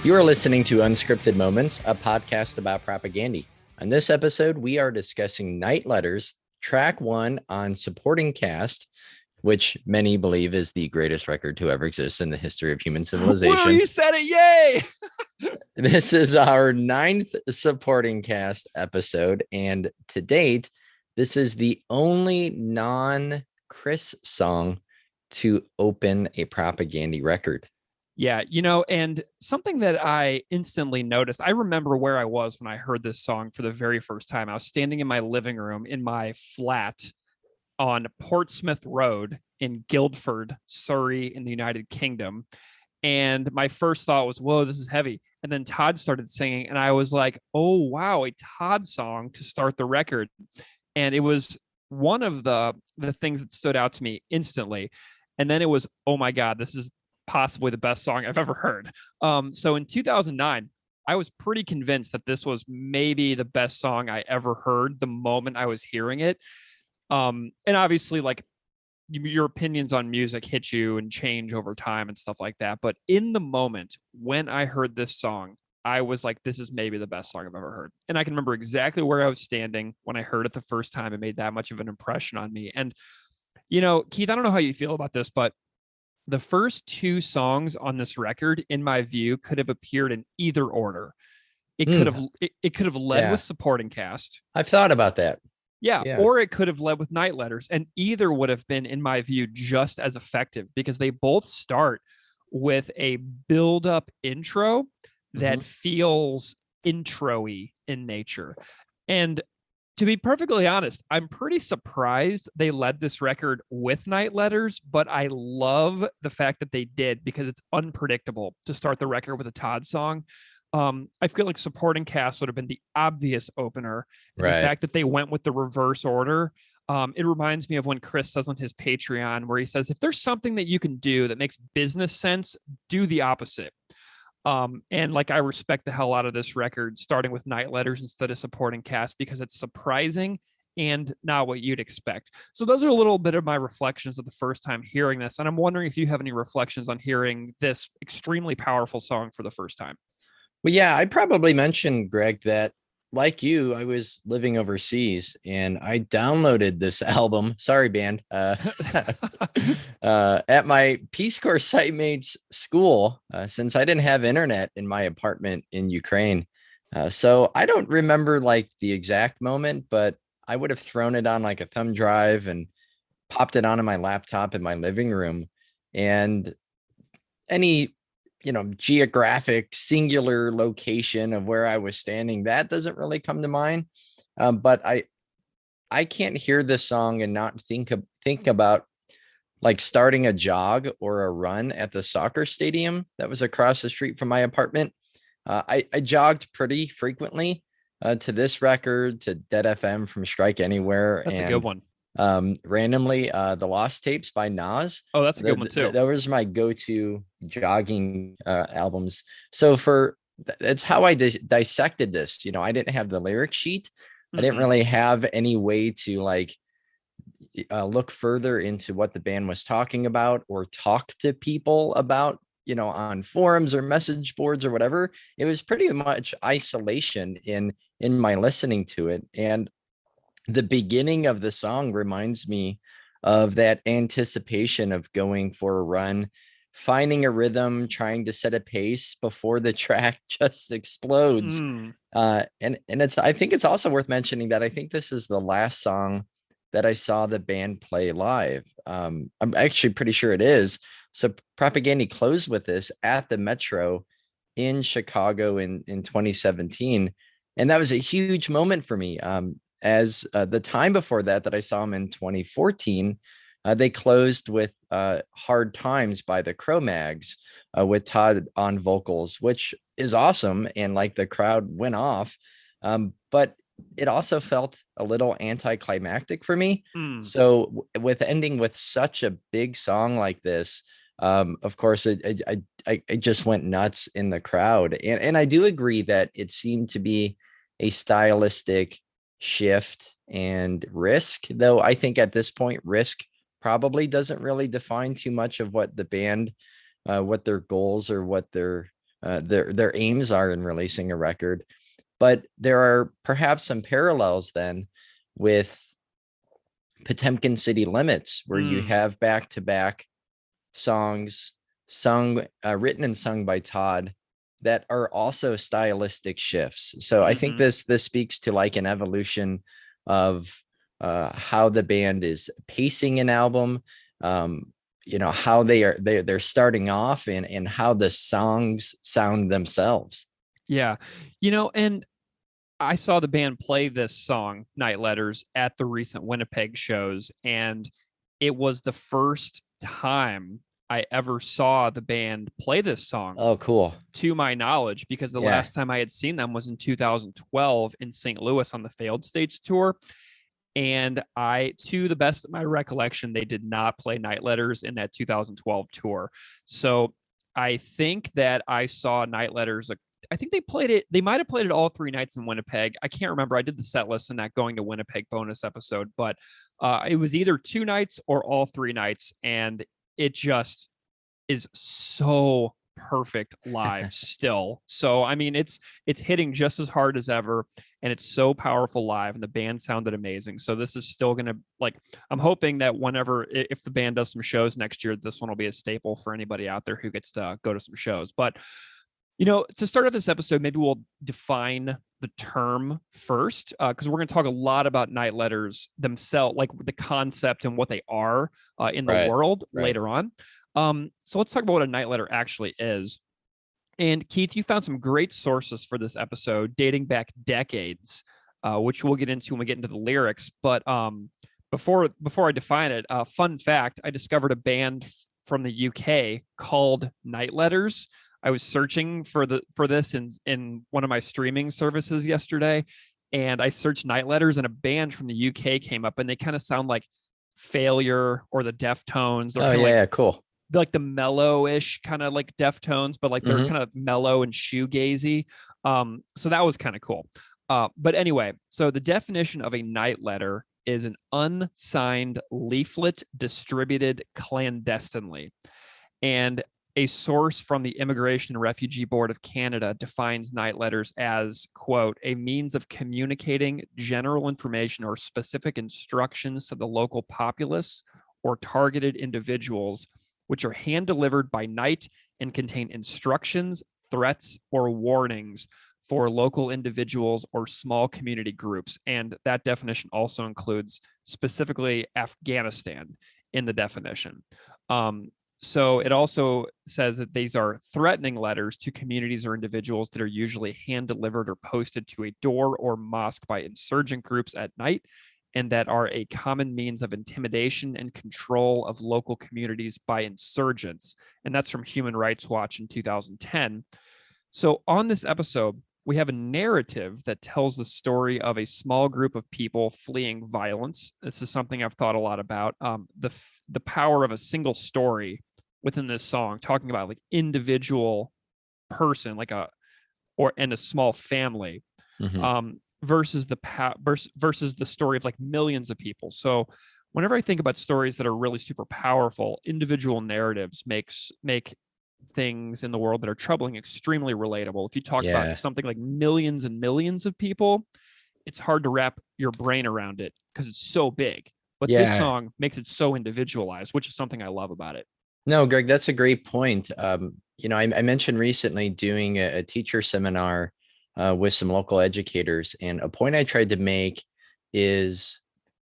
You are listening to Unscripted Moments, a podcast about propaganda. On this episode, we are discussing Night Letters, track 1 on supporting cast, which many believe is the greatest record to ever exist in the history of human civilization. Woo, you said it, yay! This is our 9th supporting cast episode, and to date, this is the only non-Chris song to open a propaganda record. Yeah, and something that I instantly noticed, I remember where I was when I heard this song for the very first time. I was standing in my living room in my flat on Portsmouth Road in Guildford, Surrey, in the United Kingdom. And my first thought was, whoa, this is heavy. And then Todd started singing, and I was like, oh, wow, a Todd song to start the record. And it was one of the things that stood out to me instantly. And then it was, oh my God, this is possibly the best song I've ever heard. So in 2009, I was pretty convinced that this was maybe the best song I ever heard the moment I was hearing it. And obviously, like, your opinions on music hit you and change over time and stuff like that. But in the moment when I heard this song, I was like, this is maybe the best song I've ever heard. And I can remember exactly where I was standing when I heard it the first time. It made that much of an impression on me. And, Keith, I don't know how you feel about this, but the first 2 songs on this record, in my view, could have appeared in either order. It could have led with supporting cast. I've thought about that. Yeah, or it could have led with Night Letters, and either would have been, in my view, just as effective because they both start with a build-up intro that feels intro-y in nature. And to be perfectly honest, I'm pretty surprised they led this record with Night Letters, but I love the fact that they did because it's unpredictable to start the record with a Todd song. I feel like supporting cast would have been the obvious opener. And the fact that they went with the reverse order, it reminds me of when Chris says on his Patreon, where he says, if there's something that you can do that makes business sense, do the opposite. And like, I respect the hell out of this record, starting with Night Letters instead of supporting cast, because it's surprising and not what you'd expect. So those are a little bit of my reflections of the first time hearing this. And I'm wondering if you have any reflections on hearing this extremely powerful song for the first time. Well, yeah, I probably mentioned, Greg, that like you, I was living overseas and I downloaded this album. Sorry, band. At my Peace Corps site mate's school, since I didn't have internet in my apartment in Ukraine. So I don't remember like the exact moment, but I would have thrown it on like a thumb drive and popped it onto my laptop in my living room. And any geographic singular location of where I was standing, that doesn't really come to mind. But I can't hear this song and not think about like starting a jog or a run at the soccer stadium that was across the street from my apartment. I jogged pretty frequently to this record, to Dead FM from Strike Anywhere. That's a good one. Randomly, the Lost Tapes by Nas. Oh, that's a good one too. That was my go-to jogging albums. So that's how I dissected this. I didn't have the lyric sheet. I didn't really have any way to like look further into what the band was talking about or talk to people about, on forums or message boards or whatever. It was pretty much isolation in my listening to it. And the beginning of the song reminds me of that anticipation of going for a run, finding a rhythm, trying to set a pace before the track just explodes. And I think it's also worth mentioning that I think this is the last song that I saw the band play live. I'm actually pretty sure it is. So Propaganda closed with this at the Metro in Chicago in 2017. And that was a huge moment for me. As the time before that I saw them in 2014, they closed with Hard Times by the Cro-Mags with Todd on vocals, which is awesome. And like the crowd went off. But it also felt a little anticlimactic for me. So with ending with such a big song like this, of course, I just went nuts in the crowd. And I do agree that it seemed to be a stylistic shift and risk, though I think at this point risk probably doesn't really define too much of what the band what their goals or what their their aims are in releasing a record. But there are perhaps some parallels then with Potemkin City Limits, where you have back-to-back songs sung, written and sung by Todd, that are also stylistic shifts. So I think this speaks to like an evolution of how the band is pacing an album, how they're starting off, and how the songs sound themselves. Yeah. And I saw the band play this song, Night Letters, at the recent Winnipeg shows, and it was the first time I ever saw the band play this song. Oh, cool. To my knowledge, because the last time I had seen them was in 2012 in St. Louis on the Failed States tour. And to the best of my recollection, they did not play Night Letters in that 2012 tour. So I think that I saw Night Letters. I think they played it. They might have played it all 3 nights in Winnipeg. I can't remember. I did the set list in that Going to Winnipeg bonus episode, but it was either 2 nights or all 3 nights. And it just is so perfect live still. So, I mean, it's hitting just as hard as ever, and it's so powerful live, and the band sounded amazing. So this is still going to, I'm hoping that if the band does some shows next year, this one will be a staple for anybody out there who gets to go to some shows. But to start off this episode, maybe we'll define the term first, because we're going to talk a lot about Night Letters themselves, like the concept and what they are in the world later on. So let's talk about what a night letter actually is. And Keith, you found some great sources for this episode dating back decades, which we'll get into when we get into the lyrics. But before I define it, fun fact, I discovered a band from the UK called Night Letters. I was searching for this in one of my streaming services yesterday, and I searched Night Letters, and a band from the UK came up, and they kind of sound like Failure or the Deftones. Oh, cool. Like the mellow-ish kind of like Deftones, but like they're kind of mellow and shoegazy. So that was kind of cool. But anyway, so the definition of a night letter is an unsigned leaflet distributed clandestinely. And a source from the Immigration and Refugee Board of Canada defines night letters as, quote, a means of communicating general information or specific instructions to the local populace or targeted individuals, which are hand-delivered by night and contain instructions, threats, or warnings for local individuals or small community groups. And that definition also includes specifically Afghanistan in the definition. So it also says that these are threatening letters to communities or individuals that are usually hand-delivered or posted to a door or mosque by insurgent groups at night, and that are a common means of intimidation and control of local communities by insurgents. And that's from Human Rights Watch in 2010. So on this episode, we have a narrative that tells the story of a small group of people fleeing violence. This is something I've thought a lot about. The power of a single story within this song, talking about like individual person, and a small family. Versus the story of like millions of people. So whenever I think about stories that are really super powerful, individual narratives make things in the world that are troubling extremely relatable. If you talk about something like millions and millions of people, it's hard to wrap your brain around it because it's so big. But this song makes it so individualized, which is something I love about it. No, Greg, that's a great point. I mentioned recently doing a teacher seminar with some local educators. And a point I tried to make is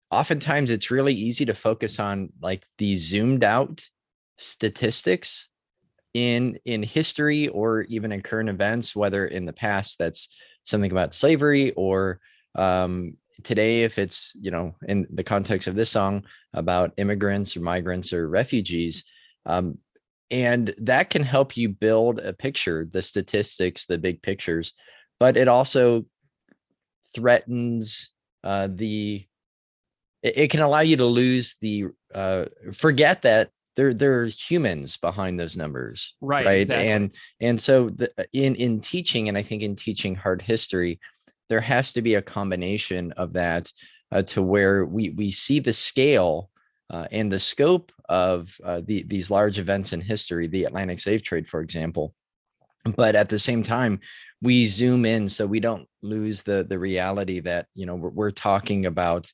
oftentimes it's really easy to focus on like the zoomed out statistics in history or even in current events, whether in the past that's something about slavery, or today, if it's, in the context of this song, about immigrants or migrants or refugees. And that can help you build a picture, the statistics, the big pictures. But it also threatens it can allow you to lose forget that there are humans behind those numbers. Right. Exactly. And so in teaching, and I think in teaching hard history, there has to be a combination of that to where we see the scale and the scope of these large events in history, the Atlantic slave trade, for example. but at the same time, we zoom in so we don't lose the reality that, we're talking about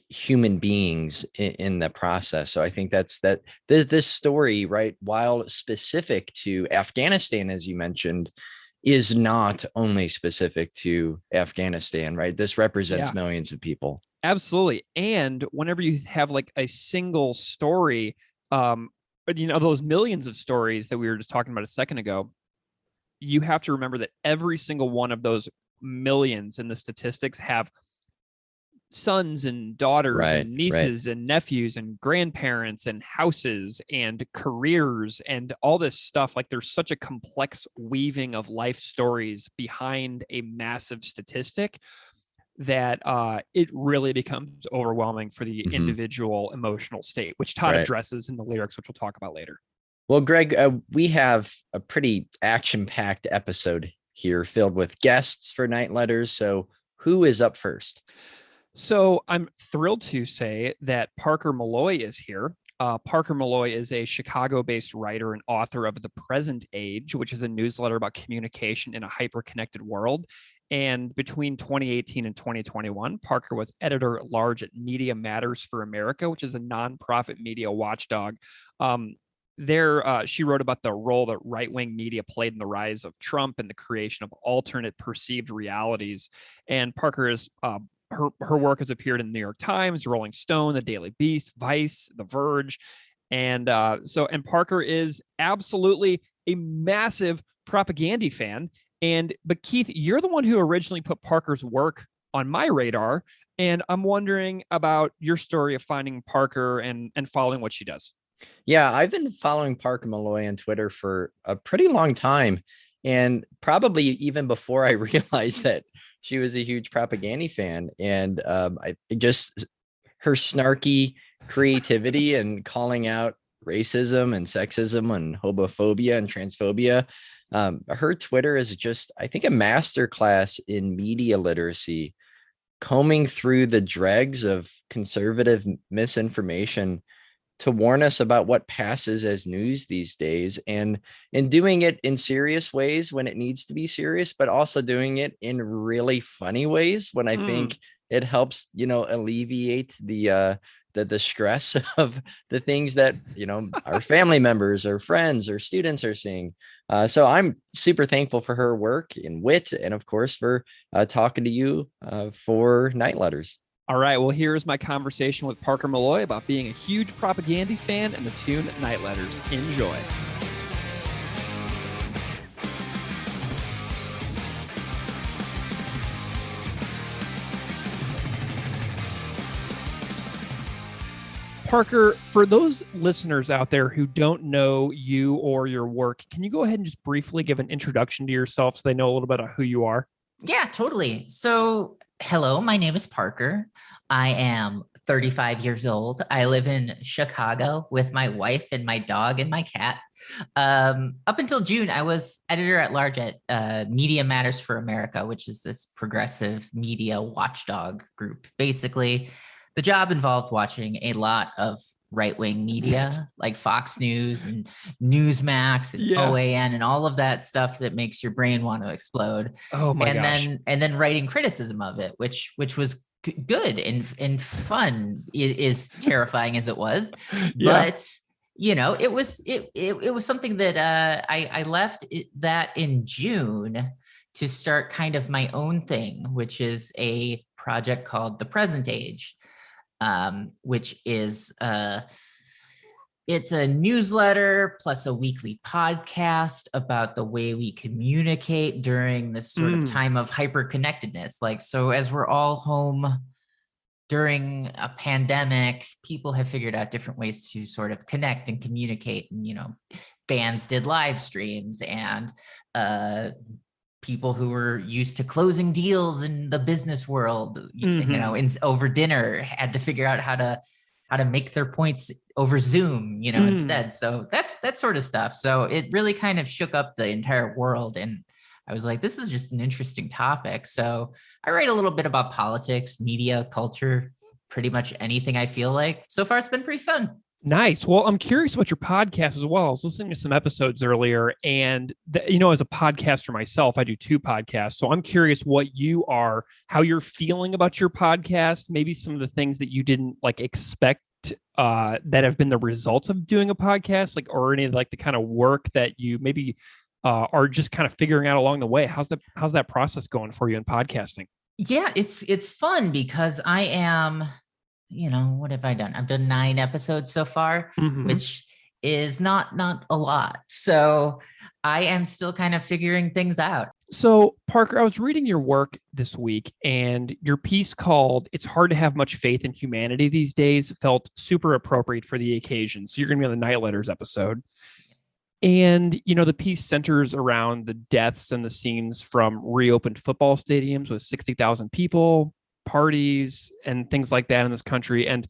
human beings in the process. So I think that this story, right, while specific to Afghanistan, as you mentioned, is not only specific to Afghanistan, right? This represents millions of people. Absolutely. And whenever you have like a single story, those millions of stories that we were just talking about a second ago, you have to remember that every single one of those millions in the statistics have sons and daughters Right, and right. nieces and nephews and grandparents and houses and careers and all this stuff. Like there's such a complex weaving of life stories behind a massive statistic that it really becomes overwhelming for the individual emotional state, which Todd addresses in the lyrics, which we'll talk about later. Well, Greg, we have a pretty action-packed episode here filled with guests for Night Letters. So who is up first? So I'm thrilled to say that Parker Molloy is here. Parker Molloy is a Chicago-based writer and author of The Present Age, which is a newsletter about communication in a hyper-connected world. And between 2018 and 2021, Parker was editor-at-large at Media Matters for America, which is a nonprofit media watchdog. She wrote about the role that right-wing media played in the rise of Trump and the creation of alternate perceived realities. And Parker is her work has appeared in the New York Times, Rolling Stone, The Daily Beast, Vice, The Verge. And Parker is absolutely a massive propaganda fan. But Keith, you're the one who originally put Parker's work on my radar. And I'm wondering about your story of finding Parker and following what she does. Yeah, I've been following Parker Molloy on Twitter for a pretty long time. And probably even before I realized that she was a huge propaganda fan. And I just her snarky creativity and calling out racism and sexism and homophobia and transphobia. Her Twitter is just, I think, a masterclass in media literacy, combing through the dregs of conservative misinformation to warn us about what passes as news these days, and doing it in serious ways when it needs to be serious, but also doing it in really funny ways when I think it helps, alleviate the stress of the things that, our family members or friends or students are seeing. So I'm super thankful for her work and wit, and of course for talking to you for Night Letters. All right, well, here's my conversation with Parker Molloy about being a huge propaganda fan and the tune Night Letters. Enjoy. Parker, for those listeners out there who don't know you or your work, can you go ahead and just briefly give an introduction to yourself so they know a little bit about who you are? Yeah, totally. So, hello, my name is Parker. I am 35 years old. I live in Chicago with my wife and my dog and my cat. Up until June, I was editor at large at Media Matters for America, which is this progressive media watchdog group. Basically, the job involved watching a lot of right-wing media like Fox News and Newsmax and OAN and all of that stuff that makes your brain want to explode. Oh my gosh. And then writing criticism of it, which was good and fun, is terrifying as it was. But it was something that I left that in June to start kind of my own thing, which is a project called The Present Age. Which is it's a newsletter plus a weekly podcast about the way we communicate during this sort of time of hyper-connectedness. Like, so as we're all home during a pandemic, people have figured out different ways to sort of connect and communicate. And, bands did live streams, and people who were used to closing deals in the business world, over dinner had to figure out how to make their points over Zoom, instead. So that's sort of stuff. So it really kind of shook up the entire world. And I was like, this is just an interesting topic. So I write a little bit about politics, media, culture, pretty much anything I feel like. So far, it's been pretty fun. Nice. Well, I'm curious about your podcast as well. I was listening to some episodes earlier, and as a podcaster myself, I do 2 podcasts. So I'm curious how you're feeling about your podcast. Maybe some of the things that you didn't like expect that have been the results of doing a podcast, like, or any like the kind of work that you maybe are just kind of figuring out along the way. How's that process going for you in podcasting? Yeah, it's fun because I am, what have I done? I've done 9 episodes so far, Mhm. which is not a lot. So I am still kind of figuring things out. So, Parker, I was reading your work this week, and your piece called "It's Hard to Have Much Faith in Humanity These Days" felt super appropriate for the occasion. So, you're going to be on the Night Letters episode. And, the piece centers around the deaths and the scenes from reopened football stadiums with 60,000 people, parties, and things like that in this country. And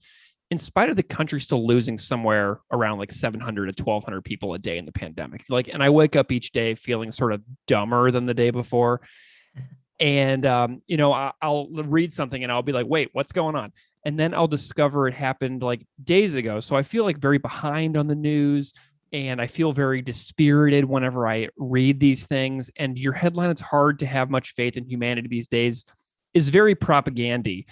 in spite of the country still losing somewhere around like 700 to 1,200 people a day in the pandemic, and I wake up each day feeling sort of dumber than the day before. And, I'll read something and I'll be like, wait, what's going on? And then I'll discover it happened like days ago. So I feel like very behind on the news. And I feel very dispirited whenever I read these things. And your headline, "It's hard to have much faith in humanity these days," is very propagandy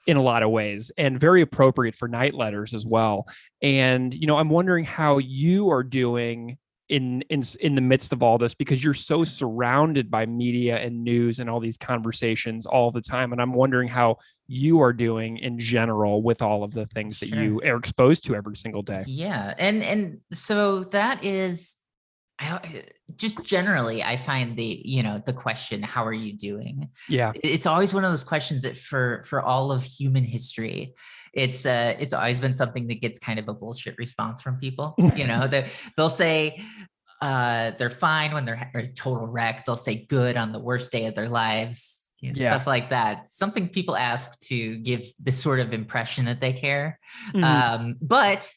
in a lot of ways, and very appropriate for Night Letters as well. And, I'm wondering how you are doing in the midst of all this, because you're so surrounded by media and news and all these conversations all the time. And I'm wondering how you are doing in general with all of the things that you are exposed to every single day. Yeah. And so that is, just generally, I find the question, how are you doing? Yeah. It's always one of those questions that for all of human history, it's always been something that gets kind of a bullshit response from people. They'll say they're fine when they're a total wreck. They'll say good on the worst day of their lives. Stuff like that. Something people ask to give this sort of impression that they care. Mhm. But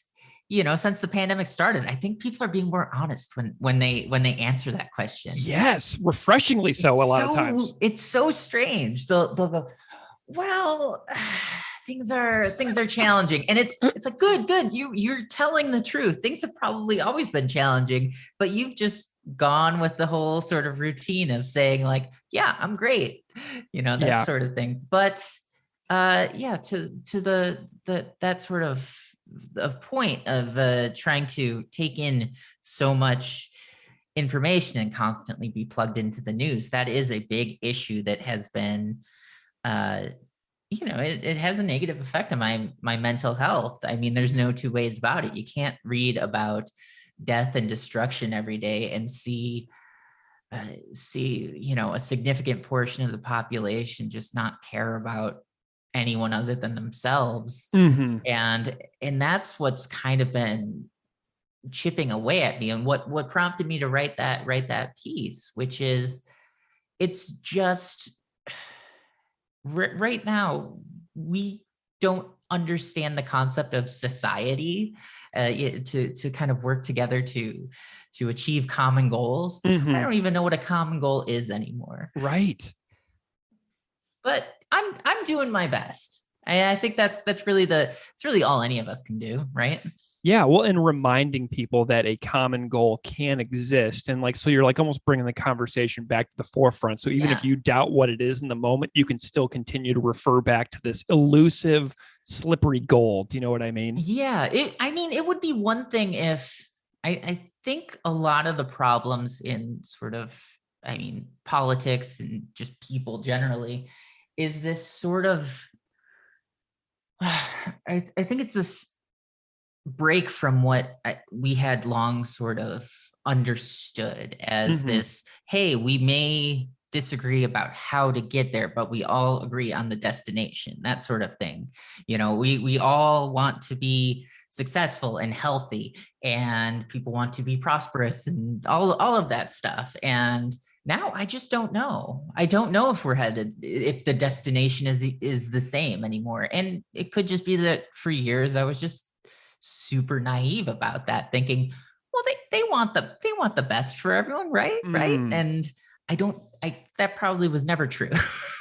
since the pandemic started, I think people are being more honest when they answer that question. Yes, refreshingly so. A lot of times, it's so strange. They'll go, well, things are challenging, and it's like good. You're telling the truth. Things have probably always been challenging, but you've just gone with the whole sort of routine of saying like, yeah, I'm great, that sort of thing. But to that sort of the point of trying to take in so much information and constantly be plugged into the news, that is a big issue that has been it has a negative effect on my mental health. I mean, there's no 2 ways about it. You can't read about death and destruction every day and see a significant portion of the population just not care about anyone other than themselves. Mhm. And that's what's kind of been chipping away at me, and what prompted me to write that piece, which is, it's just right now we don't understand the concept of society to kind of work together to achieve common goals. Mhm. I don't even know what a common goal is anymore. Right. But I'm doing my best. I think that's really it's really all any of us can do, right? Yeah, well, and reminding people that a common goal can exist. And so you're like almost bringing the conversation back to the forefront. So even if you doubt what it is in the moment, you can still continue to refer back to this elusive, slippery goal. Do you know what I mean? Yeah. It would be one thing if I think a lot of the problems in sort of, politics and just people generally is this sort of, I think it's this break from what we had long sort of understood as this, hey, we may disagree about how to get there, but we all agree on the destination, that sort of thing. We all want to be successful and healthy, and people want to be prosperous and all of that stuff. And now I just don't know. I don't know if the destination is the same anymore. And it could just be that for years I was just super naive about that, thinking, well, they want the best for everyone, right? Right. And that probably was never true.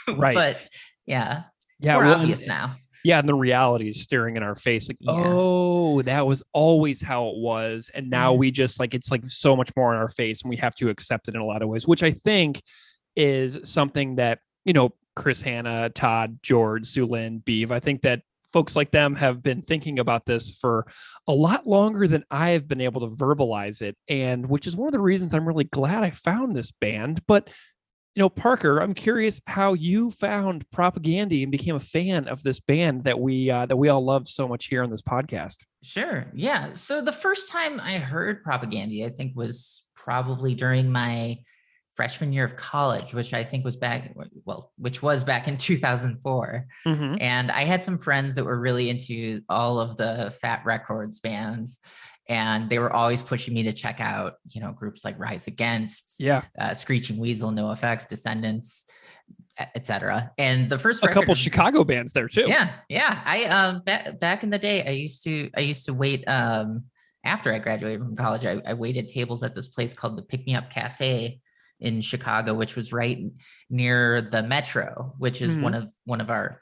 Right. But yeah, it's Yeah. more Well, obvious now. Yeah, and the reality is staring in our face, like, oh, that was always how it was. And now we just like, it's like so much more in our face, and we have to accept it in a lot of ways, which I think is something that, Chris Hanna, Todd, George, Sulynn, Beave, I think that folks like them have been thinking about this for a lot longer than I have been able to verbalize it. And which is one of the reasons I'm really glad I found this band. But Parker, I'm curious how you found Propaganda and became a fan of this band that we all love so much here on this podcast. Sure. Yeah. So the first time I heard Propaganda, I think was probably during my freshman year of college, which I think was back in 2004. Mm-hmm. And I had some friends that were really into all of the Fat Records bands. And they were always pushing me to check out, groups like Rise Against, Screeching Weasel, NoFX, Descendants, etc. And the first couple Chicago bands there too. Yeah. I back in the day, I used to wait after I graduated from college. I waited tables at this place called the Pick Me Up Cafe in Chicago, which was right near the Metro, which is one of our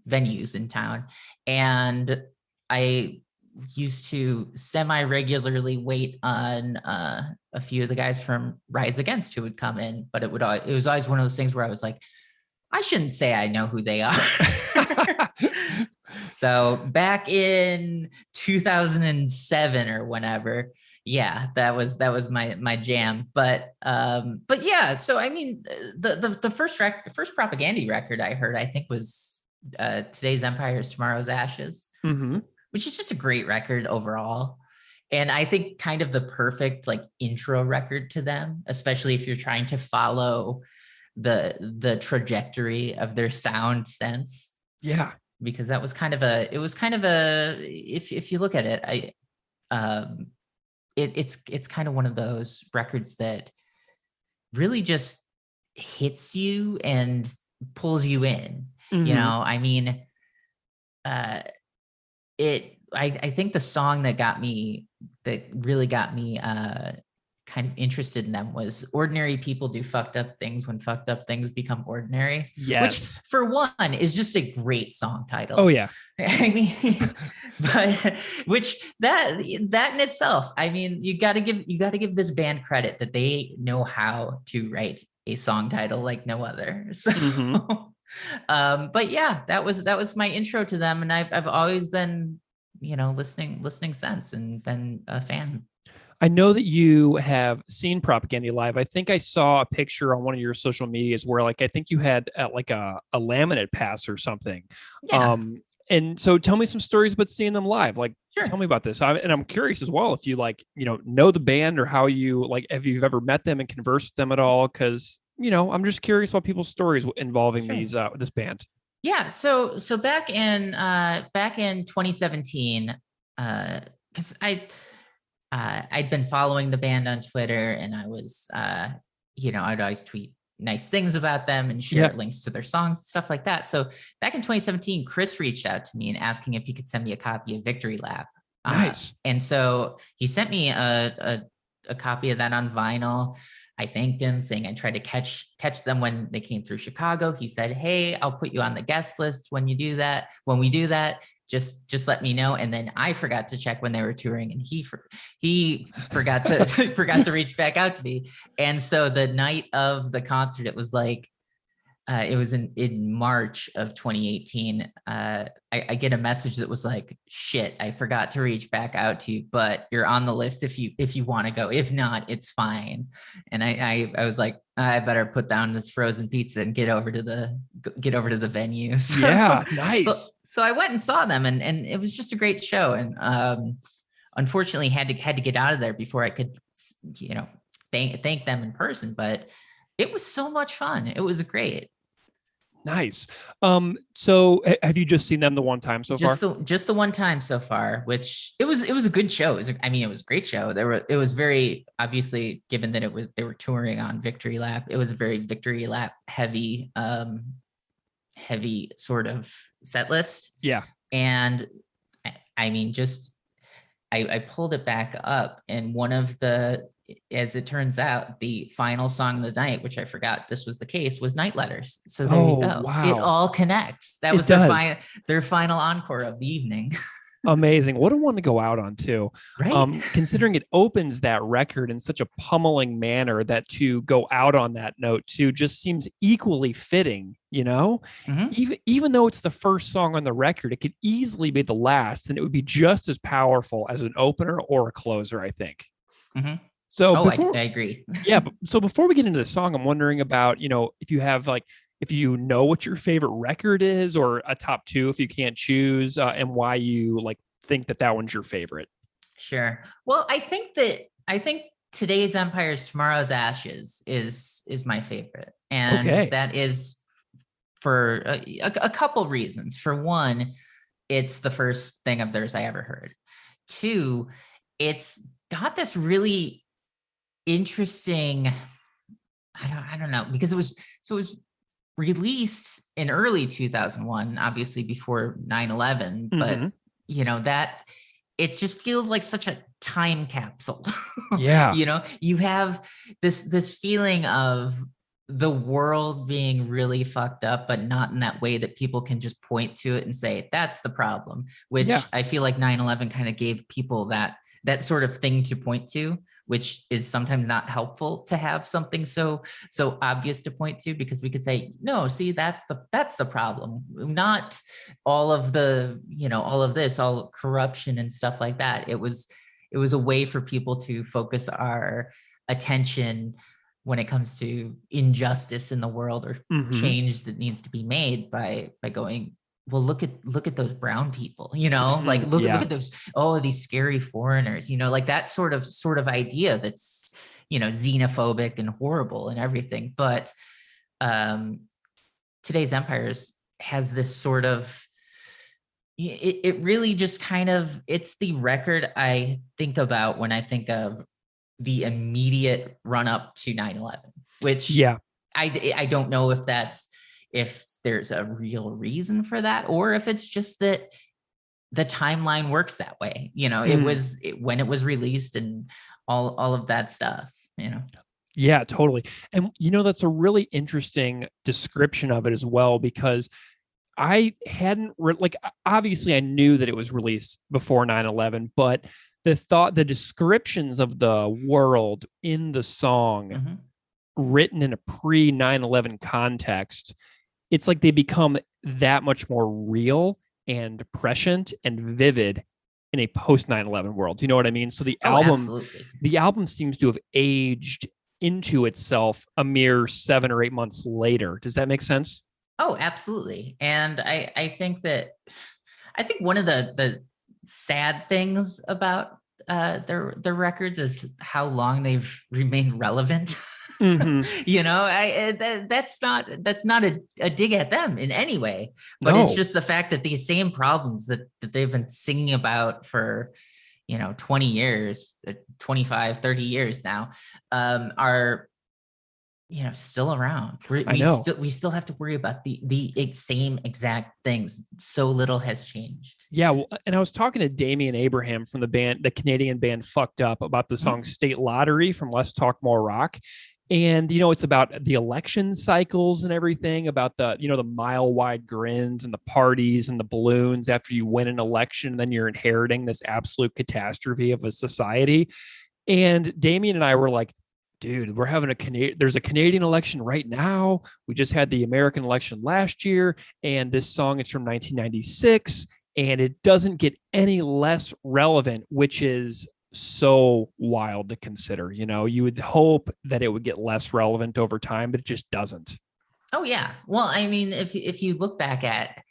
venues in town. And I used to semi-regularly wait on a few of the guys from Rise Against who would come in, but it was always one of those things where I was like, I shouldn't say I know who they are. So back in 2007 or whenever, that was my jam. But yeah, so I mean, the first Propaganda record I heard, I think, was Today's Empire is Tomorrow's Ashes. Mm-hmm. Which is just a great record overall. And I think kind of the perfect like intro record to them, especially if you're trying to follow the trajectory of their sound sense. Yeah. Because that was if you look at it, it's kind of one of those records that really just hits you and pulls you in. Mm-hmm. I mean, I think the song that really got me kind of interested in them was Ordinary People Do Fucked Up Things When Fucked Up Things Become Ordinary. Yes. Which for one is just a great song title. Oh yeah. I mean, but which that in itself, I mean, you gotta give this band credit that they know how to write a song title like no other. So but yeah, that was my intro to them, and I've always been listening since and been a fan. I know that you have seen Propaganda live. I think I saw a picture on one of your social medias where I think you had like a laminate pass or something. Yeah. And so tell me some stories about seeing them live. Sure. Tell me about this. And I'm curious as well if you know the band, or how you if you've ever met them and conversed with them at all. Cause I'm just curious about people's stories involving this band. Yeah. So back in 2017, cause I'd been following the band on Twitter, and I was, I'd always tweet nice things about them and share links to their songs, stuff like that. So back in 2017, Chris reached out to me and asking if he could send me a copy of Victory Lap. Nice. And so he sent me a copy of that on vinyl. I thanked him, saying I tried to catch them when they came through Chicago. He said, "Hey, I'll put you on the guest list when we do that. Just let me know." And then I forgot to check when they were touring, and he forgot to forgot to reach back out to me. And so the night of the concert, it was in March of 2018. I get a message that was like, "Shit, I forgot to reach back out to you, but you're on the list if you want to go. If not, it's fine." And I was like, I better put down this frozen pizza and get over to the venue. So, yeah, nice. So I went and saw them, and it was just a great show. And unfortunately, had to get out of there before I could, thank them in person. But it was so much fun. It was great. Nice. So have you just seen them the one time so far? Just the one time so far, which it was a good show. It was a great show. It was very, obviously, given that they were touring on Victory Lap, it was a very Victory Lap heavy sort of set list. Yeah. And I mean, I pulled it back up, and one of the as it turns out, the final song of the night, which I forgot this was the case, was Night Letters. So there you go. Wow. It all connects. That It was does. their final encore of the evening. Amazing. What a one to go out on too. Right. Considering it opens that record in such a pummeling manner, that to go out on that note too just seems equally fitting, you know? Even though it's the first song on the record, it could easily be the last, and it would be just as powerful as an opener or a closer, I think. So I agree. Yeah. So before we get into the song, I'm wondering about, if you have like, if you know what your favorite record is, or a top two if you can't choose, and why you like think that one's your favorite. Sure. Well, I think Today's Empires, Tomorrow's Ashes is my favorite, and that is for a couple reasons. For one, it's the first thing of theirs I ever heard. Two, it's got this really interesting, I don't know, because it was released in early 2001, obviously before 9/11, but that it just feels like such a time capsule. Yeah. You have this feeling of the world being really fucked up, but not in that way that people can just point to it and say, that's the problem, which I feel like 9/11 kind of gave people that sort of thing to point to, which is sometimes not helpful to have something so obvious to point to, because we could say, no, see, that's the problem, not all of the, all of this, all corruption and stuff like that. It was a way for people to focus our attention when it comes to injustice in the world, or change that needs to be made by going, well, look at those brown people, like look at those, these scary foreigners, like that sort of idea that's, xenophobic and horrible and everything. But Today's Empires has this sort of, it really just kind of, it's the record I think about when I think of the immediate run up to 9/11, which I don't know if there's a real reason for that, or if it's just that the timeline works that way. It was when it was released and all of that stuff, Yeah, totally. And that's a really interesting description of it as well, because I hadn't obviously I knew that it was released before 9/11, but the descriptions of the world in the song written in a pre 9/11 context, it's like they become that much more real and prescient and vivid in a post 9/11 world. You know what I mean? So the album seems to have aged into itself a mere 7 or 8 months later. Does that make sense? Oh, absolutely. And I think one of the sad things about their records is how long they've remained relevant. That's not a dig at them in any way, but it's just the fact that these same problems that they've been singing about for 20 years, 25, 30 years now, are still around. We still have to worry about the same exact things. So little has changed. Yeah, well, and I was talking to Damian Abraham from the Canadian band Fucked Up, about the song State Lottery from Less Talk More Rock. And, it's about the election cycles and everything, about the, the mile wide grins and the parties and the balloons after you win an election, and then you're inheriting this absolute catastrophe of a society. And Damien and I were like, dude, we're having there's a Canadian election right now. We just had the American election last year, and this song is from 1996, and it doesn't get any less relevant, which is so wild to consider. You would hope that it would get less relevant over time, but it just doesn't. Oh yeah. Well, I mean, if you look back at,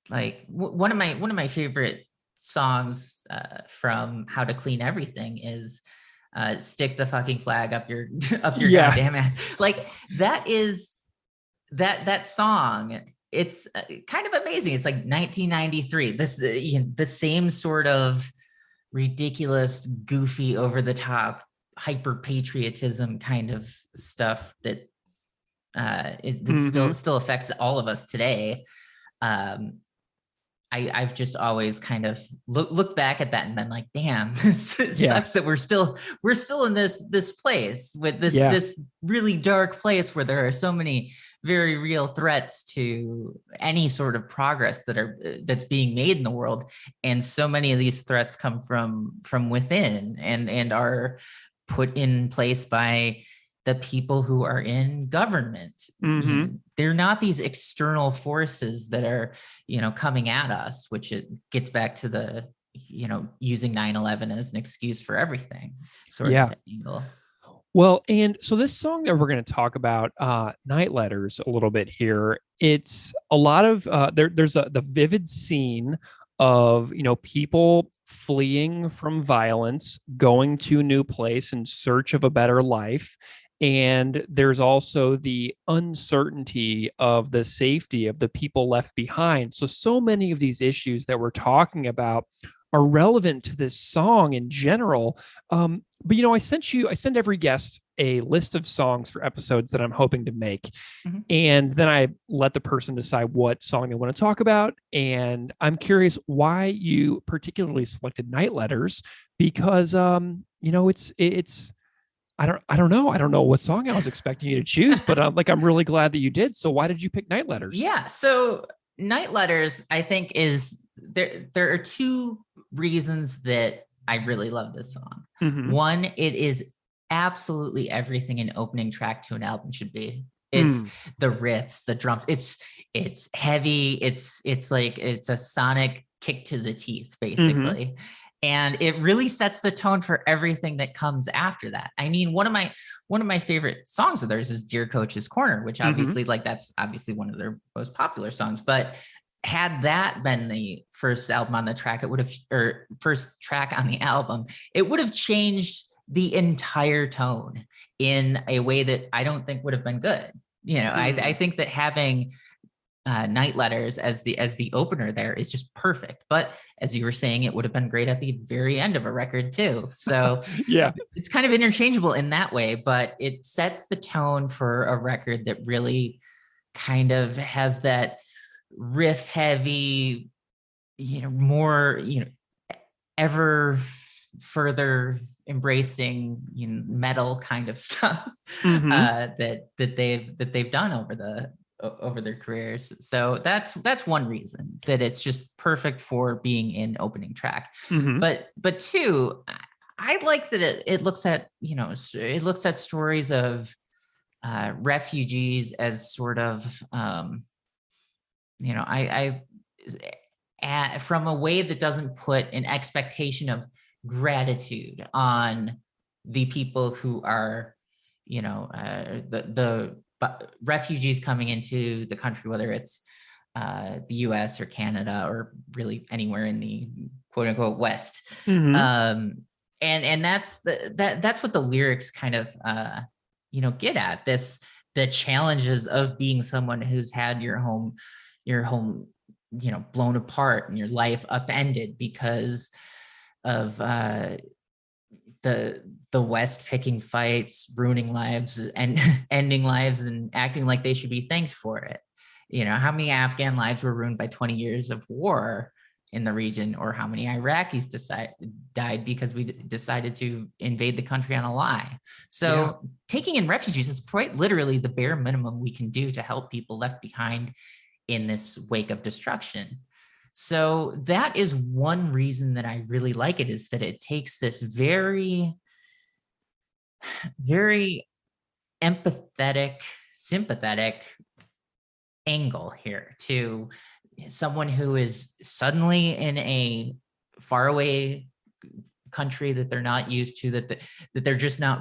like one of my favorite songs from How to Clean Everything is Stick the Fucking Flag up your goddamn ass. Like that song, it's kind of amazing. It's like 1993, the same sort of ridiculous, goofy, over the top, hyper patriotism kind of stuff that still affects all of us today. I've just always kind of looked back at that and been like, damn, this Yeah. sucks that we're still in this place with this really dark place where there are so many very real threats to any sort of progress that's being made in the world. And so many of these threats come from within and are put in place by the people who are in government. They're not these external forces that are, coming at us, which it gets back to the, using 9/11 as an excuse for everything sort of angle. Well, and so this song that we're going to talk about, Night Letters, a little bit here, it's a lot of, there's the vivid scene of, people fleeing from violence, going to a new place in search of a better life. And there's also the uncertainty of the safety of the people left behind. So many of these issues that we're talking about are relevant to this song in general. But I send every guest a list of songs for episodes that I'm hoping to make. And then I let the person decide what song they want to talk about. And I'm curious why you particularly selected Night Letters, because it's I don't know. I don't know what song I was expecting you to choose, but I'm really glad that you did. So why did you pick Night Letters? Yeah. So Night Letters, I think, is there are two reasons that I really love this song. One, it is absolutely everything an opening track to an album should be. It's the riffs, the drums. It's heavy. It's like it's a sonic kick to the teeth, basically. And it really sets the tone for everything that comes after that. I mean, one of my favorite songs of theirs is Dear Coach's Corner, which obviously that's obviously one of their most popular songs. But had that been the first album on the track, first track on the album, it would have changed the entire tone in a way that I don't think would have been good. I think that having Night Letters as the opener there is just perfect. But as you were saying, it would have been great at the very end of a record too. So yeah, it's kind of interchangeable in that way, but it sets the tone for a record that really kind of has that riff heavy, more, ever further embracing metal kind of stuff that they've done over their careers. So that's one reason that it's just perfect for being in opening track. But two, I like that it looks at stories of refugees as sort of from a way that doesn't put an expectation of gratitude on the people who are the refugees coming into the country, whether it's the US or Canada or really anywhere in the quote unquote West. And that's what the lyrics kind of get at, the challenges of being someone who's had your home blown apart and your life upended because of the West picking fights, ruining lives and ending lives and acting like they should be thanked for it. How many Afghan lives were ruined by 20 years of war in the region, or how many Iraqis died because we decided to invade the country on a lie. So taking in refugees is quite literally the bare minimum we can do to help people left behind in this wake of destruction. So that is one reason that I really like it, is that it takes this very, very empathetic, sympathetic angle here to someone who is suddenly in a faraway country that they're not used to, that they're just not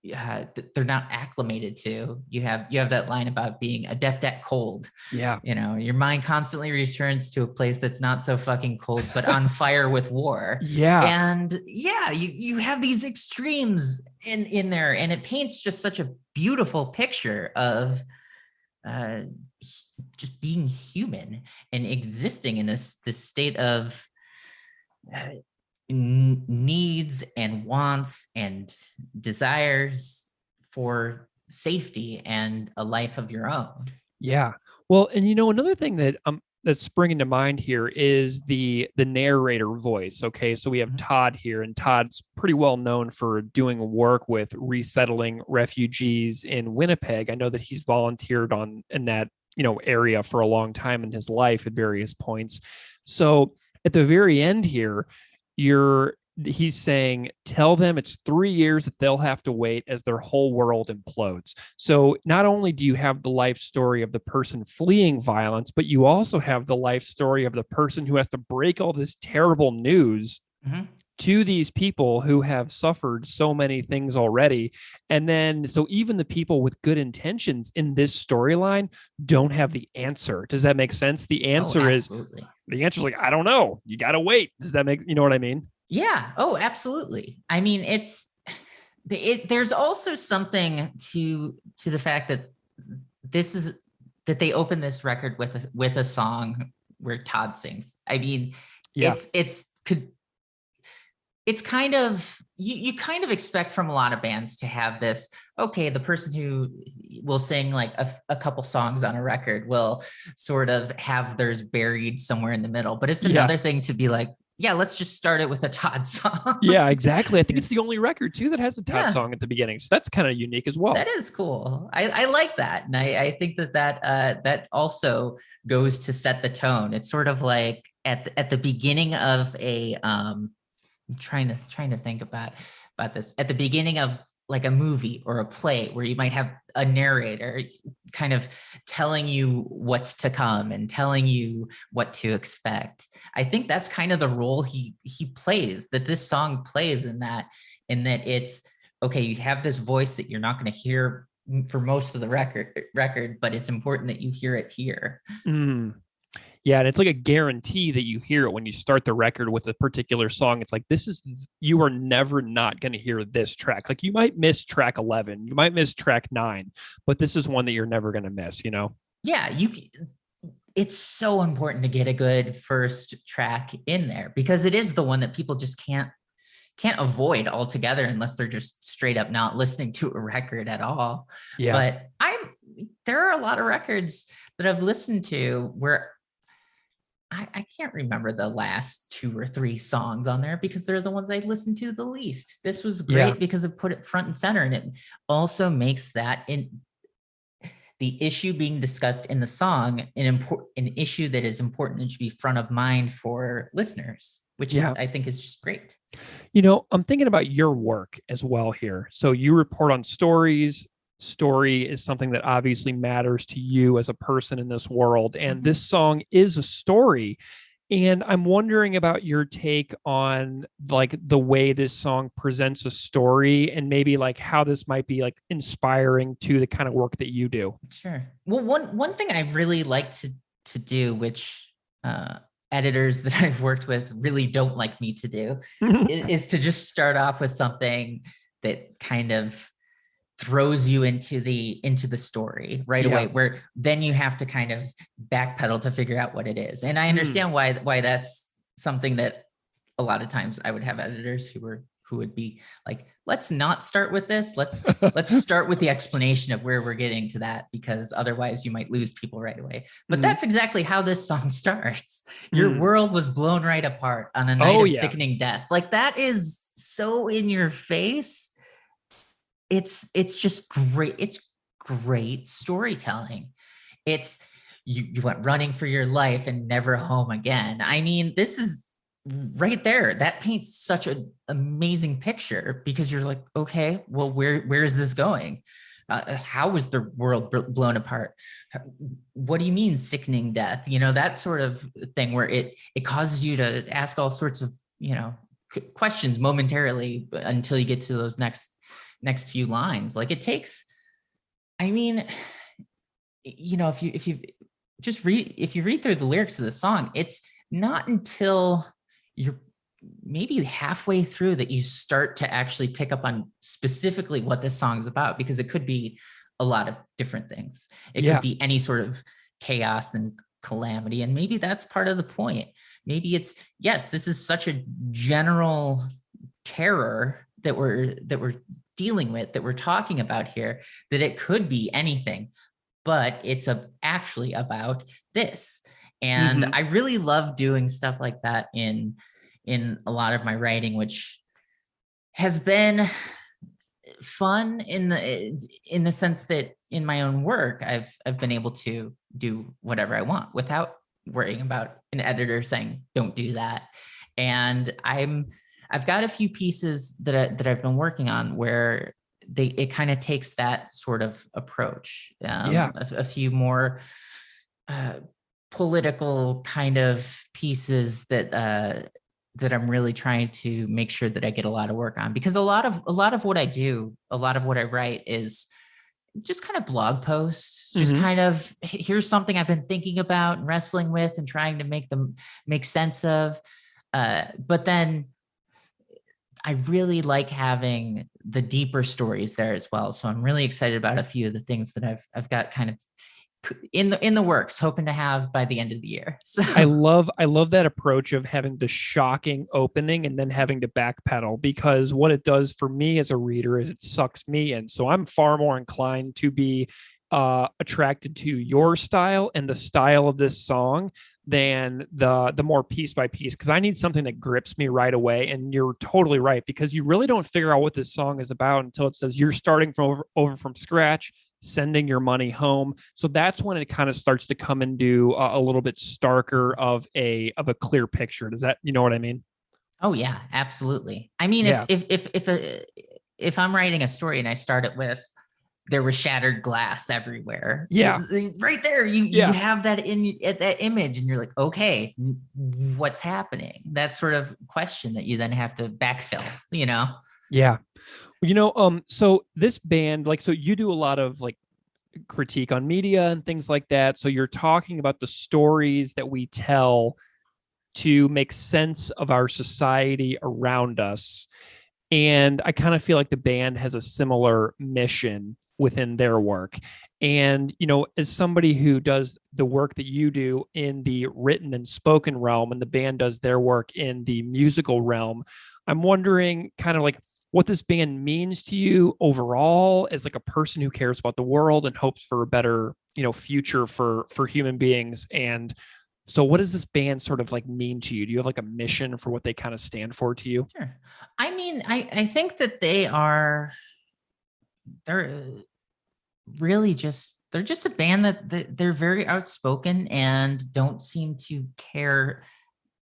they're not acclimated to. You have that line about being adept at cold. Yeah. Your mind constantly returns to a place that's not so fucking cold, but on fire with war. Yeah. And you have these extremes in there, and it paints just such a beautiful picture of just being human and existing in this state of needs and wants and desires for safety and a life of your own. Yeah. Well, and another thing that that's springing to mind here is the narrator voice. Okay, so we have Todd here, and Todd's pretty well known for doing work with resettling refugees in Winnipeg. I know that he's volunteered in that area for a long time in his life at various points. So at the very end here, he's saying, tell them it's 3 years that they'll have to wait as their whole world implodes. So not only do you have the life story of the person fleeing violence, but you also have the life story of the person who has to break all this terrible news to these people who have suffered so many things already. And then, so even the people with good intentions in this storyline don't have the answer. Does that make sense? The answer is like, I don't know. You got to wait. Does that make, you know what I mean? Yeah. Oh, absolutely. I mean, there's also something to the fact that that they open this record with a song where Todd sings. I mean, it's kind of, you kind of expect from a lot of bands to have this, okay, the person who will sing like a couple songs on a record will sort of have theirs buried somewhere in the middle. But it's another thing to be like, yeah, let's just start it with a Todd song. Yeah, exactly. I think it's the only record too that has a Todd song at the beginning. So that's kind of unique as well. That is cool. I like that. And I think that also goes to set the tone. It's sort of like at the beginning of a, I'm trying to think about this, at the beginning of like a movie or a play where you might have a narrator kind of telling you what's to come and telling you what to expect. I think that's kind of the role he plays, that this song plays in that it's, okay, you have this voice that you're not going to hear for most of the record, but it's important that you hear it here. Yeah, and it's like a guarantee that you hear it when you start the record with a particular song. It's like, you are never not going to hear this track. Like, you might miss track 11, you might miss track 9, but this is one that you're never going to miss, Yeah, it's so important to get a good first track in there, because it is the one that people just can't avoid altogether unless they're just straight up not listening to a record at all. Yeah. But there are a lot of records that I've listened to where I can't remember the last 2 or 3 songs on there because they're the ones I listened to the least. This was great because it put it front and center, and it also makes that the issue being discussed in the song an issue that is important and should be front of mind for listeners, which I think is just great. I'm thinking about your work as well here. So you report on stories. Story is something that obviously matters to you as a person in this world. And this song is a story. And I'm wondering about your take on like the way this song presents a story, and maybe like how this might be like inspiring to the kind of work that you do. Sure. Well, one thing I really like to do, which editors that I've worked with really don't like me to do, is to just start off with something that kind of throws you into the story right away, where then you have to kind of backpedal to figure out what it is. And I understand why that's something that a lot of times I would have editors who would be like, let's not start with this. Let's start with the explanation of where we're getting to that, because otherwise you might lose people right away. But that's exactly how this song starts. Your world was blown right apart on a night of sickening death. Like, that is so in your face. It's just great. It's great storytelling. It's you went running for your life and never home again. I mean, this is right there. That paints such an amazing picture, because you're like, okay, well, where is this going? How is the world blown apart? What do you mean sickening death? That sort of thing, where it causes you to ask all sorts of, questions momentarily until you get to those next few lines. Like, it takes, I mean, if you read through the lyrics of the song, it's not until you're maybe halfway through that you start to actually pick up on specifically what this song's about, because it could be a lot of different things. It could be any sort of chaos and calamity, and maybe that's part of the point. Maybe it's, yes, this is such a general terror that we're dealing with, that we're talking about here, that it could be anything, but it's actually about this. And I really love doing stuff like that in a lot of my writing, which has been fun in the sense that in my own work, I've been able to do whatever I want without worrying about an editor saying, don't do that. And I've got a few pieces that I've been working on where it kind of takes that sort of approach. A few more political kind of pieces that I'm really trying to make sure that I get a lot of work on, because a lot of what I do, a lot of what I write is just kind of blog posts, just kind of, here's something I've been thinking about and wrestling with and trying to make them make sense of. But then I really like having the deeper stories there as well. So I'm really excited about a few of the things that I've got kind of in the works, hoping to have by the end of the year. So I love that approach of having the shocking opening and then having to backpedal, because what it does for me as a reader is it sucks me in. So I'm far more inclined to be attracted to your style and the style of this song than the more piece by piece, because I need something that grips me right away. And you're totally right, because you really don't figure out what this song is about until it says you're starting from over from scratch, sending your money home. So that's when it kind of starts to come into a little bit starker of a clear picture. Does that, you know what I mean? Oh yeah, absolutely. I mean, if I'm writing a story and I start it with, there was shattered glass everywhere. Yeah. Right there. You have that that image and you're like, okay, what's happening? That sort of question that you then have to backfill, you know? Yeah. So this band, so you do a lot of critique on media and things like that. So you're talking about the stories that we tell to make sense of our society around us. And I kind of feel like the band has a similar mission within their work. And, as somebody who does the work that you do in the written and spoken realm, and the band does their work in the musical realm, I'm wondering kind of what this band means to you overall as a person who cares about the world and hopes for a better, future for human beings. And so what does this band sort of mean to you? Do you have a mission for what they kind of stand for to you? Sure. I mean, I think that they're really they're just a band that they're very outspoken and don't seem to care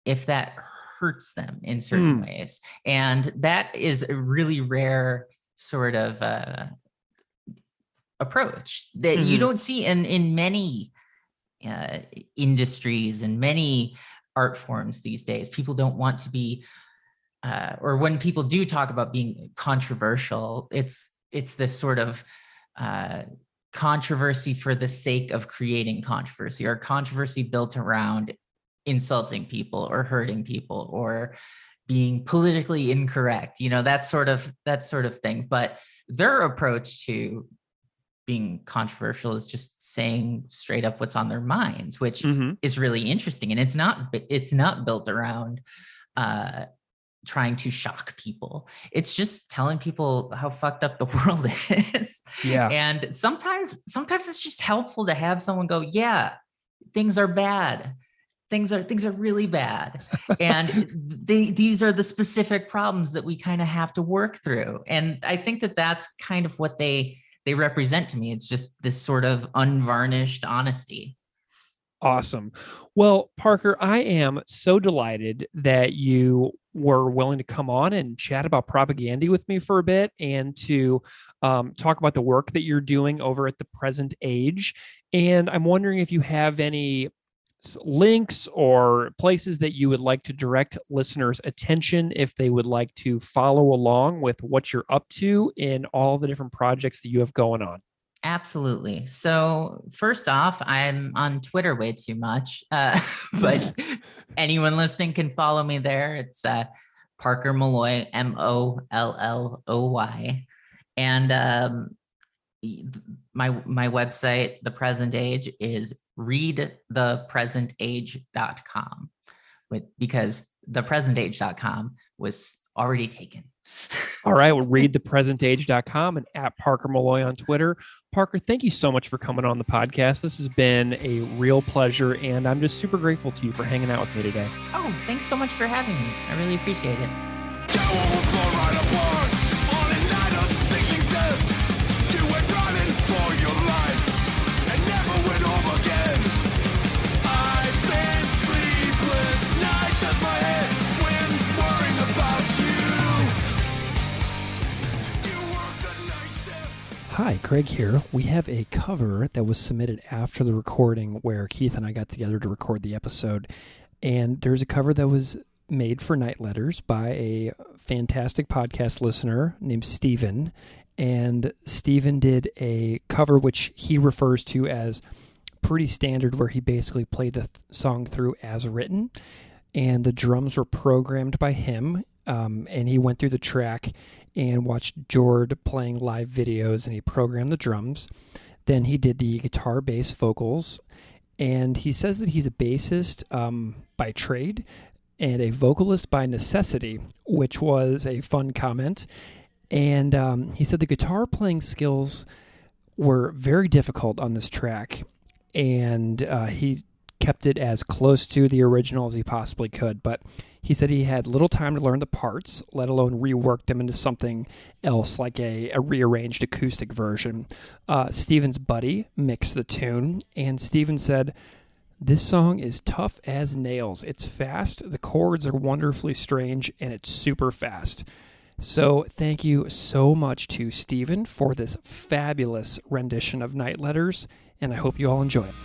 if that hurts them in certain ways. And that is a really rare sort of approach that you don't see in many industries and many art forms these days. People don't want to be, or when people do talk about being controversial, it's this sort of controversy for the sake of creating controversy, or controversy built around insulting people or hurting people or being politically incorrect, that sort of thing. But their approach to being controversial is just saying straight up what's on their minds, which is really interesting. And it's not built around trying to shock people. It's just telling people how fucked up the world is. Yeah. And sometimes it's just helpful to have someone go, yeah, things are bad. Things are really bad. And these are the specific problems that we kind of have to work through. And I think that that's kind of what they represent to me. It's just this sort of unvarnished honesty. Awesome. Well, Parker, I am so delighted that you were willing to come on and chat about Propaganda with me for a bit, and to talk about the work that you're doing over at the Present Age. And I'm wondering if you have any links or places that you would like to direct listeners' attention if they would like to follow along with what you're up to in all the different projects that you have going on. Absolutely. So first off, I'm on Twitter way too much, but anyone listening can follow me there. It's Parker Molloy, Molloy. And my website, The Present Age, is readthepresentage.com, because thepresentage.com was already taken. All right. Well, readthepresentage.com and at Parker Molloy on Twitter. Parker, thank you so much for coming on the podcast. This has been a real pleasure, and I'm just super grateful to you for hanging out with me today. Oh, thanks so much for having me. I really appreciate it. Hi, Greg here. We have a cover that was submitted after the recording where Keith and I got together to record the episode. And there's a cover that was made for Night Letters by a fantastic podcast listener named Steven. And Steven did a cover which he refers to as pretty standard, where he basically played the song through as written. And the drums were programmed by him. And he went through the track and watched Jord playing live videos, and he programmed the drums. Then he did the guitar, bass, vocals, and he says that he's a bassist by trade and a vocalist by necessity, which was a fun comment. And he said the guitar playing skills were very difficult on this track, and he kept it as close to the original as he possibly could, but he said he had little time to learn the parts, let alone rework them into something else, like a rearranged acoustic version. Steven's buddy mixed the tune, and Steven said, "This song is tough as nails. It's fast, the chords are wonderfully strange, and it's super fast." So thank you so much to Steven for this fabulous rendition of Night Letters, and I hope you all enjoy it.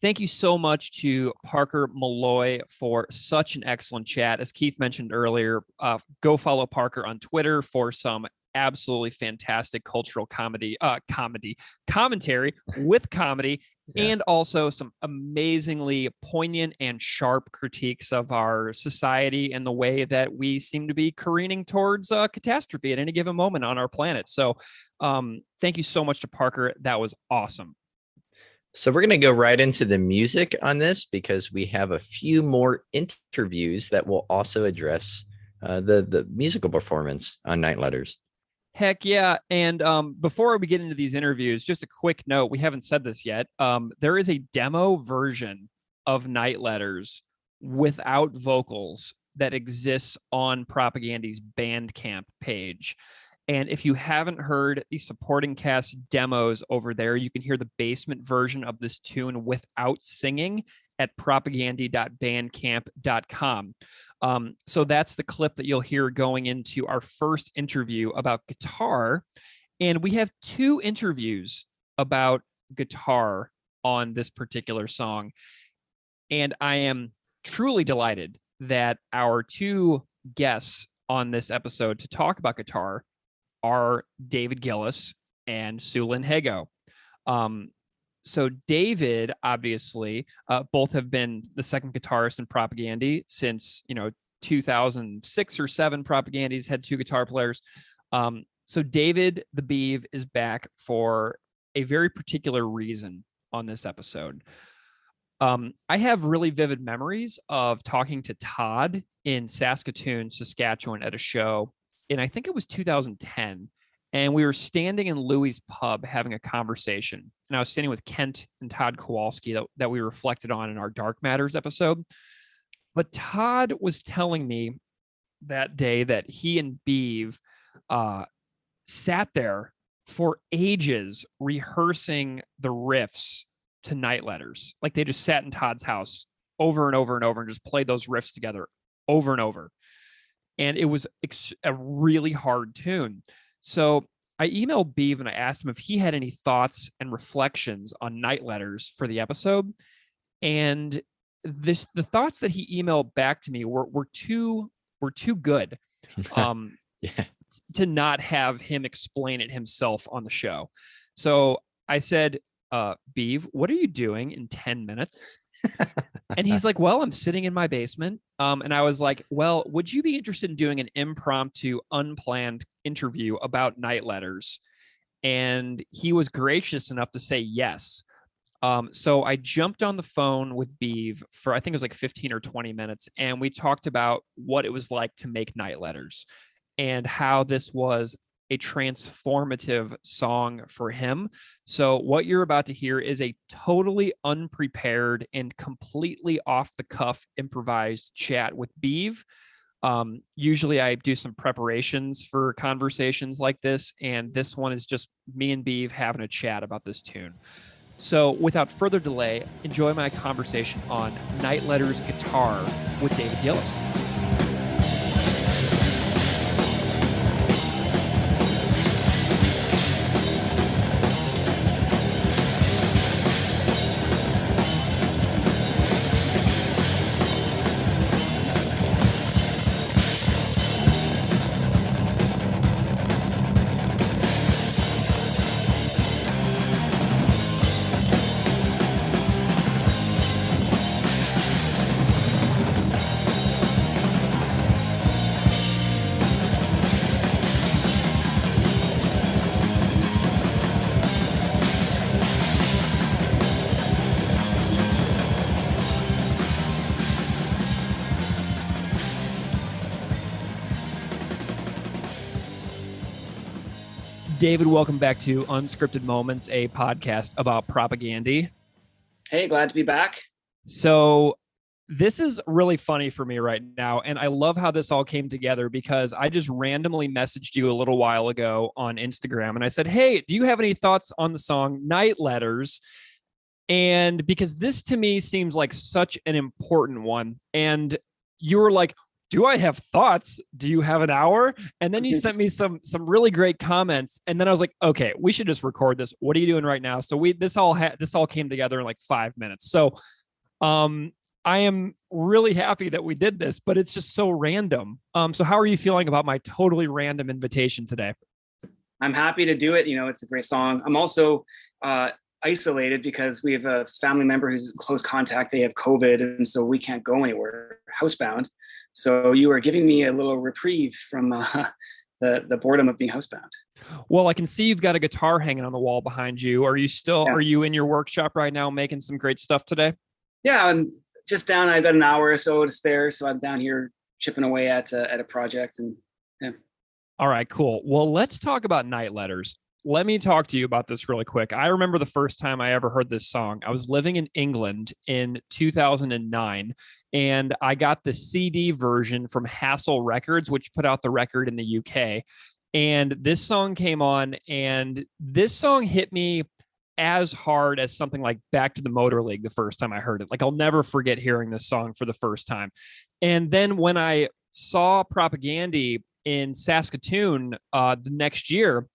Thank you so much to Parker Molloy for such an excellent chat. As Keith mentioned earlier, go follow Parker on Twitter for some absolutely fantastic cultural commentary with comedy, and also some amazingly poignant and sharp critiques of our society and the way that we seem to be careening towards catastrophe at any given moment on our planet. So thank you so much to Parker. That was awesome. So we're going to go right into the music on this because we have a few more interviews that will also address the musical performance on Night Letters. Heck yeah. And before we get into these interviews, just a quick note. We haven't said this yet. There is a demo version of Night Letters without vocals that exists on Propagandy's Bandcamp page. And if you haven't heard the supporting cast demos over there, you can hear the basement version of this tune without singing at propagandy.bandcamp.com. So that's the clip that you'll hear going into our first interview about guitar. And we have 2 interviews about guitar on this particular song. And I am truly delighted that our 2 guests on this episode to talk about guitar are David Guillas and Sulynn Hago. So David, obviously, both have been the second guitarist in Propagandy since, 2006 or 7. Propagandy's had 2 guitar players. So David the Beave is back for a very particular reason on this episode. I have really vivid memories of talking to Todd in Saskatoon, Saskatchewan at a show. And I think it was 2010, and we were standing in Louie's pub having a conversation. And I was standing with Kent and Todd Kowalski that we reflected on in our Dark Matters episode. But Todd was telling me that day that he and Beave sat there for ages rehearsing the riffs to Night Letters. Like they just sat in Todd's house over and over and over and just played those riffs together over and over. And it was a really hard tune. So I emailed Beave and I asked him if he had any thoughts and reflections on Night Letters for the episode. And the thoughts that he emailed back to me were too good to not have him explain it himself on the show. So I said, Beave, what are you doing in 10 minutes? And he's like, well, I'm sitting in my basement. And I was like, well, would you be interested in doing an impromptu, unplanned interview about Night Letters? And he was gracious enough to say yes. So I jumped on the phone with Beave for, I think it was like 15 or 20 minutes. And we talked about what it was like to make Night Letters and how this was a transformative song for him. So what you're about to hear is a totally unprepared and completely off the cuff improvised chat with Beave. Usually I do some preparations for conversations like this, and this one is just me and Beave having a chat about this tune. So without further delay, enjoy my conversation on Night Letters guitar with David Guillas. David, welcome back to Unscripted Moments, a podcast about Propagandy. Hey, glad to be back. So this is really funny for me right now, and I love how this all came together because I just randomly messaged you a little while ago on Instagram, and I said, hey, do you have any thoughts on the song Night Letters? And because this to me seems like such an important one, and you were like, do I have thoughts? Do you have an hour? And then you sent me some really great comments. And then I was like, okay, we should just record this. What are you doing right now? So this all came together in like 5 minutes. So I am really happy that we did this, but it's just so random. So how are you feeling about my totally random invitation today? I'm happy to do it. It's a great song. I'm also isolated because we have a family member who's in close contact. They have COVID, and so we can't go anywhere, housebound. So you are giving me a little reprieve from the boredom of being housebound. Well, I can see you've got a guitar hanging on the wall behind you. Are you in your workshop right now making some great stuff today? Yeah, I'm just down. I've got an hour or so to spare, so I'm down here chipping away at a project. And yeah. All right, cool. Well, let's talk about Night Letters. Let me talk to you about this really quick. I remember the first time I ever heard this song. I was living in England in 2009, and I got the CD version from Hassel Records, which put out the record in the UK. And this song came on, and this song hit me as hard as something like Back to the Motor League the first time I heard it. Like, I'll never forget hearing this song for the first time. And then when I saw Propaganda in Saskatoon the next year,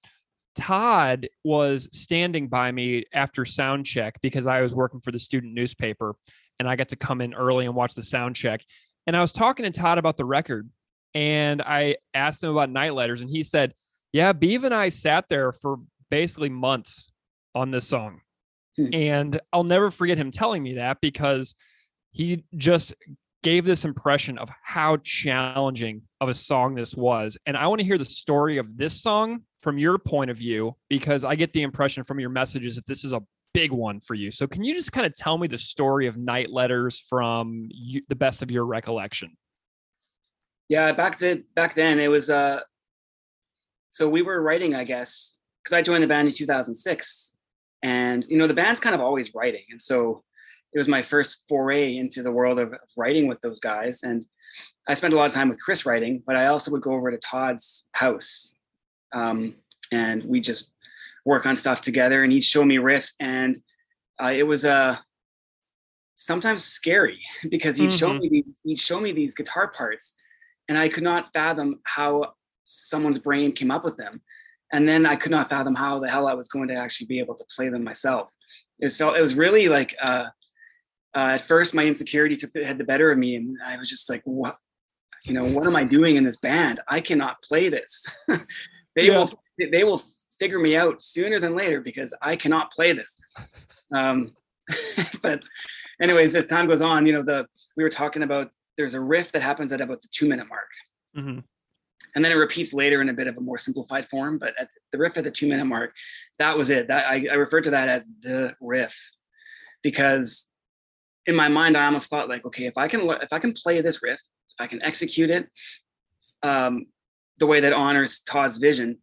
Todd was standing by me after sound check because I was working for the student newspaper, and I got to come in early and watch the sound check. And I was talking to Todd about the record, and I asked him about Night Letters, and he said, yeah, Beave and I sat there for basically months on this song. And I'll never forget him telling me that, because he just gave this impression of how challenging of a song this was. And I want to hear the story of this song from your point of view, because I get the impression from your messages that this is a big one for you. So can you just kind of tell me the story of Night Letters from the best of your recollection? Yeah, back then it was so we were writing, I guess, because I joined the band in 2006, and the band's kind of always writing, and so it was my first foray into the world of writing with those guys. And I spent a lot of time with Chris writing, but I also would go over to Todd's house, and we just work on stuff together, and he'd show me riffs, and it was sometimes scary because he'd show me these guitar parts, and I could not fathom how someone's brain came up with them. And then I could not fathom how the hell I was going to actually be able to play them myself. It was really like, at first my insecurity had the better of me. And I was just like, what am I doing in this band? I cannot play this. They will figure me out sooner than later because I cannot play this. But anyways, as time goes on, we were talking about, there's a riff that happens at about the 2-minute mark. Mm-hmm. And then it repeats later in a bit of a more simplified form. But at the riff at the 2-minute mark, that was it. That I referred to that as the riff, because in my mind, I almost thought like, okay, if I can play this riff, if I can execute it the way that honors Todd's vision,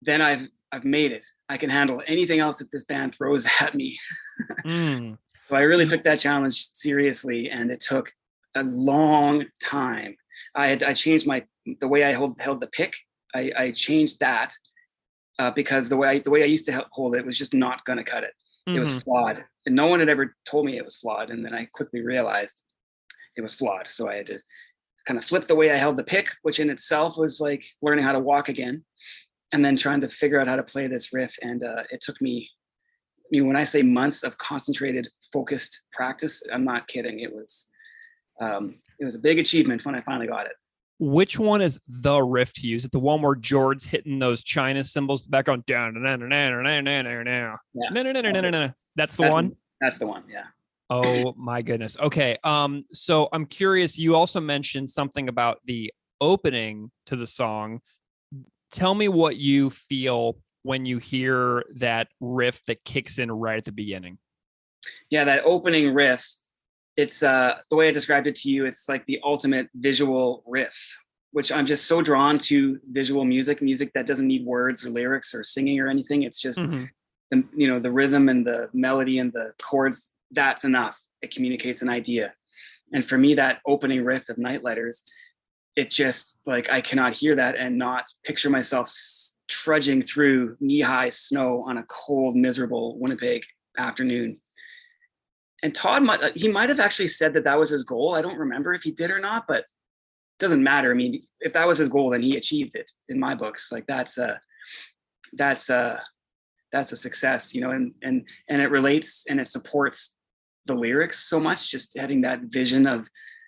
then I've made it. I can handle anything else that this band throws at me. So I really took that challenge seriously, and it took a long time. I changed the way I held the pick. I changed that because the way I used to hold it was just not going to cut it. It was flawed, and no one had ever told me it was flawed. And then I quickly realized it was flawed. So I had to kind of flip the way I held the pick, which in itself was like learning how to walk again, and then trying to figure out how to play this riff. And it took me, when I say months of concentrated, focused practice, I'm not kidding. It was a big achievement when I finally got it. Which one is the riff to use? Is it the one where George's hitting those China cymbals in the background? Down. That's the one? That's the one, yeah. Oh my goodness. Okay. So I'm curious, you also mentioned something about the opening to the song. Tell me what you feel when you hear that riff that kicks in right at the beginning. Yeah, that opening riff, it's the way I described it to you, it's like the ultimate visual riff, which I'm just so drawn to visual music that doesn't need words or lyrics or singing or anything. It's just, the rhythm and the melody and the chords, that's enough. It communicates an idea. And for me, that opening riff of Night Letters, it just like, I cannot hear that and not picture myself trudging through knee-high snow on a cold, miserable Winnipeg afternoon. And Todd might have actually said that was his goal. I don't remember if he did or not, but doesn't matter. I mean, if that was his goal, then he achieved it in my books. Like that's a success, you know, and it relates and it supports the lyrics so much, just having that vision of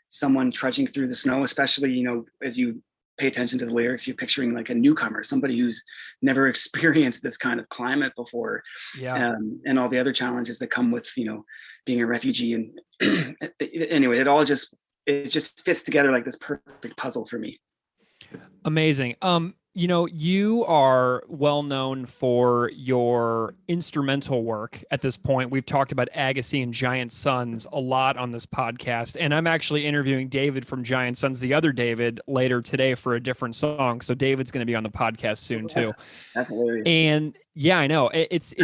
someone trudging through the snow, especially, you know, as you pay attention to the lyrics, you're picturing like a newcomer, somebody who's never experienced this kind of climate before. And all the other challenges that come with, you know, being a refugee. And anyway, it just fits together like this perfect puzzle for me. Amazing. You know, you are well known for your instrumental work at this point. We've talked about Agassi and Giant Sons a lot on this podcast, and I'm actually interviewing David from Giant Sons, the other David, later today for a different song. So David's going to be on the podcast soon too. That's hilarious. And yeah, I know it's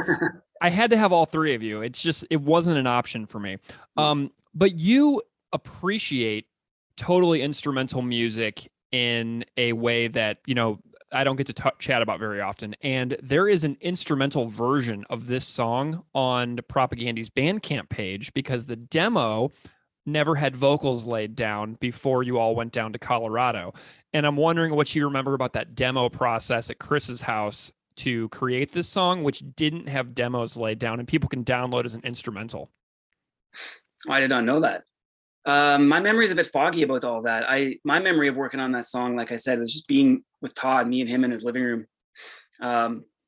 I had to have all three of you. It's just, it wasn't an option for me. But you appreciate totally instrumental music in a way that, you know, I don't get to chat about very often. And there is an instrumental version of this song on Propagandy's Bandcamp page because the demo never had vocals laid down before you all went down to Colorado. And I'm wondering what you remember about that demo process at Chris's house to create this song, which didn't have demos laid down and people can download as an instrumental. I did not know that. My memory is a bit foggy about all that. My memory of working on that song, like I said, was just being with Todd, me and him in his living room,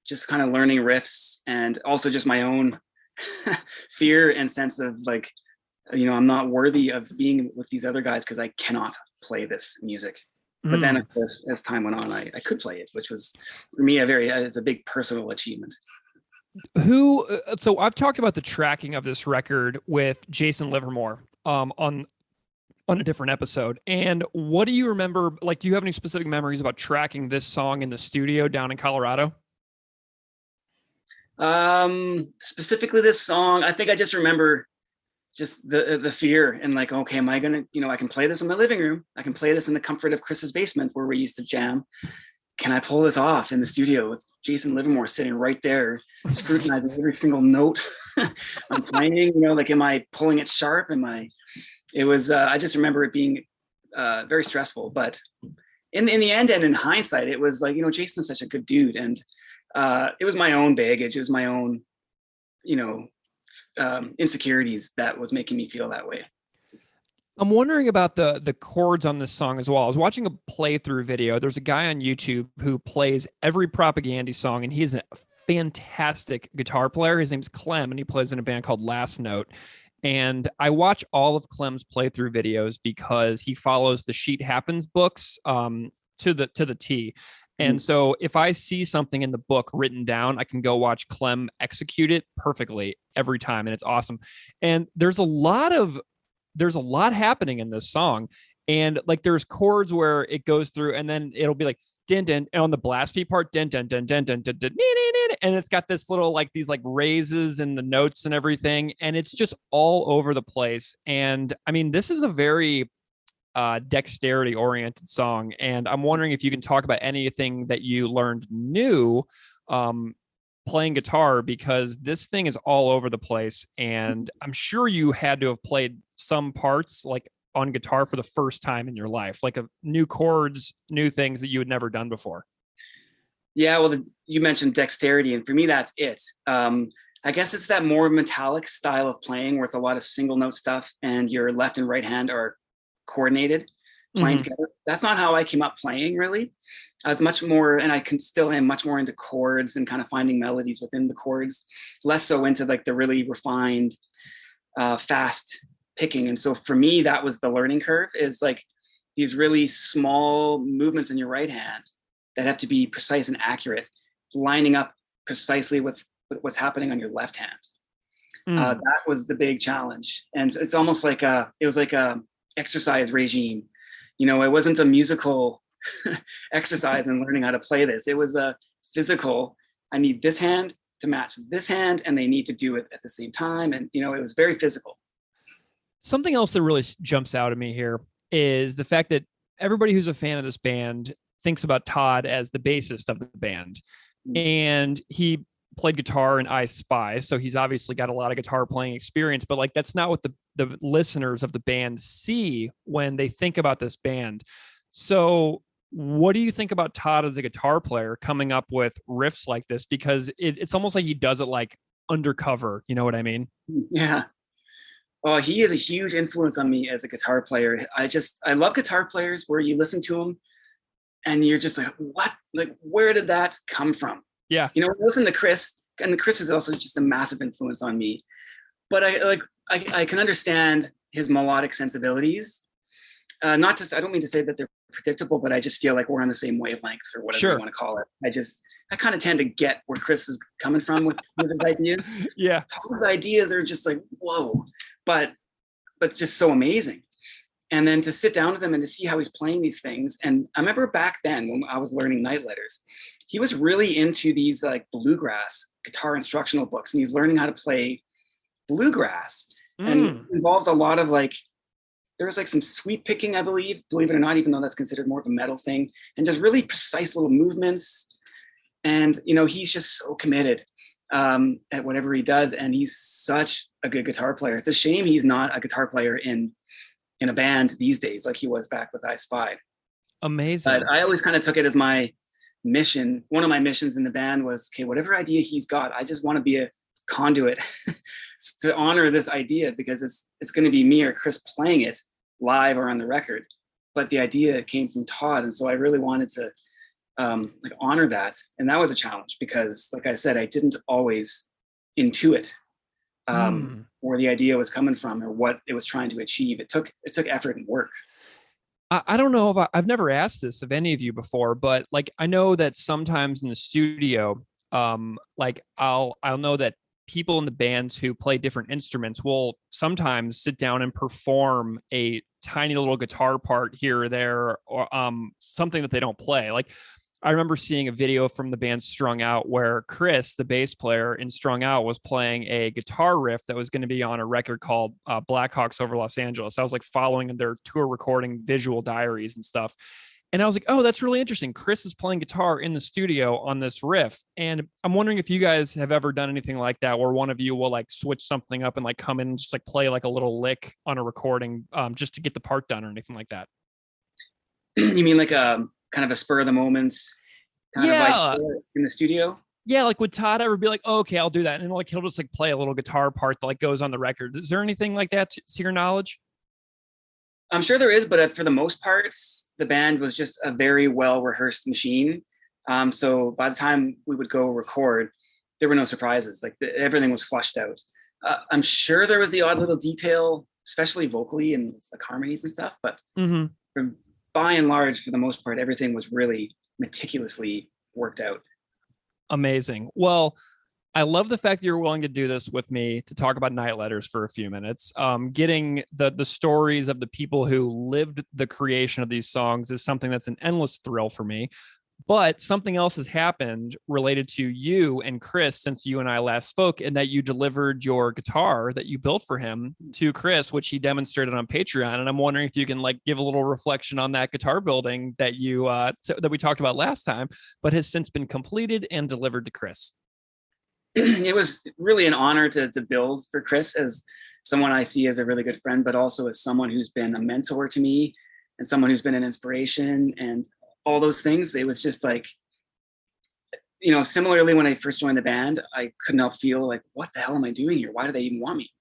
just kind of learning riffs, and also just my own fear and sense of like, you know, I'm not worthy of being with these other guys because I cannot play this music. But then, of course, as time went on, I could play it, which was for me it's a big personal achievement. So I've talked about the tracking of this record with Jason Livermore on a different episode. And what do you remember? Like, do you have any specific memories about tracking this song in the studio down in Colorado? Specifically this song, I think I just remember just the fear and like, okay, am I gonna, you know, I can play this in my living room. I can play this in the comfort of Chris's basement where we used to jam. Can I pull this off in the studio with Jason Livermore sitting right there, scrutinizing every single note I'm playing? You know, like, am I pulling it sharp? I just remember it being very stressful. But in the end and in hindsight, it was like, you know, Jason's such a good dude. And it was my own baggage. It was my own, you know, insecurities that was making me feel that way. I'm wondering about the chords on this song as well. I was watching a playthrough video. There's a guy on YouTube who plays every Propagandy song, and he's a fantastic guitar player. His name's Clem, and he plays in a band called Last Note. And I watch all of Clem's playthrough videos because he follows the Sheet Happens books to the T. And so if I see something in the book written down, I can go watch Clem execute it perfectly every time, and it's awesome. And there's a lot happening in this song, and like there's chords where it goes through and then it'll be like din din, and on the blast beat part din din din din din din din, and it's got this little like these like raises in the notes and everything, and it's just all over the place. And I mean, this is a very dexterity oriented song, and I'm wondering if you can talk about anything that you learned new playing guitar, because this thing is all over the place, and I'm sure you had to have played some parts like on guitar for the first time in your life, like new chords, new things that you had never done before. Yeah, well, you mentioned dexterity, and for me, that's it. I guess it's that more metallic style of playing where it's a lot of single note stuff, and your left and right hand are coordinated playing together. That's not how I came up playing, really. I was much more, and I still am much more into chords and kind of finding melodies within the chords, less so into like the really refined, fast picking. And so for me, that was the learning curve, is like these really small movements in your right hand that have to be precise and accurate, lining up precisely with what's happening on your left hand. That was the big challenge. And it's almost like it was like a exercise regime. You know, it wasn't a musical exercise in learning how to play this. It was a physical, I need this hand to match this hand, and they need to do it at the same time. And, you know, it was very physical. Something else that really jumps out at me here is the fact that everybody who's a fan of this band thinks about Todd as the bassist of the band. And he played guitar in I Spy, so he's obviously got a lot of guitar playing experience, but like that's not what the listeners of the band see when they think about this band. So what do you think about Todd as a guitar player coming up with riffs like this? Because it's almost like he does it like undercover. You know what I mean? Yeah. Oh, he is a huge influence on me as a guitar player. I love guitar players where you listen to them and you're just like, what? Like, where did that come from? Yeah. Listen to Chris, and Chris is also just a massive influence on me. But I can understand his melodic sensibilities. I don't mean to say that they're predictable, but I just feel like we're on the same wavelength or whatever you want to call it. I kind of tend to get where Chris is coming from with his ideas. Yeah. His ideas are just like, whoa, but it's just so amazing. And then to sit down with him and to see how he's playing these things. And I remember back then when I was learning Night Letters, he was really into these like bluegrass guitar instructional books, and he's learning how to play bluegrass. And it involves a lot of like, there was like some sweep picking, I believe it or not, even though that's considered more of a metal thing, and just really precise little movements. And, he's just so committed at whatever he does. And he's such a good guitar player. It's a shame he's not a guitar player in a band these days, like he was back with I Spy. Amazing. But I always kind of took it as my mission. One of my missions in the band was, okay, whatever idea he's got, I just want to be a conduit to honor this idea, because it's going to be me or Chris playing it live or on the record. But the idea came from Todd. And so I really wanted to honor that. And that was a challenge because, like I said, I didn't always intuit where the idea was coming from or what it was trying to achieve. It took effort and work. I don't know if I've never asked this of any of you before, but like, I know that sometimes in the studio, like I'll know that people in the bands who play different instruments will sometimes sit down and perform a tiny little guitar part here or there, or something that they don't play. Like, I remember seeing a video from the band Strung Out where Chris, the bass player in Strung Out, was playing a guitar riff that was going to be on a record called Blackhawks Over Los Angeles. I was like following their tour recording visual diaries and stuff. And I was like, oh, that's really interesting. Chris is playing guitar in the studio on this riff. And I'm wondering if you guys have ever done anything like that, where one of you will like switch something up and like come in and just like play like a little lick on a recording just to get the part done or anything like that. You mean like a kind of a spur of the moment kind of idea in the studio? Yeah, like would Todd ever be like, oh, okay, I'll do that, and like he'll just like play a little guitar part that like goes on the record? Is there anything like that to your knowledge? I'm sure there is, but for the most part, the band was just a very well rehearsed machine. So by the time we would go record, there were no surprises. Like everything was flushed out. I'm sure there was the odd little detail, especially vocally and like harmonies and stuff. But by and large, for the most part, everything was really meticulously worked out. Amazing. Well, I love the fact that you're willing to do this with me to talk about Night Letters for a few minutes. Getting the stories of the people who lived the creation of these songs is something that's an endless thrill for me. But something else has happened related to you and Chris since you and I last spoke, and that you delivered your guitar that you built for him to Chris, which he demonstrated on Patreon. And I'm wondering if you can like give a little reflection on that guitar building that you that we talked about last time, but has since been completed and delivered to Chris. It was really an honor to build for Chris, as someone I see as a really good friend, but also as someone who's been a mentor to me and someone who's been an inspiration and all those things. It was just like, similarly, when I first joined the band, I couldn't help feel like, what the hell am I doing here? Why do they even want me?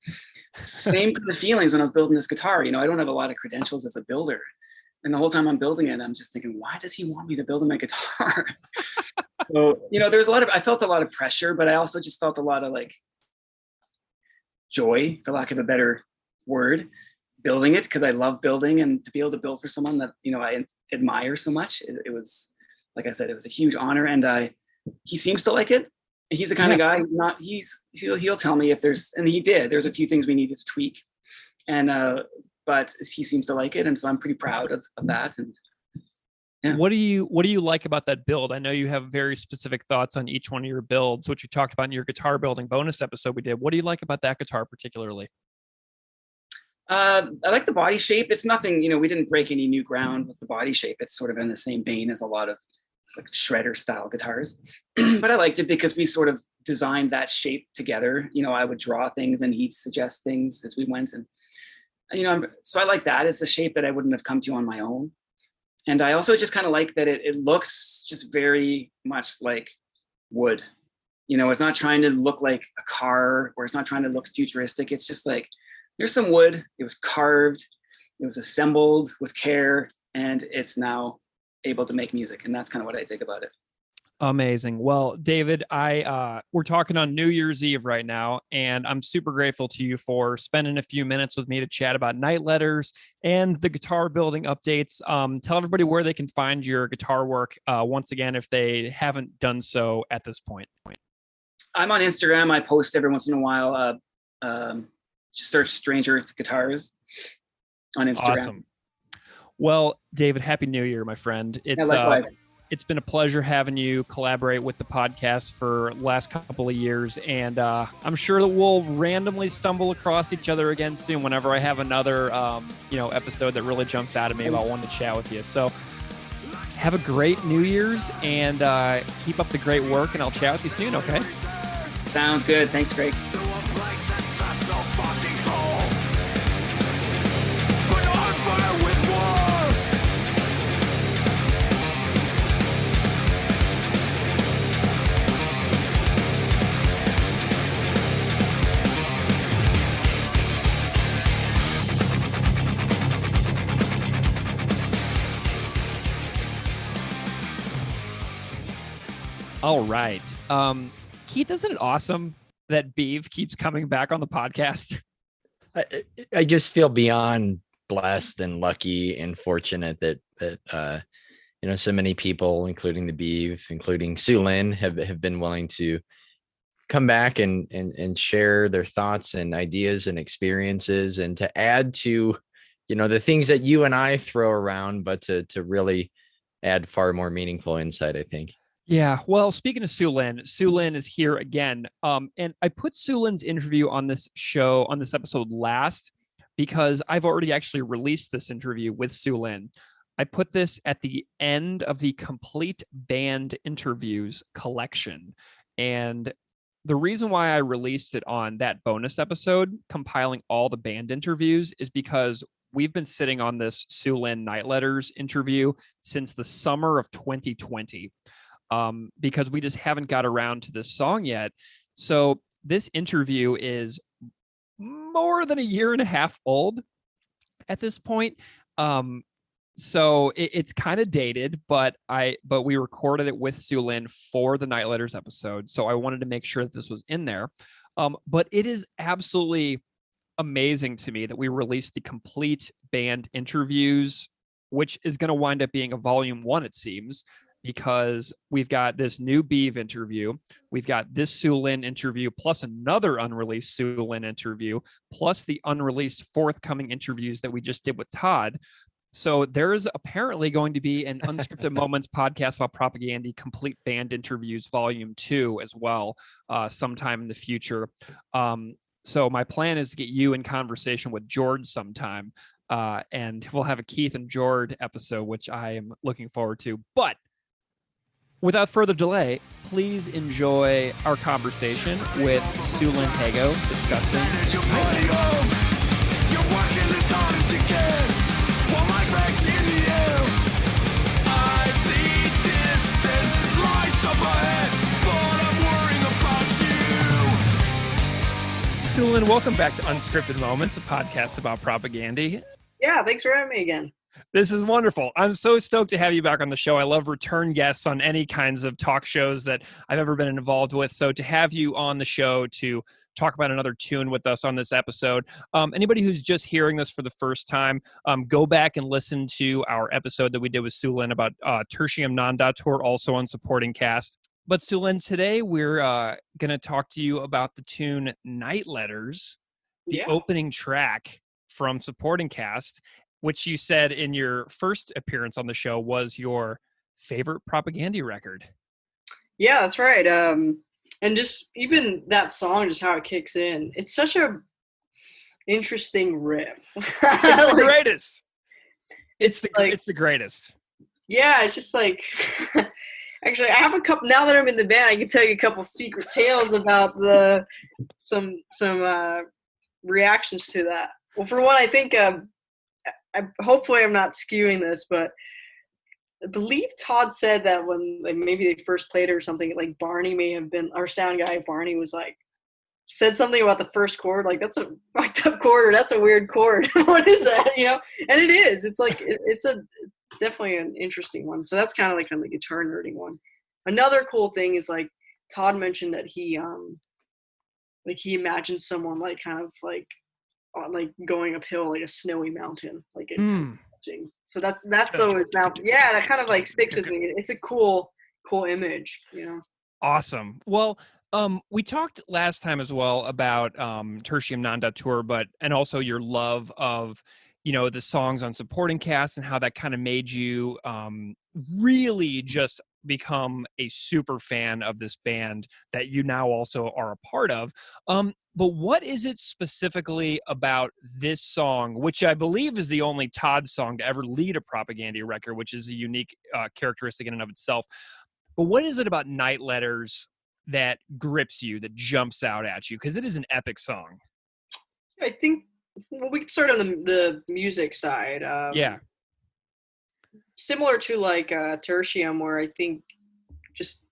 Same kind of feelings when I was building this guitar. I don't have a lot of credentials as a builder. And the whole time I'm building it, I'm just thinking, why does he want me to build him a guitar? So, there's I felt a lot of pressure, but I also just felt a lot of like joy, for lack of a better word, building it, because I love building, and to be able to build for someone that, I admire so much. It was, like I said, it was a huge honor, and he seems to like it. He's the kind of guy, he'll tell me if there's a few things we needed to tweak, and but he seems to like it, and so I'm pretty proud of that. And yeah. What do you like about that build? I know you have very specific thoughts on each one of your builds, which you talked about in your guitar building bonus episode we did. What do you like about that guitar particularly? I like the body shape. It's nothing, we didn't break any new ground with the body shape. It's sort of in the same vein as a lot of like shredder style guitars. But I liked it because we sort of designed that shape together. I would draw things and he'd suggest things as we went. And, so I like that. It's a shape that I wouldn't have come to on my own. And I also just kind of like that it looks just very much like wood. You know, it's not trying to look like a car, or it's not trying to look futuristic. It's just like, there's some wood. It was carved. It was assembled with care, and it's now able to make music. And that's kind of what I dig about it. Amazing. Well, David, we're talking on New Year's Eve right now, and I'm super grateful to you for spending a few minutes with me to chat about Night Letters and the guitar building updates. Tell everybody where they can find your guitar work once again, if they haven't done so at this point. I'm on Instagram. I post every once in a while. Just search Stranger Guitars on Instagram. Awesome. Well, David, Happy New Year, my friend. It's been a pleasure having you collaborate with the podcast for the last couple of years, and I'm sure that we'll randomly stumble across each other again soon whenever I have another episode that really jumps out at me about wanting to chat with you. So have a great New Year's, and keep up the great work, and I'll chat with you soon, okay? Sounds good. Thanks, Greg. All right. Keith, isn't it awesome that Beave keeps coming back on the podcast? I just feel beyond blessed and lucky and fortunate that so many people, including the Beave, including Sulynn, have been willing to come back and share their thoughts and ideas and experiences, and to add to, the things that you and I throw around, but to really add far more meaningful insight, I think. Yeah. Well, speaking of Sulynn is here again. And I put Sulynn's interview on this episode last, because I've already actually released this interview with Sulynn. I put this at the end of the complete band interviews collection. And the reason why I released it on that bonus episode, compiling all the band interviews, is because we've been sitting on this Sulynn Night Letters interview since the summer of 2020. Because we just haven't got around to this song yet. So this interview is more than a year and a half old at this point. So it's kind of dated, but we recorded it with Sulynn for the Night Letters episode. So I wanted to make sure that this was in there. But it is absolutely amazing to me that we released the complete band interviews, which is going to wind up being a volume 1, it seems, because we've got this new Beave interview, we've got this Sulynn interview, plus another unreleased Sulynn interview, plus the unreleased forthcoming interviews that we just did with Todd. So there is apparently going to be an Unscripted Moments podcast about Propaganda, complete band interviews, volume 2 as well, sometime in the future. So my plan is to get you in conversation with George sometime, and we'll have a Keith and George episode, which I am looking forward to. But without further delay, please enjoy our conversation with Sulynn Hago discussing Sulynn, welcome back to Unscripted Moments, a podcast about propaganda. Yeah, thanks for having me again. This is wonderful. I'm so stoked to have you back on the show. I love return guests on any kinds of talk shows that I've ever been involved with. So to have you on the show to talk about another tune with us on this episode, anybody who's just hearing this for the first time, go back and listen to our episode that we did with Sulynn about Tertium Non Datur, also on Supporting Cast. But Sulynn, today we're going to talk to you about the tune Night Letters, the opening track from Supporting Cast, which you said in your first appearance on the show was your favorite Propaganda record. Yeah, that's right. And just even that song, just how it kicks in, it's such a interesting riff. It's the greatest. It's the greatest. Yeah, it's just like, actually, I have a couple, now that I'm in the band, I can tell you a couple secret tales about some reactions to that. Well, for one, I think, hopefully I'm not skewing this, but I believe Todd said that when like, maybe they first played it or something, like Barney may have been, our sound guy Barney was like, said something about the first chord, like that's a fucked up chord, or that's a weird chord. What is that? You know? And it is. It's like it's definitely an interesting one. So that's kind of the guitar nerding one. Another cool thing is like Todd mentioned that he imagines someone like kind of like on like going uphill like a snowy mountain, like it. So that's always now, yeah, that kind of like sticks with me. It's a cool image, you know. Awesome. Well, we talked last time as well about Tertium Non Datur, and also your love of, you know, the songs on supporting cast and how that kind of made you really just become a super fan of this band that you now also are a part of. But what is it specifically about this song, which I believe is the only Todd song to ever lead a Propaganda record, which is a unique characteristic in and of itself. But what is it about Night Letters that grips you, that jumps out at you? Because it is an epic song. I think we could start on the music side. Yeah. Similar to like Tertium, where I think just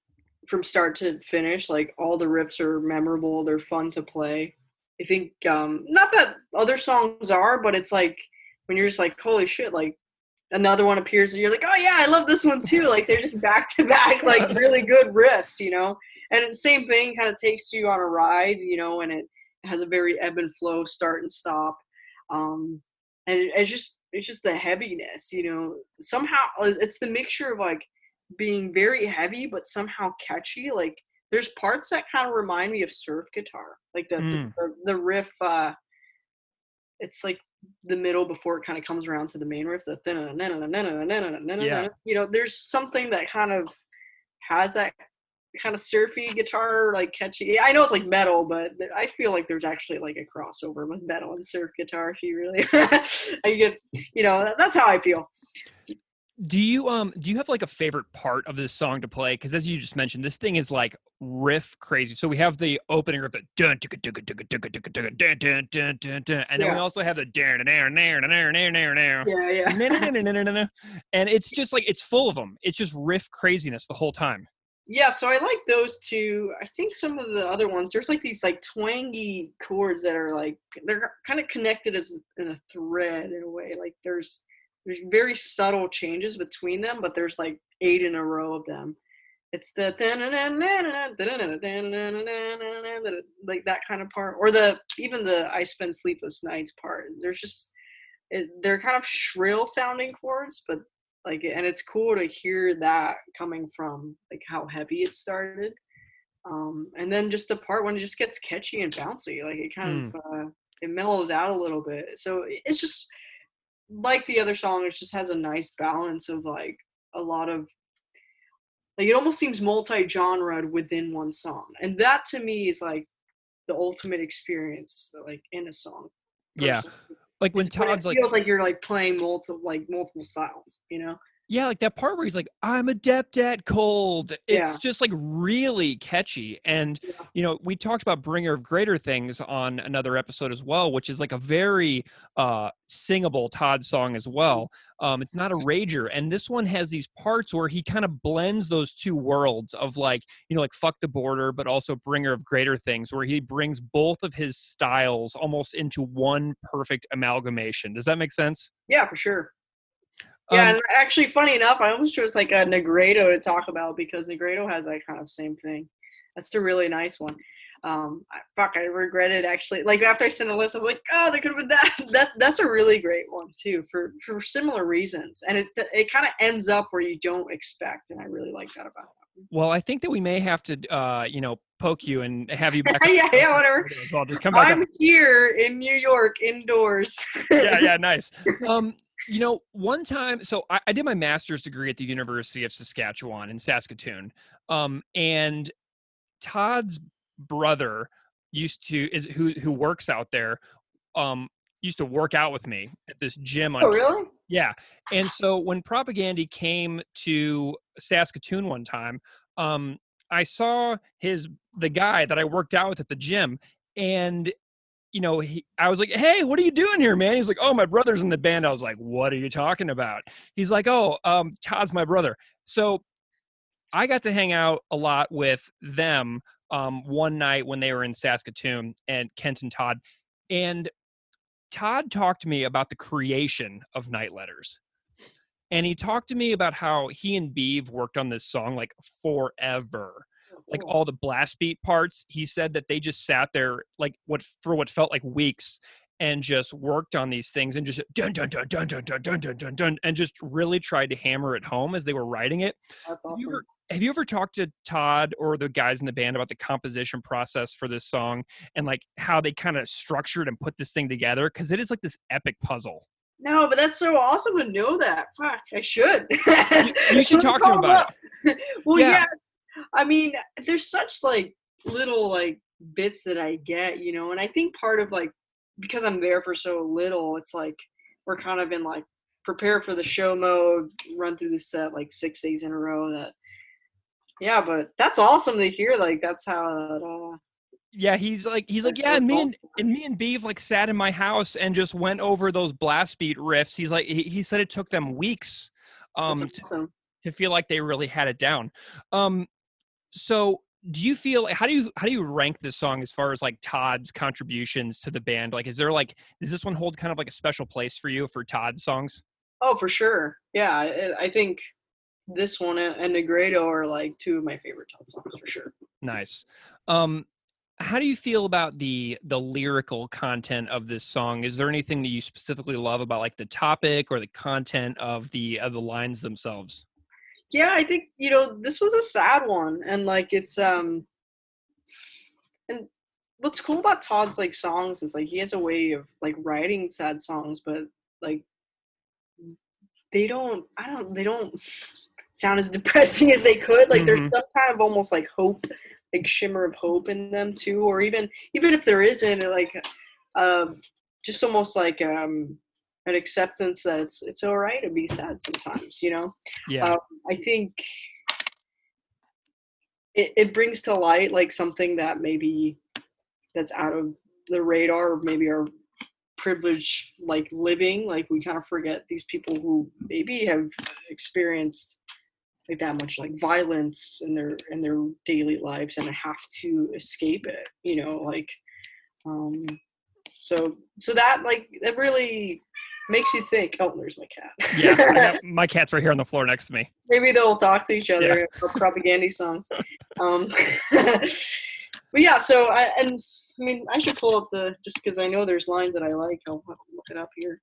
from start to finish, like all the riffs are memorable. They're fun to play. I think not that other songs are, but it's like when you're just like, holy shit, like another one appears and you're like, oh yeah, I love this one too. Like they're just back to back, like really good riffs, you know? And same thing kind of takes you on a ride, you know, and it has a very ebb and flow start and stop. And it's just the heaviness, you know, somehow it's the mixture of like being very heavy, but somehow catchy. Like there's parts that kind of remind me of surf guitar, like the riff, it's like the middle before it kind of comes around to the main riff, you know, there's something that kind of has that kind of surfy guitar, like catchy. I know it's like metal, but I feel like there's actually like a crossover with metal and surf guitar if you really I get, you know, that's how I feel. Do you have like a favorite part of this song to play? Because as you just mentioned, this thing is like riff crazy. So we have the opening riff, the dun dun dun dun dun dun dun dun dun dun dun, and then we also have the and it's just like it's full of them. It's just riff craziness the whole time. Yeah, so I like those two. I think some of the other ones, there's like these like twangy chords that are like they're kind of connected as in a thread in a way. Like there's very subtle changes between them, but there's like 8 in a row of them. It's the like that kind of part, or even the I Spend Sleepless Nights part. There's just they're kind of shrill sounding chords, but like, and it's cool to hear that coming from like how heavy it started. And then just the part when it just gets catchy and bouncy, like it kind of it mellows out a little bit. So it's just like the other song, it just has a nice balance of like a lot of like it almost seems multi-genre within one song, and that to me is like the ultimate experience, like in a song. Personally. Yeah, like when Todd's like feels like you're like playing multiple styles, you know. Yeah, like that part where he's like, I'm adept at cold. It's just like really catchy. And, you know, we talked about Bringer of Greater Things on another episode as well, which is like a very singable Todd song as well. It's not a rager. And this one has these parts where he kind of blends those two worlds of like, you know, like Fuck the Border, but also Bringer of Greater Things, where he brings both of his styles almost into one perfect amalgamation. Does that make sense? Yeah, for sure. Yeah, and actually, funny enough, I almost chose like a Negredo to talk about because Negredo has that kind of same thing. That's a really nice one. I regret it actually. Like after I sent a list, I'm like, oh, there could have been that. That's a really great one too for similar reasons, and it kind of ends up where you don't expect, and I really like that about it. Well, I think that we may have to, you know, poke you and have you back. yeah, whatever. Well, just come back. I'm here in New York, indoors. yeah, nice. You know, one time, so I did my master's degree at the University of Saskatchewan in Saskatoon, and Todd's brother who works out there, used to work out with me at this gym. Oh, really? Yeah. And so when Propaganda came to Saskatoon one time, I saw the guy that I worked out with at the gym, and I was like, hey, what are you doing here, man? He's like, oh, my brother's in the band. I was like, what are you talking about? He's like, oh, Todd's my brother. So I got to hang out a lot with them one night when they were in Saskatoon, and Kent and Todd. And Todd talked to me about the creation of Night Letters. And he talked to me about how he and Beave worked on this song like forever. Like all the blast beat parts, he said that they just sat there like what felt like weeks and just worked on these things and just dun dun dun dun dun dun dun dun dun dun and just really tried to hammer it home as they were writing it. That's awesome. Have you ever talked to Todd or the guys in the band about the composition process for this song and like how they kind of structured and put this thing together? Because it is like this epic puzzle. No, but that's so awesome to know that. Fuck, I should. You should talk to him about it. Well, yeah. I mean, there's such like little like bits that I get, and I think part of like, because I'm there for so little, it's like we're kind of in like prepare for the show mode, run through the set like 6 days in a row. But that's awesome to hear. Like that's how yeah, he's like, yeah, and me and Beeve like sat in my house and just went over those blast beat riffs. He's like, he said it took them weeks awesome. to feel like they really had it down. So do you feel, how do you rank this song as far as like Todd's contributions to the band? Like, does this one hold kind of like a special place for you for Todd's songs? Oh, for sure. Yeah. I think this one and Negredo are like two of my favorite Todd songs for sure. Nice. How do you feel about the lyrical content of this song? Is there anything that you specifically love about like the topic or the content of the lines themselves? Yeah, I think, this was a sad one, and like it's and what's cool about Todd's like songs is like he has a way of like writing sad songs, but like they don't sound as depressing as they could. Like there's some kind of almost like hope, like shimmer of hope in them too, or even if there isn't, like just almost like an acceptance that it's all right to be sad sometimes, Yeah. I think it brings to light like something that maybe that's out of the radar, or maybe our privilege, like living, like we kind of forget these people who maybe have experienced like that much like violence in their daily lives and have to escape it, like so that like that really makes you think. Oh, there's my cat. Yeah, my cat's right here on the floor next to me. Maybe they'll talk to each other about propaganda songs. But yeah, so I mean I should pull up just because I know there's lines that I like. I'll look it up here.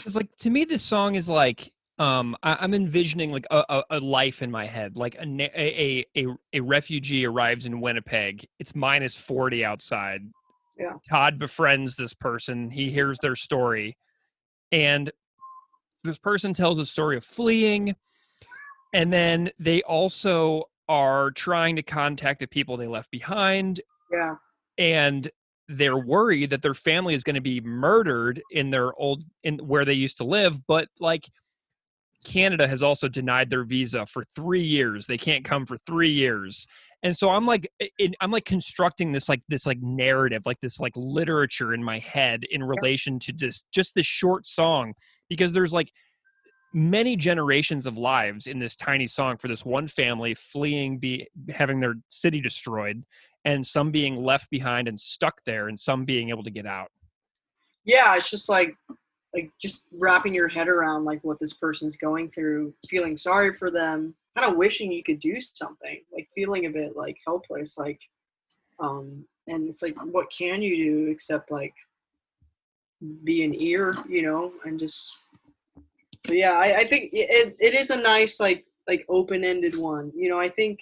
It's like, to me, this song is like I'm envisioning like a life in my head, like a refugee arrives in Winnipeg. It's -40 outside. Yeah. Todd befriends this person. He hears their story, and this person tells a story of fleeing, and then they also are trying to contact the people they left behind. Yeah. And they're worried that their family is going to be murdered in where they used to live, but like Canada has also denied their visa for 3 years. They can't come for 3 years. And so I'm like constructing this narrative, like this like literature in my head in relation to just this short song, because there's like many generations of lives in this tiny song for this one family fleeing, having their city destroyed, and some being left behind and stuck there, and some being able to get out. Yeah, it's just like just wrapping your head around like what this person's going through, feeling sorry for them, kind of wishing you could do something, like feeling a bit like helpless, like and it's like, what can you do except like be an ear, and just so yeah, I think it is a nice like open-ended one. I think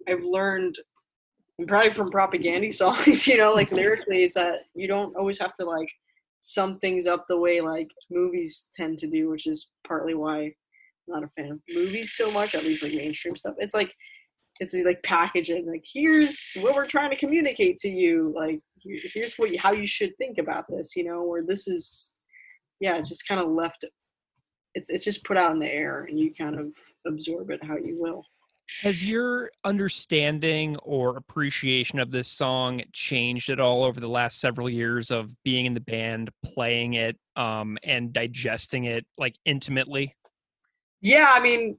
I've learned, and probably from propaganda songs, like lyrically, is that you don't always have to like sum things up the way like movies tend to do, which is partly why I'm not a fan of movies so much, at least like mainstream stuff. It's like package it, like here's what we're trying to communicate to you, like here's how you should think about this, where this is, yeah, it's just kind of left, it's just put out in the air and you kind of absorb it how you will. Has your understanding or appreciation of this song changed at all over the last several years of being in the band, playing it, and digesting it like intimately? Yeah, I mean,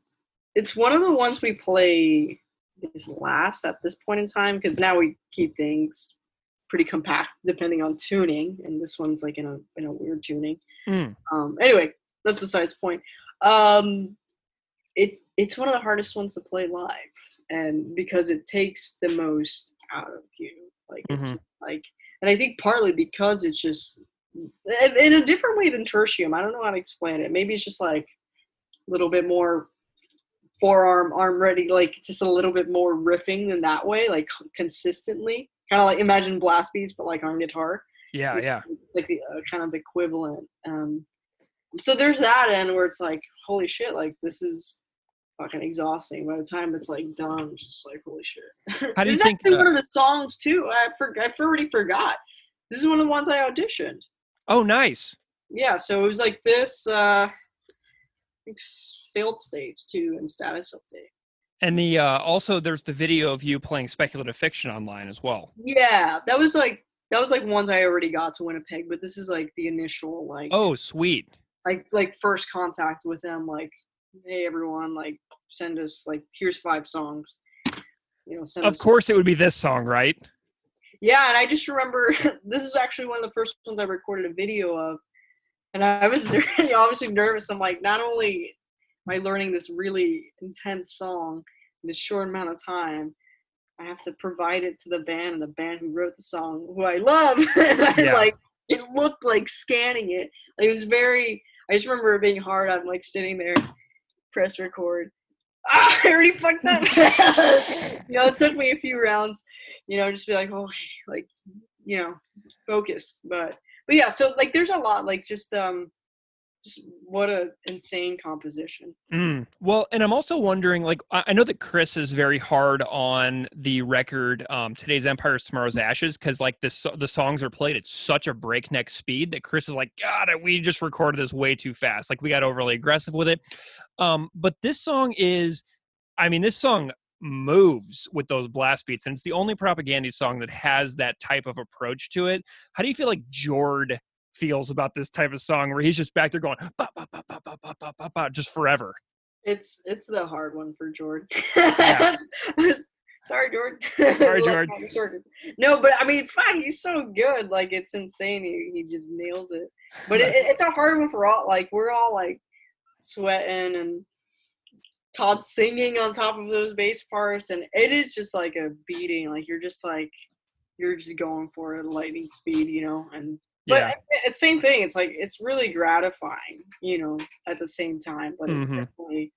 it's one of the ones we play is last at this point in time because now we keep things pretty compact depending on tuning, and this one's like in a weird tuning. Anyway, that's besides the point. It's one of the hardest ones to play live, and because it takes the most out of you, like it's like, and I think partly because it's just in a different way than tertium. I don't know how to explain it. Maybe it's just like a little bit more forearm, arm ready, like just a little bit more riffing than that way, like consistently. Kind of like imagine blast beats, but like on guitar. Yeah. Like the kind of equivalent. So there's that end where it's like, holy shit, like this is fucking exhausting. By the time it's like done, it's just like, holy shit. How do you This is think actually one of the songs too? I already forgot. This is one of the ones I auditioned. Oh, nice. Yeah, so it was like this. Failed states too and status update. And the also there's the video of you playing speculative fiction online as well. Yeah, that was like ones I already got to Winnipeg, but this is like the initial like. Oh, sweet. Like first contact with them, like, hey everyone, like send us like here's 5 songs. Send of us. course it would be this song, right? Yeah, and I just remember this is actually one of the first ones I recorded a video of. And I was obviously nervous. I'm like, not only am I learning this really intense song in this short amount of time, I have to provide it to the band, and the band who wrote the song, who I love. And it looked like scanning it. Like, it was I just remember it being hard. I'm like sitting there, press record. I already fucked up. It took me a few rounds, just be like, oh, like, focus. But yeah, so like there's a lot, like just what a insane composition. Well, and I'm also wondering, like, I know that Chris is very hard on the record, Today's Empire is Tomorrow's Ashes, because like the songs are played at such a breakneck speed that Chris is like, God, we just recorded this way too fast. Like we got overly aggressive with it. But this song moves with those blast beats, and it's the only Propaganda song that has that type of approach to it. How do you feel like Jord feels about this type of song where he's just back there going bah, bah, bah, bah, bah, bah, bah, bah, bah, just forever? It's the hard one for Jord. Yeah. Sorry, Jord. Sorry, Jord. No, but I mean, fuck, he's so good. Like, it's insane. He just nails it. But it's a hard one for all. Like, we're all like sweating, and Todd's singing on top of those bass parts, and it is just like a beating. Like, you're just going for it at lightning speed, and but it's same thing. It's like it's really gratifying, at the same time. But it definitely.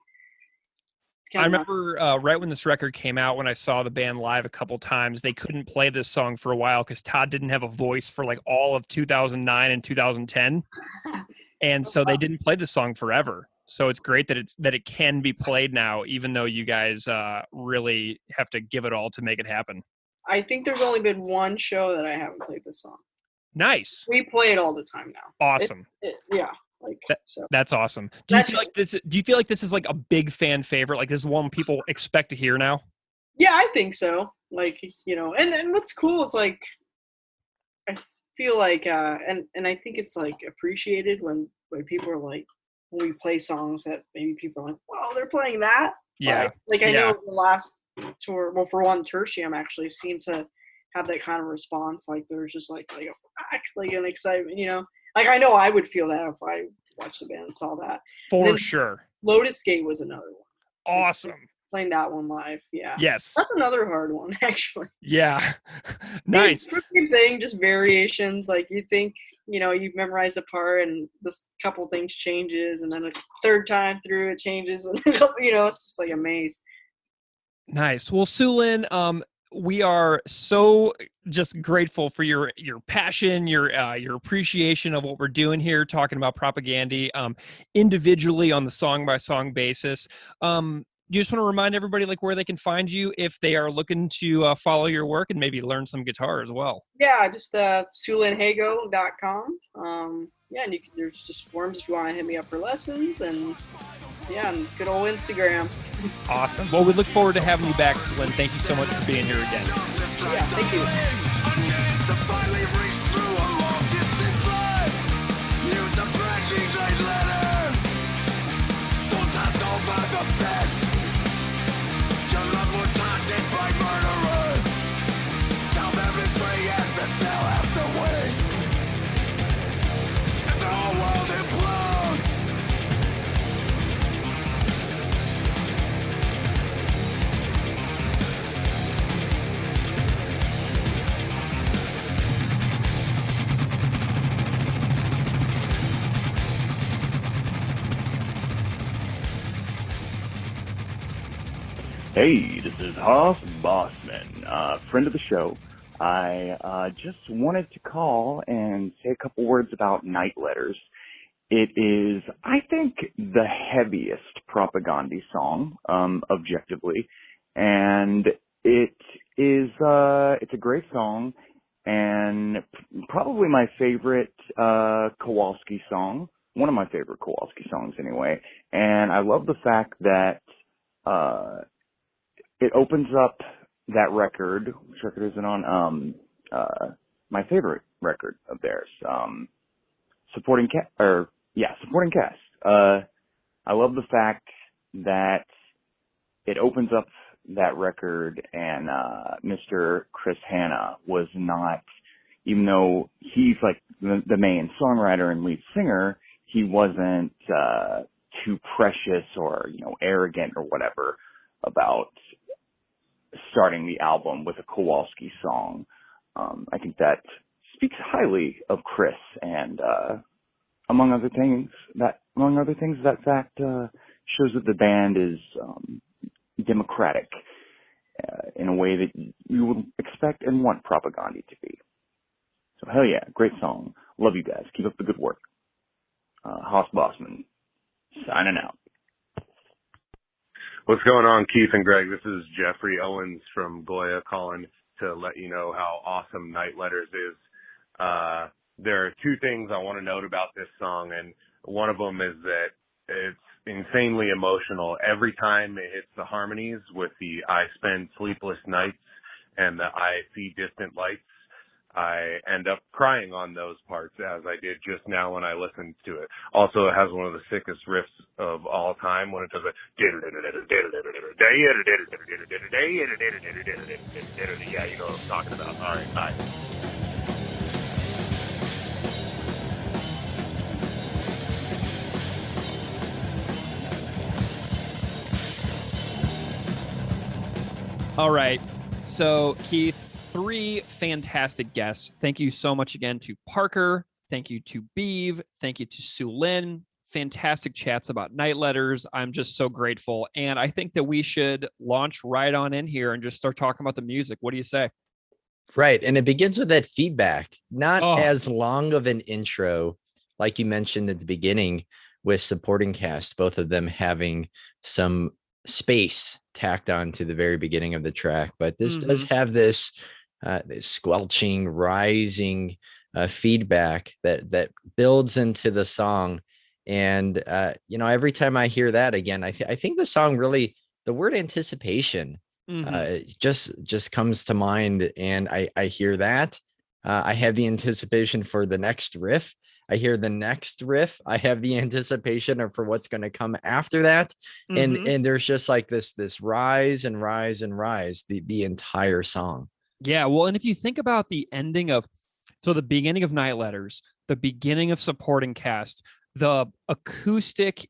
I remember right when this record came out, when I saw the band live a couple times, they couldn't play this song for a while because Todd didn't have a voice for like all of 2009 and 2010, and so they didn't play this song forever. So it's great that it can be played now, even though you guys really have to give it all to make it happen. I think there's only been one show that I haven't played this song. Nice. We play it all the time now. Awesome. Yeah. That's awesome. Do you feel like this is like a big fan favorite? Like this is one people expect to hear now? Yeah, I think so. Like, and what's cool is like, I feel like, and I think it's like appreciated when people are like, when we play songs that maybe people are like, whoa, they're playing that. Yeah. Like I know the last tour, well, for one, Tertium actually seemed to have that kind of response. Like there's just like an excitement, Like I know I would feel that if I watched the band and saw that. For sure. Lotus Gate was another one. Awesome. Playing that one live, yeah. Yes. That's another hard one, actually. Yeah. Nice. Same thing, just variations. Like you think, you've memorized a part and this couple things changes, and then a third time through it changes, and it's just like a maze. Nice. Well, Sulynn, we are so just grateful for your passion, your appreciation of what we're doing here, talking about Propaganda, individually on the song by song basis. You just want to remind everybody like where they can find you if they are looking to follow your work and maybe learn some guitar as well. Yeah, just SulynNHago.com. And there's just forums if you want to hit me up for lessons, and Yeah, and good old Instagram. Awesome. Well, we look forward to having you back, Sulynn. Thank you so much for being here again. Yeah, thank you. Hey, this is Hoss Bossman, friend of the show. I just wanted to call and say a couple words about Night Letters. It is, I think, the heaviest Propagandhi song, objectively, and it's a great song, and probably my favorite Kowalski song, one of my favorite Kowalski songs anyway, and I love the fact that it opens up that record. Which record is it on? My favorite record of theirs, Supporting Cast. I love the fact that it opens up that record, and Mr. Chris Hanna was not, even though he's like the main songwriter and lead singer, he wasn't too precious or arrogant or whatever about starting the album with a Kowalski song. I think that speaks highly of Chris, and among other things, that fact shows that the band is democratic in a way that you would expect and want Propagandhi to be. So hell yeah, great song. Love you guys. Keep up the good work. Hoss Bossman, signing out. What's going on, Keith and Greg? This is Jeffrey Owens from Goya calling to let you know how awesome Night Letters is. There are two things I want to note about this song, and one of them is that it's insanely emotional. Every time it hits the harmonies with the I spend sleepless nights and the I see distant lights, I end up crying on those parts, as I did just now when I listened to it. Also, it has one of the sickest riffs of all time when it does a yeah, you know what I'm talking about. All right, bye. All right. So, Keith, 3 fantastic guests. Thank you so much again to Parker. Thank you to Beave. Thank you to Sulynn. Fantastic chats about Night Letters. I'm just so grateful. And I think that we should launch right on in here and just start talking about the music. What do you say? Right. And it begins with that feedback, not as long of an intro, like you mentioned at the beginning with supporting cast, both of them having some space tacked on to the very beginning of the track. But this does have this squelching, rising feedback that builds into the song. And, every time I hear that again, I think the song really, the word anticipation just comes to mind. And I hear that. I have the anticipation for the next riff. I hear the next riff. I have the anticipation for what's going to come after that. And there's just like this rise and rise and rise the entire song. Yeah. Well, and if you think about the ending of, so the beginning of Night Letters, the beginning of Supporting Cast, the acoustic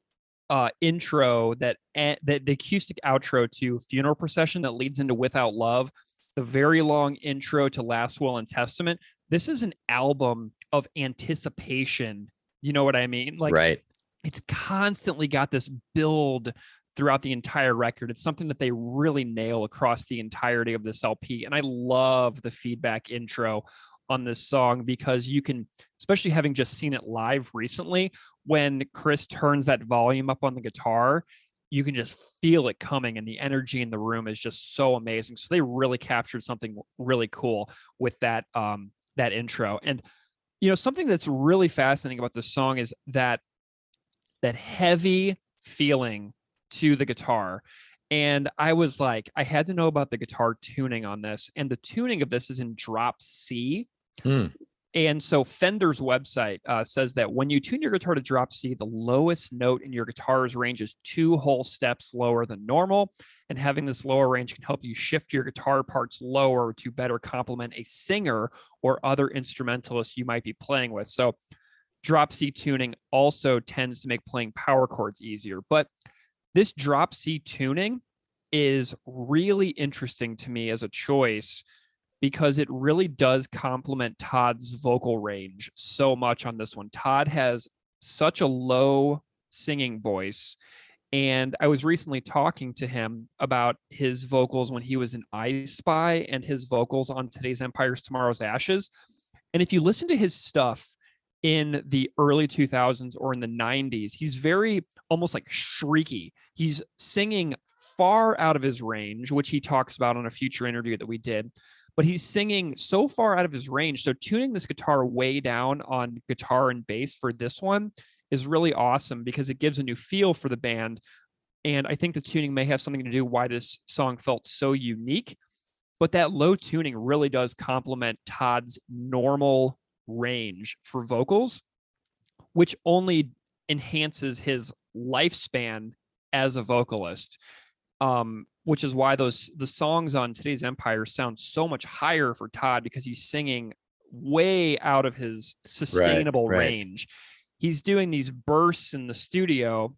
intro that the acoustic outro to Funeral Procession that leads into Without Love, the very long intro to Last Will and Testament. This is an album of anticipation. You know what I mean? Like, right. It's constantly got this build throughout the entire record. It's something that they really nail across the entirety of this LP. And I love the feedback intro on this song because you can, especially having just seen it live recently, when Chris turns that volume up on the guitar, you can just feel it coming, and the energy in the room is just so amazing. So they really captured something really cool with that that intro. And something that's really fascinating about this song is that heavy feeling to the guitar. And I was like, I had to know about the guitar tuning on this. And the tuning of this is in drop C. And so Fender's website says that when you tune your guitar to drop C, the lowest note in your guitar's range is 2 whole steps lower than normal. And having this lower range can help you shift your guitar parts lower to better complement a singer or other instrumentalist you might be playing with. So drop C tuning also tends to make playing power chords easier. But this drop C tuning is really interesting to me as a choice, because it really does complement Todd's vocal range so much on this one. Todd has such a low singing voice. And I was recently talking to him about his vocals when he was in I Spy and his vocals on Today's Empires, Tomorrow's Ashes. And if you listen to his stuff in the early 2000s or in the 90s, he's very almost like shrieky. He's singing far out of his range, which he talks about on a future interview that we did. But he's singing so far out of his range. So tuning this guitar way down on guitar and bass for this one is really awesome, because it gives a new feel for the band. And I think the tuning may have something to do why this song felt so unique. But that low tuning really does complement Todd's normal range for vocals, which only enhances his lifespan as a vocalist. Which is why the songs on Today's Empire sound so much higher for Todd, because he's singing way out of his sustainable range. He's doing these bursts in the studio,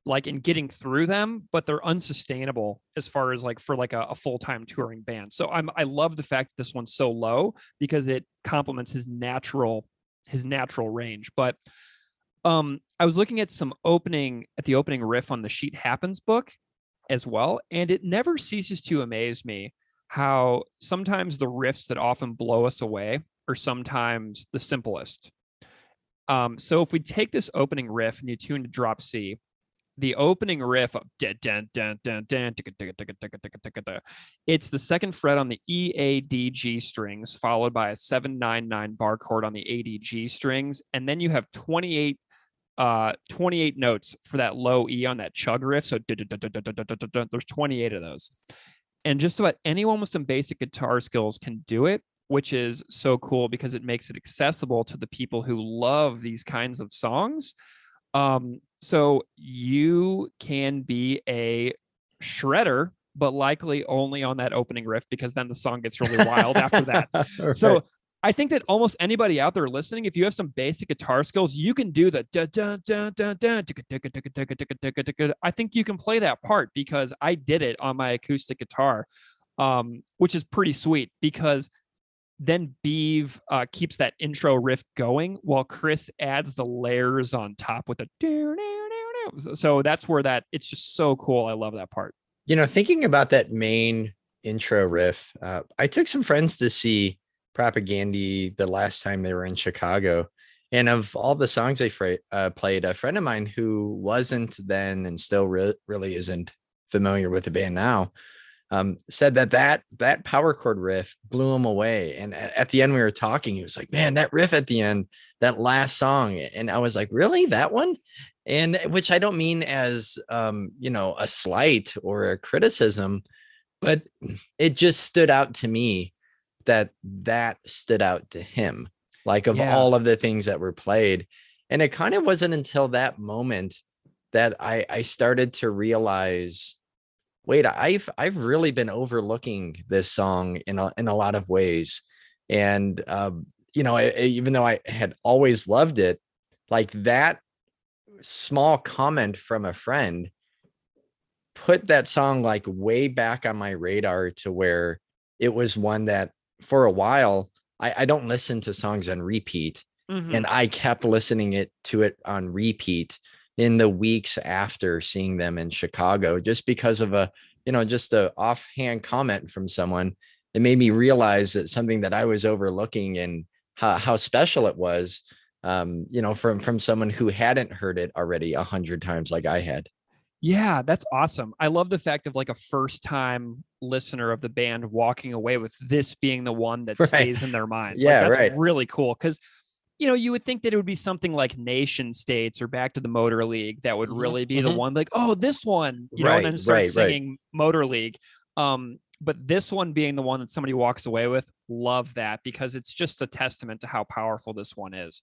like, in getting through them, but they're unsustainable as far as like for like a full-time touring band. So I love the fact that this one's so low, because it complements his natural range. But I was looking at the opening riff on the Sheet Happens book as well, and it never ceases to amaze me how sometimes the riffs that often blow us away are sometimes the simplest. So if we take this opening riff and you tune to drop C, the opening riff of it's the second fret on the E, A, D, G strings, followed by a 7-9-9 bar chord on the A, D, G strings, and then you have 28 notes for that low E on that chug riff. So there's 28 of those. And just about anyone with some basic guitar skills can do it, which is so cool, because it makes it accessible to the people who love these kinds of songs. So you can be a shredder, but likely only on that opening riff, because then the song gets really wild after that. Right. So I think that almost anybody out there listening, if you have some basic guitar skills, you can do the I think you can play that part, because I did it on my acoustic guitar, which is pretty sweet, because then Beave keeps that intro riff going while Chris adds the layers on top with the so that's where it's just so cool. I love that part. Thinking about that main intro riff, I took some friends to see Propaganda the last time they were in Chicago, and of all the songs they played, a friend of mine who wasn't then and still really isn't familiar with the band now, said that power chord riff blew him away. And at the end we were talking, he was like, man, that riff at the end, that last song. And I was like, really, that one? And which I don't mean as a slight or a criticism, but it just stood out to me that stood out to him, like of all of the things that were played. And it kind of wasn't until that moment that I started to realize, wait, I've really been overlooking this song in a lot of ways. And even though I had always loved it, like that small comment from a friend put that song like way back on my radar, to where it was one that for a while I don't listen to songs on repeat. And I kept listening to it on repeat in the weeks after seeing them in Chicago, just because of just a offhand comment from someone. It made me realize that something that I was overlooking, and how special it was, from someone who hadn't heard it already 100 times like I had. Yeah, that's awesome. I love the fact of like a first time listener of the band walking away with this being the one that stays in their mind. Yeah, like, that's really cool. Because you know, you would think that it would be something like Nation States or Back to the Motor League that would really be the one, like, oh, this one, you know, and then start singing Motor League. But this one being the one that somebody walks away with, love that, because it's just a testament to how powerful this one is.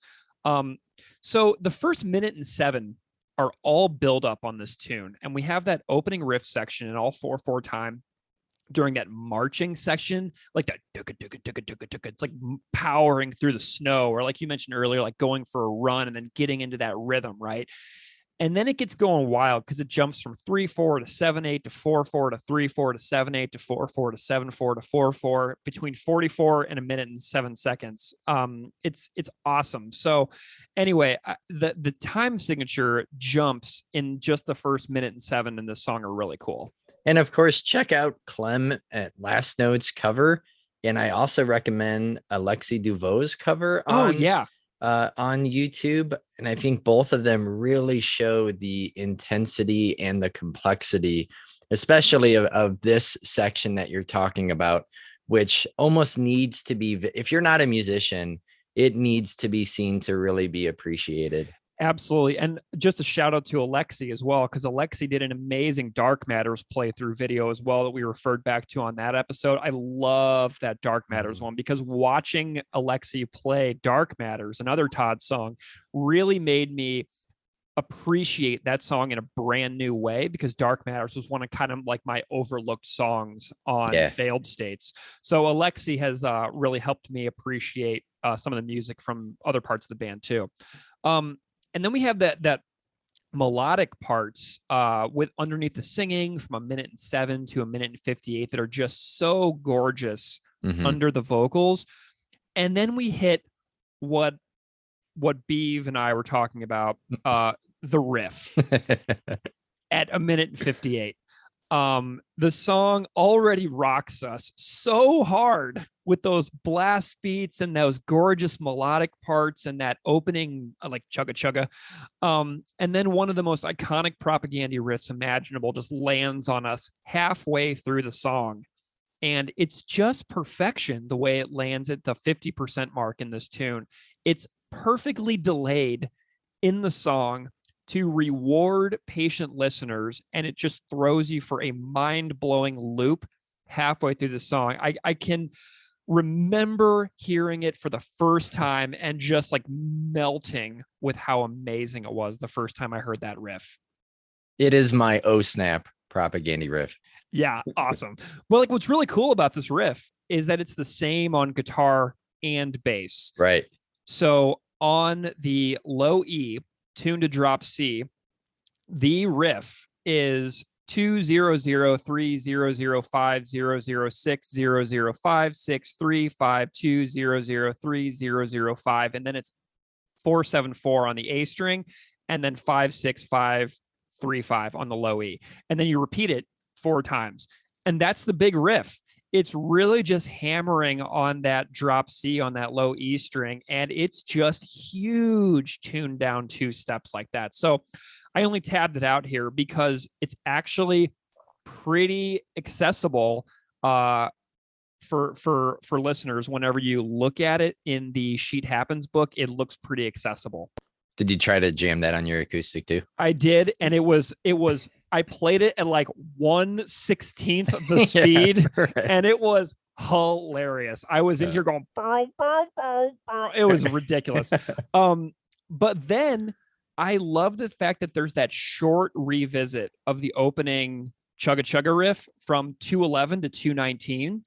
So the first minute and 7 are all build up on this tune, and we have that opening riff section in all 4/4 time. During that marching section, like that, it's like powering through the snow, or like you mentioned earlier, like going for a run and then getting into that rhythm, right? And then it gets going wild because it jumps from 3/4 to 7/8 to 4/4 to 3/4 to 7/8 to 4/4 to 7/4 to 4/4 between 44 and 1 minute and 7 seconds. It's awesome. So anyway, the time signature jumps in just the first minute and 7 in this song are really cool. And of course, check out Clem at Last Note's cover. And I also recommend Alexis Duvau's cover on YouTube. And I think both of them really show the intensity and the complexity, especially of this section that you're talking about, which almost needs to be, if you're not a musician, it needs to be seen to really be appreciated. Absolutely. And just a shout out to Alexi as well, because Alexi did an amazing Dark Matters playthrough video as well that we referred back to on that episode. I love that Dark Matters one, because watching Alexi play Dark Matters, another Todd song, really made me appreciate that song in a brand new way, because Dark Matters was one of kind of like my overlooked songs on Failed States. So Alexi has really helped me appreciate some of the music from other parts of the band too. And then we have that melodic parts with underneath the singing from 1 minute and 7 to 1 minute and 58 that are just so gorgeous under the vocals. And then we hit what Beave and I were talking about, the riff at 1 minute and 58. The song already rocks us so hard with those blast beats and those gorgeous melodic parts and that opening like chugga chugga. And then one of the most iconic propaganda riffs imaginable just lands on us halfway through the song. And it's just perfection the way it lands at the 50% mark in this tune. It's perfectly delayed in the song to reward patient listeners, and it just throws you for a mind-blowing loop halfway through the song. I can remember hearing it for the first time and just like melting with how amazing it was the first time I heard that riff. It is my oh snap propaganda riff. Yeah, awesome. Well, like what's really cool about this riff is that it's the same on guitar and bass. Right. So on the low E, tuned to drop C, the riff is 20030050060056352003005, and then it's 474 on the A string, and then 56535 on the low E, and then you repeat it 4 times, and that's the big riff. It's really just hammering on that drop C on that low E string, and it's just huge tuned down 2 steps like that. So I only tabbed it out here because it's actually pretty accessible for listeners. Whenever you look at it in the Sheet Happens book, it looks pretty accessible. Did you try to jam that on your acoustic too? I did, and it was I played it at like 1/16 of the speed, and it was hilarious. I was in here going, bow, bow, bow, bow. It was ridiculous. But then I love the fact that there's that short revisit of the opening Chugga Chugga riff from 211 to 219,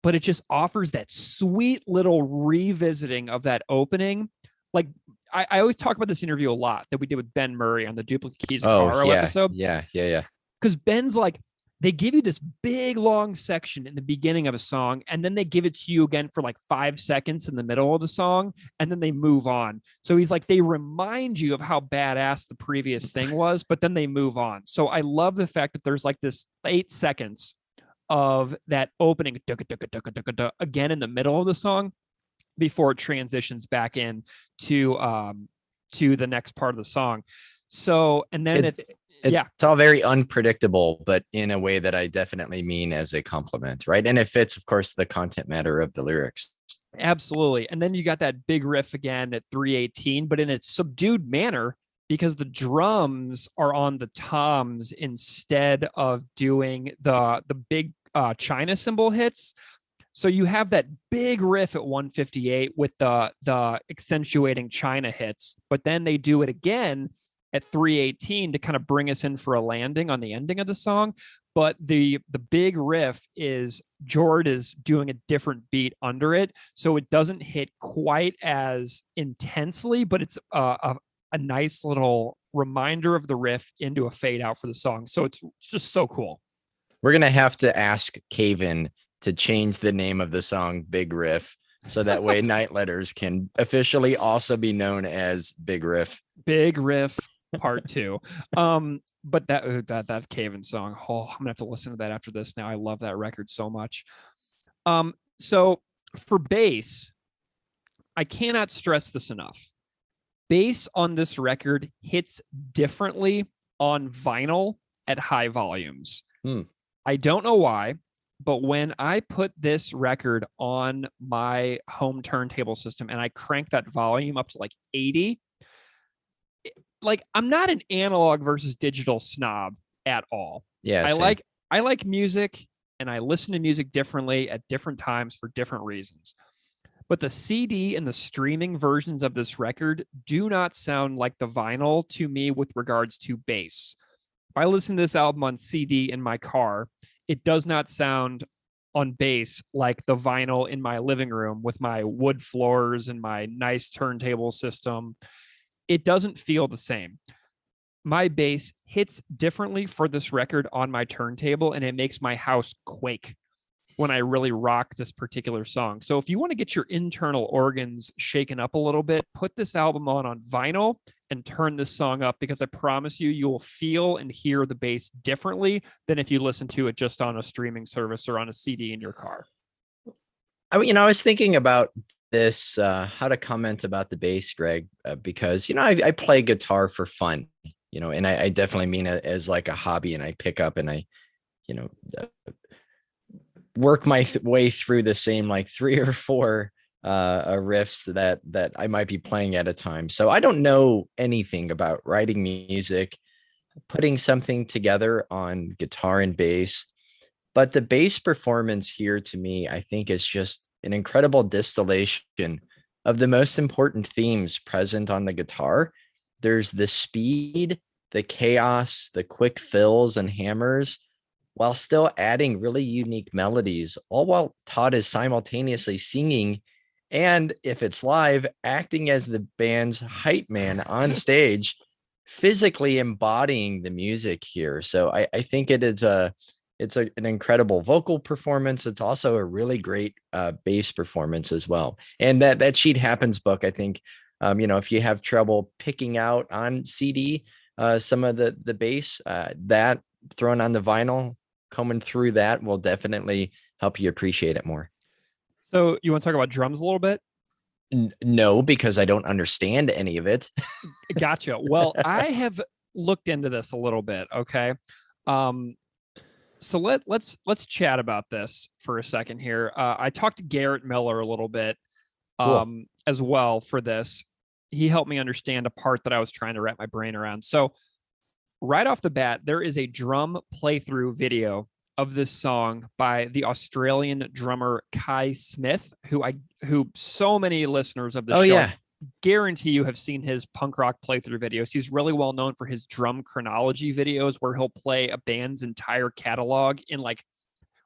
but it just offers that sweet little revisiting of that opening. Like I always talk about this interview a lot that we did with Ben Murray on the Duplicate Keys of Caro episode. Yeah. Because Ben's like, they give you this big long section in the beginning of a song, and then they give it to you again for like 5 seconds in the middle of the song, and then they move on. So he's like, they remind you of how badass the previous thing was, but then they move on. So I love the fact that there's like this 8 seconds of that opening again in the middle of the song before it transitions back in to the next part of the song. So, and then it's all very unpredictable, but in a way that I definitely mean as a compliment, right? And it fits, of course, the content matter of the lyrics. Absolutely. And then you got that big riff again at 318, but in a subdued manner because the drums are on the toms instead of doing the big China cymbal hits. So you have that big riff at 158 with the accentuating China hits, but then they do it again at 318 to kind of bring us in for a landing on the ending of the song. But the big riff is Jord is doing a different beat under it, so it doesn't hit quite as intensely, but it's a nice little reminder of the riff into a fade out for the song. So it's just so cool. We're gonna have to ask Caven to change the name of the song Big Riff, so that way Night Letters can officially also be known as Big Riff. Big Riff Part 2. But that Caven song, oh, I'm gonna have to listen to that after this now. I love that record so much. So for bass, I cannot stress this enough. Bass on this record hits differently on vinyl at high volumes. I don't know why, but when I put this record on my home turntable system and I crank that volume up to like 80, like I'm not an analog versus digital snob at all. Yeah, I like music and I listen to music differently at different times for different reasons. But the CD and the streaming versions of this record do not sound like the vinyl to me with regards to bass. If I listen to this album on CD in my car, it does not sound on bass like the vinyl in my living room with my wood floors and my nice turntable system. It doesn't feel the same. My bass hits differently for this record on my turntable, and it makes my house quake when I really rock this particular song. So if you want to get your internal organs shaken up a little bit, put this album on vinyl and turn this song up, because I promise you, you will feel and hear the bass differently than if you listen to it just on a streaming service or on a CD in your car. I was thinking about this, how to comment about the bass, Greg, because, I play guitar for fun, and I definitely mean it as like a hobby, and I pick up and I, work my way through the same like 3 or 4 riffs that I might be playing at a time. So I don't know anything about writing music, putting something together on guitar and bass, but the bass performance here to me, I think, is just an incredible distillation of the most important themes present on the guitar. There's the speed, the chaos, the quick fills and hammers, while still adding really unique melodies, all while Todd is simultaneously singing and, if it's live, acting as the band's hype man on stage, physically embodying the music here. So I think it's an incredible vocal performance. It's also a really great bass performance as well. And that Sheet Happens book, I think, if you have trouble picking out on CD some of the bass, that thrown on the vinyl, coming through that will definitely help you appreciate it more. So you want to talk about drums a little bit? No, because I don't understand any of it. Gotcha. Well, I have looked into this a little bit. Okay. So let's chat about this for a second here. I talked to Garrett Miller a little bit Cool. as well for this. He helped me understand a part that I was trying to wrap my brain around. So right off the bat, there is a drum playthrough video of this song by the Australian drummer Kai Smith, who so many listeners of the show guarantee you have seen his punk rock playthrough videos. He's really well known for his drum chronology videos, where he'll play a band's entire catalog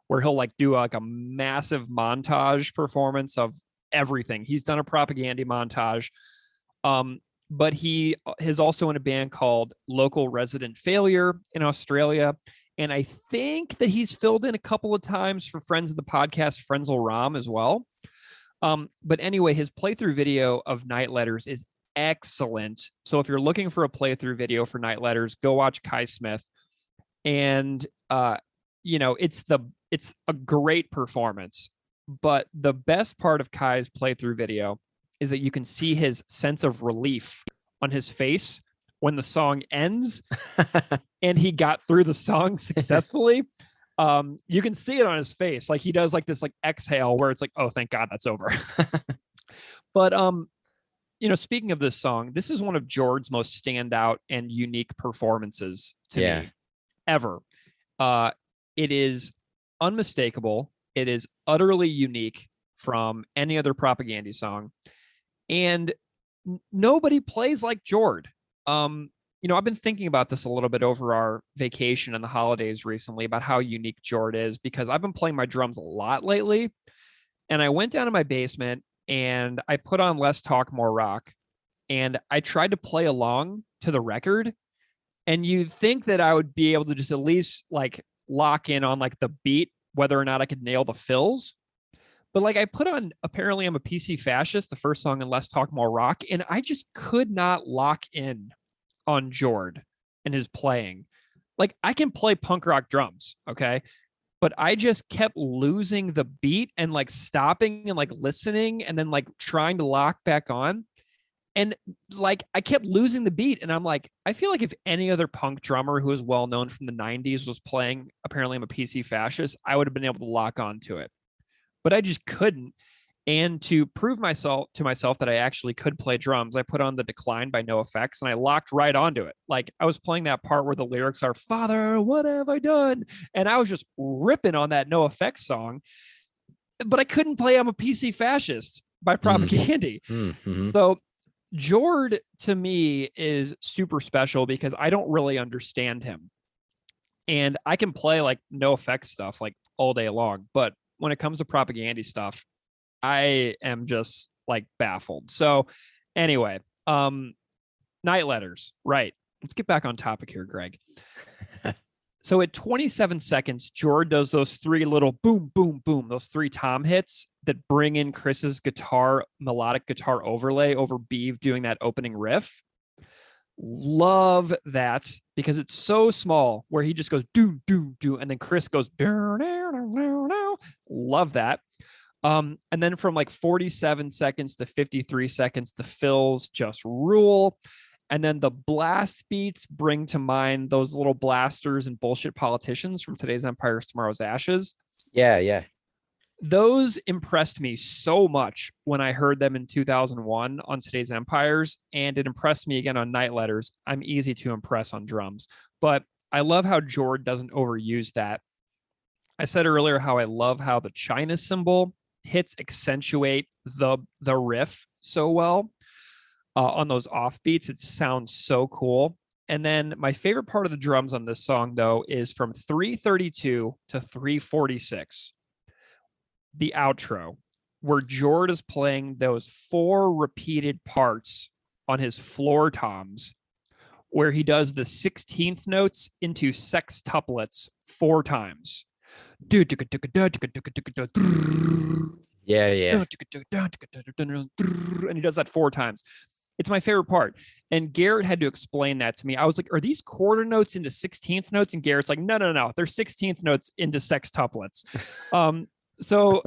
where he'll do a massive montage performance of everything. He's done a propaganda montage. But he is also in a band called Local Resident Failure in Australia. And I think that he's filled in a couple of times for friends of the podcast, Frenzel Ram, as well. But anyway, his playthrough video of Night Letters is excellent. So if you're looking for a playthrough video for Night Letters, go watch Kai Smith. And, it's a great performance. But the best part of Kai's playthrough video is that you can see his sense of relief on his face when the song ends and he got through the song successfully. You can see it on his face. Like he does like this like exhale where it's like, oh, thank God that's over. But speaking of this song, this is one of Jord's most standout and unique performances to me ever. It is unmistakable. It is utterly unique from any other Propaganda song. And nobody plays like Jord. I've been thinking about this a little bit over our vacation and the holidays recently about how unique Jord is, because I've been playing my drums a lot lately. And I went down to my basement and I put on Less Talk, More Rock. And I tried to play along to the record. And you'd think that I would be able to just at least like lock in on like the beat, whether or not I could nail the fills. But like I put on Apparently I'm a PC Fascist, the first song in Less Talk, More Rock, and I just could not lock in on Jord and his playing. Like I can play punk rock drums, okay? But I just kept losing the beat and like stopping and like listening and then like trying to lock back on. And like I kept losing the beat. And I'm like, I feel like if any other punk drummer who is well known from the 90s was playing Apparently I'm a PC Fascist, I would have been able to lock on to it. But I just couldn't. And to prove to myself that I actually could play drums, I put on The Decline by NoFX and I locked right onto it. Like I was playing that part where the lyrics are, Father, what have I done? And I was just ripping on that NoFX song, but I couldn't play I'm a PC Fascist by Propaganda. Mm-hmm. So Jord to me is super special because I don't really understand him. And I can play like NoFX stuff like all day long, but when it comes to Propaganda stuff, I am just like baffled. So anyway, Night Letters, right. Let's get back on topic here, Greg. So at 27 seconds, Jord does those three little boom, boom, boom, those three tom hits that bring in Chris's melodic guitar overlay over Beave doing that opening riff. Love that because it's so small where he just goes do, do, do, and then Chris goes love that. And then from like 47 seconds to 53 seconds, the fills just rule. And then the blast beats bring to mind those little blasters and bullshit politicians from Today's Empires, Tomorrow's Ashes. Yeah. Those impressed me so much when I heard them in 2001 on Today's Empires, and it impressed me again on Night Letters. I'm easy to impress on drums, but I love how Jord doesn't overuse that. I said earlier how I love how the China cymbal hits accentuate the riff so well. On those offbeats, it sounds so cool. And then my favorite part of the drums on this song, though, is from 332 to 346, the outro, where Jord is playing those 4 repeated parts on his floor toms, where he does the 16th notes into sextuplets 4 times. Yeah. And he does that 4 times. It's my favorite part. And Garrett had to explain that to me. I was like, are these quarter notes into 16th notes? And Garrett's like, no. They're 16th notes into sextuplets. So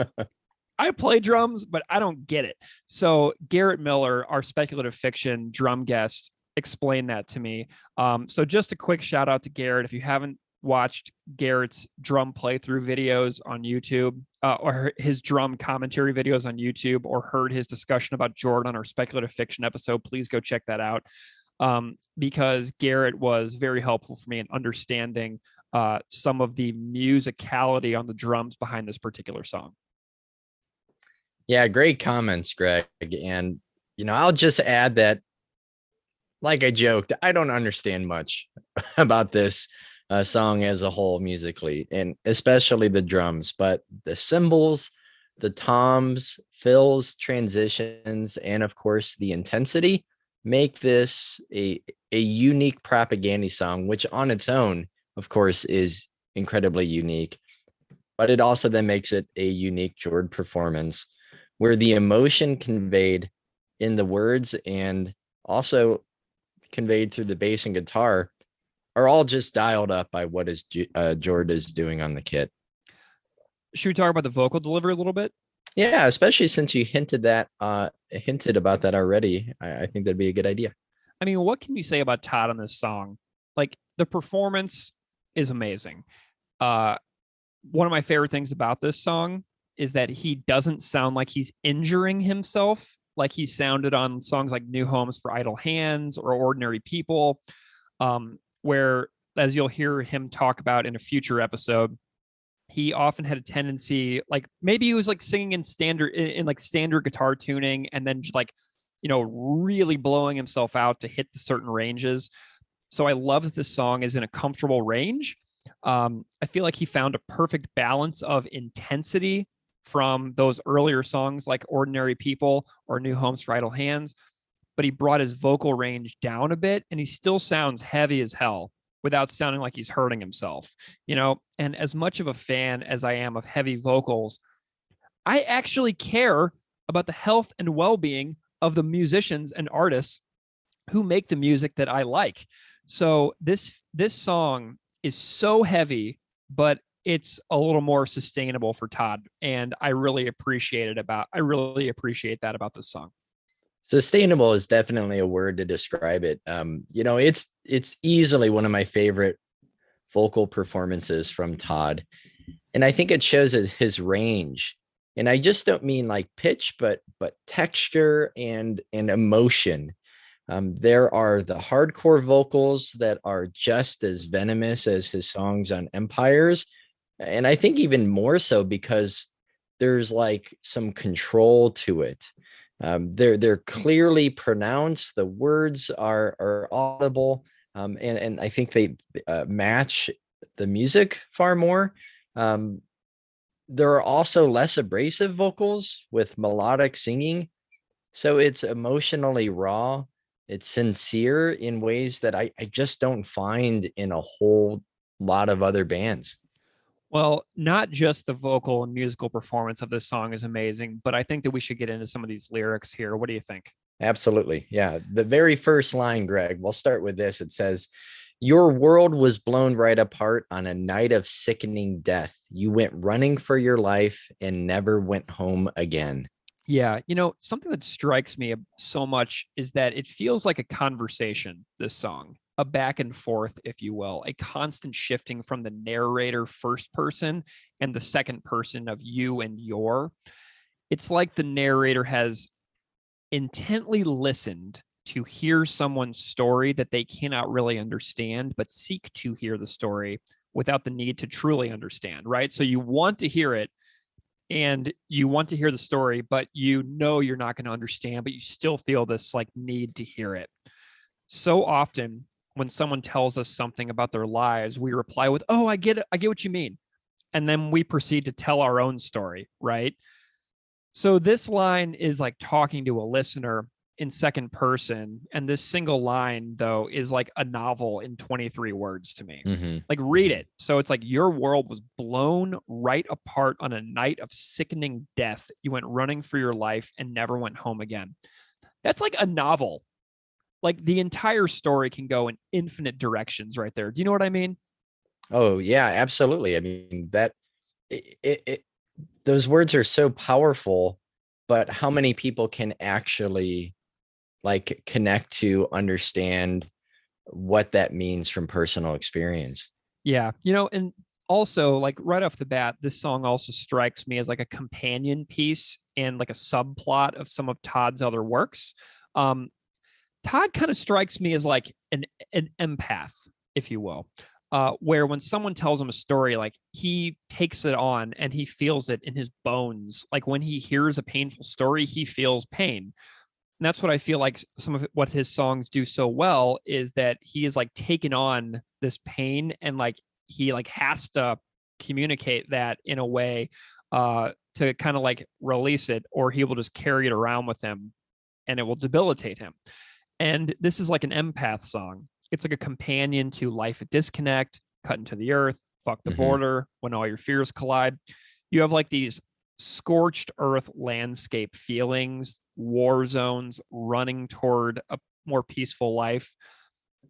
I play drums, but I don't get it. So Garrett Miller, our speculative fiction drum guest, explained that to me. So just a quick shout out to Garrett. If you haven't watched Garrett's drum playthrough videos on YouTube, or his drum commentary videos on YouTube, or heard his discussion about Jord on our speculative fiction episode, please go check that out. Because Garrett was very helpful for me in understanding some of the musicality on the drums behind this particular song. Yeah, great comments, Greg. And, I'll just add that, like I joked, I don't understand much about this song as a whole musically, and especially the drums, but the cymbals, the toms, fills, transitions, and of course the intensity make this a unique Propaganda song, which on its own, of course, is incredibly unique. But it also then makes it a unique Jord performance where the emotion conveyed in the words and also conveyed through the bass and guitar are all just dialed up by what is Jord is doing on the kit. Should we talk about the vocal delivery a little bit? Yeah, especially since you hinted about that already. I think that'd be a good idea. I mean, what can you say about Todd on this song? Like, the performance is amazing. one of my favorite things about this song is that he doesn't sound like he's injuring himself like he sounded on songs like New Homes for Idle Hands or Ordinary People, where, as you'll hear him talk about in a future episode, he often had a tendency, like maybe he was like singing in standard guitar tuning and then like, really blowing himself out to hit the certain ranges. So I love that this song is in a comfortable range. I feel like he found a perfect balance of intensity from those earlier songs like Ordinary People or New Homes for Idle Hands, but he brought his vocal range down a bit and he still sounds heavy as hell without sounding like he's hurting himself, and as much of a fan as I am of heavy vocals, I actually care about the health and well-being of the musicians and artists who make the music that I like. So this song is so heavy, but it's a little more sustainable for Todd. And I really appreciate that about this song. Sustainable is definitely a word to describe it. It's easily one of my favorite vocal performances from Todd. And I think it shows his range. And I just don't mean like pitch, but texture and emotion. There are the hardcore vocals that are just as venomous as his songs on Empires. And I think even more so because there's like some control to it. They're clearly pronounced. The words are audible, and I think they match the music far more. There are also less abrasive vocals with melodic singing, so it's emotionally raw. It's sincere in ways that I just don't find in a whole lot of other bands. Well, not just the vocal and musical performance of this song is amazing, but I think that we should get into some of these lyrics here. What do you think? Absolutely. Yeah. The very first line, Greg, we'll start with this. It says, "Your world was blown right apart on a night of sickening death. You went running for your life and never went home again." Yeah. Something that strikes me so much is that it feels like a conversation, this song, a back and forth, if you will, a constant shifting from the narrator first person and the second person of you and your. It's like the narrator has intently listened to hear someone's story that they cannot really understand, but seek to hear the story without the need to truly understand, right? So you want to hear it and you want to hear the story, but you're not going to understand, but you still feel this like need to hear it. So often when someone tells us something about their lives, we reply with, "Oh, I get it. I get what you mean." And then we proceed to tell our own story, right? So this line is like talking to a listener in second person. And this single line, though, is like a novel in 23 words to me. Mm-hmm. Like, read it. So it's like, your world was blown right apart on a night of sickening death. You went running for your life and never went home again. That's like a novel. Like, the entire story can go in infinite directions right there. Do you know what I mean? Oh, yeah, absolutely. I mean, those words are so powerful, but how many people can actually like connect to understand what that means from personal experience? Yeah. And also, like, right off the bat, this song also strikes me as like a companion piece and like a subplot of some of Todd's other works. Todd kind of strikes me as like an empath, if you will. Where when someone tells him a story, like, he takes it on and he feels it in his bones. Like, when he hears a painful story, he feels pain. And that's what I feel like some of what his songs do so well is that he is like taken on this pain and like he like has to communicate that in a way to kind of like release it, or he will just carry it around with him and it will debilitate him. And this is like an empath song. It's like a companion to Life at Disconnect, Cut into the Earth, Fuck the Border, When All Your Fears Collide. You have like these scorched earth landscape feelings, war zones, running toward a more peaceful life.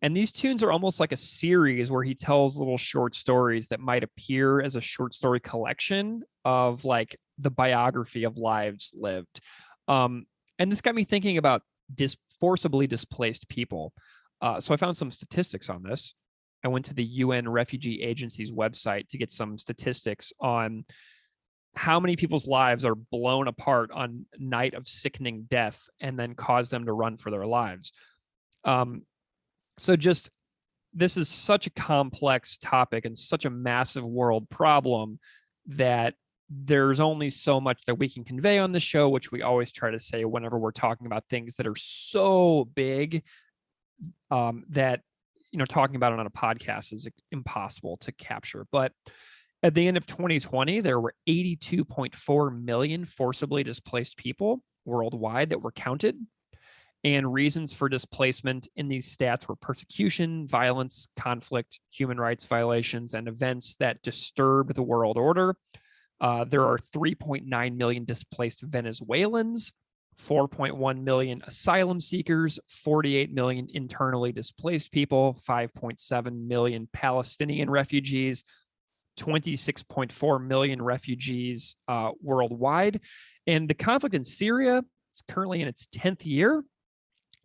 And these tunes are almost like a series where he tells little short stories that might appear as a short story collection of like the biography of lives lived. And this got me thinking about forcibly displaced people. So I found some statistics on this. I went to the UN Refugee Agency's website to get some statistics on how many people's lives are blown apart on night of sickening death and then cause them to run for their lives. So just, this is such a complex topic and such a massive world problem that there's only so much that we can convey on the show, which we always try to say whenever we're talking about things that are so big that, talking about it on a podcast is impossible to capture. But at the end of 2020, there were 82.4 million forcibly displaced people worldwide that were counted. And reasons for displacement in these stats were persecution, violence, conflict, human rights violations, and events that disturb the world order. There are 3.9 million displaced Venezuelans, 4.1 million asylum seekers, 48 million internally displaced people, 5.7 million Palestinian refugees, 26.4 million refugees worldwide. And the conflict in Syria is currently in its 10th year.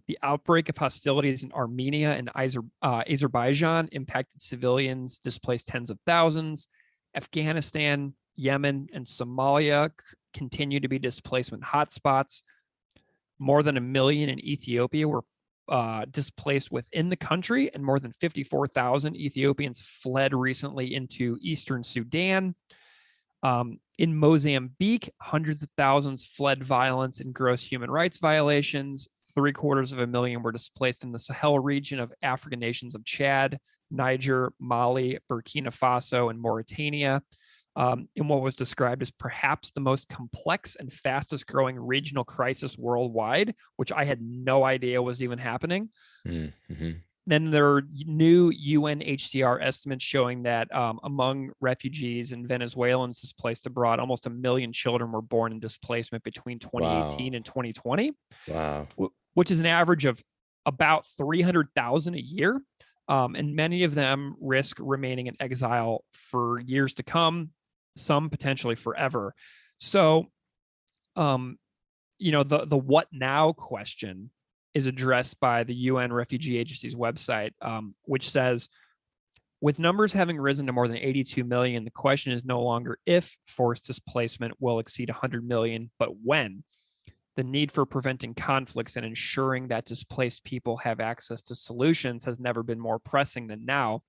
The outbreak of hostilities in Armenia and Azerbaijan impacted civilians, displaced tens of thousands. Afghanistan, Yemen, and Somalia continue to be displacement hotspots. More than 1 million in Ethiopia were displaced within the country, and more than 54,000 Ethiopians fled recently into eastern Sudan. In Mozambique, hundreds of thousands fled violence and gross human rights violations. 750,000 were displaced in the Sahel region of African nations of Chad, Niger, Mali, Burkina Faso, and Mauritania. In what was described as perhaps the most complex and fastest growing regional crisis worldwide, which I had no idea was even happening. Mm-hmm. Then there are new UNHCR estimates showing that among refugees and Venezuelans displaced abroad, almost 1 million children were born in displacement between 2018 and 2020. Wow. Which is an average of about 300,000 a year. And many of them risk remaining in exile for years to come, some potentially forever. So, the what now question is addressed by the UN Refugee Agency's website, which says, with numbers having risen to more than 82 million, the question is no longer if forced displacement will exceed 100 million, but when. The need for preventing conflicts and ensuring that displaced people have access to solutions has never been more pressing than now.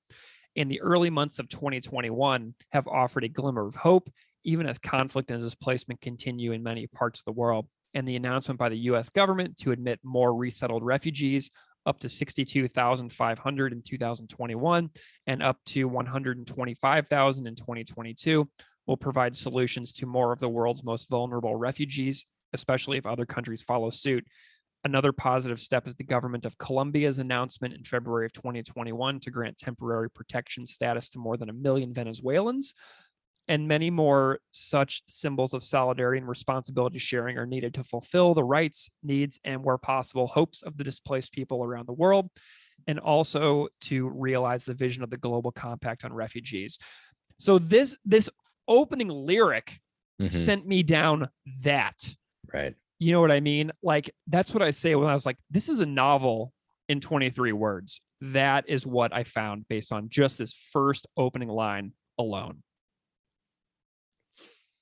And the early months of 2021 have offered a glimmer of hope, even as conflict and displacement continue in many parts of the world. And the announcement by the U.S. government to admit more resettled refugees, up to 62,500 in 2021 and up to 125,000 in 2022, will provide solutions to more of the world's most vulnerable refugees, especially if other countries follow suit. Another positive step is the government of Colombia's announcement in February of 2021 to grant temporary protection status to more than 1 million Venezuelans. And many more such symbols of solidarity and responsibility sharing are needed to fulfill the rights, needs, and where possible, hopes of the displaced people around the world, and also to realize the vision of the Global Compact on Refugees. So this opening lyric sent me down that. Right. You know what I mean? Like, that's what I say when I was like, this is a novel in 23 words. That is what I found based on just this first opening line alone.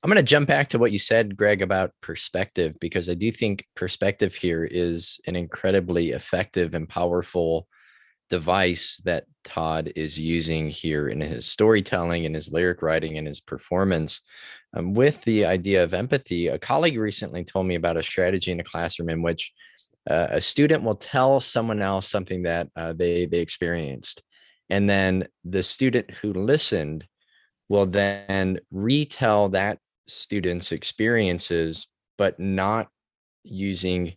I'm going to jump back to what you said, Greg, about perspective, because I do think perspective here is an incredibly effective and powerful device that Todd is using here in his storytelling, in his lyric writing, and his performance. With the idea of empathy, a colleague recently told me about a strategy in a classroom in which a student will tell someone else something that they experienced. And then the student who listened will then retell that student's experiences, but not using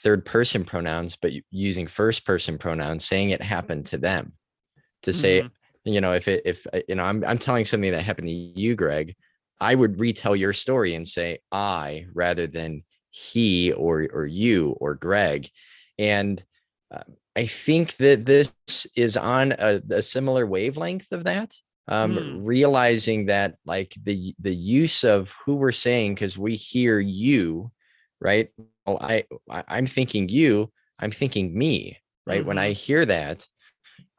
third person pronouns, but using first person pronouns, saying it happened to them. To say, if I'm telling something that happened to you, Greg, I would retell your story and say I rather than he or you or Greg. And I think that this is on a similar wavelength of that. Realizing that like the use of who we're saying, because we hear you, right? Well, I'm thinking you, I'm thinking me, right? When I hear that,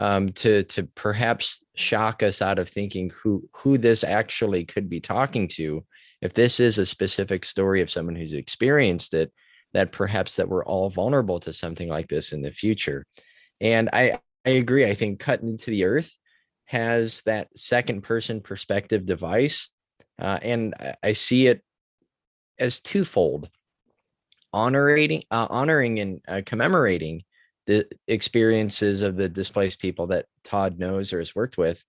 to perhaps shock us out of thinking who this actually could be talking to. If this is a specific story of someone who's experienced it, that perhaps that we're all vulnerable to something like this in the future. And I agree. I think Cut Into the Earth has that second person perspective device. And I see it as twofold: honoring and commemorating the experiences of the displaced people that Todd knows or has worked with,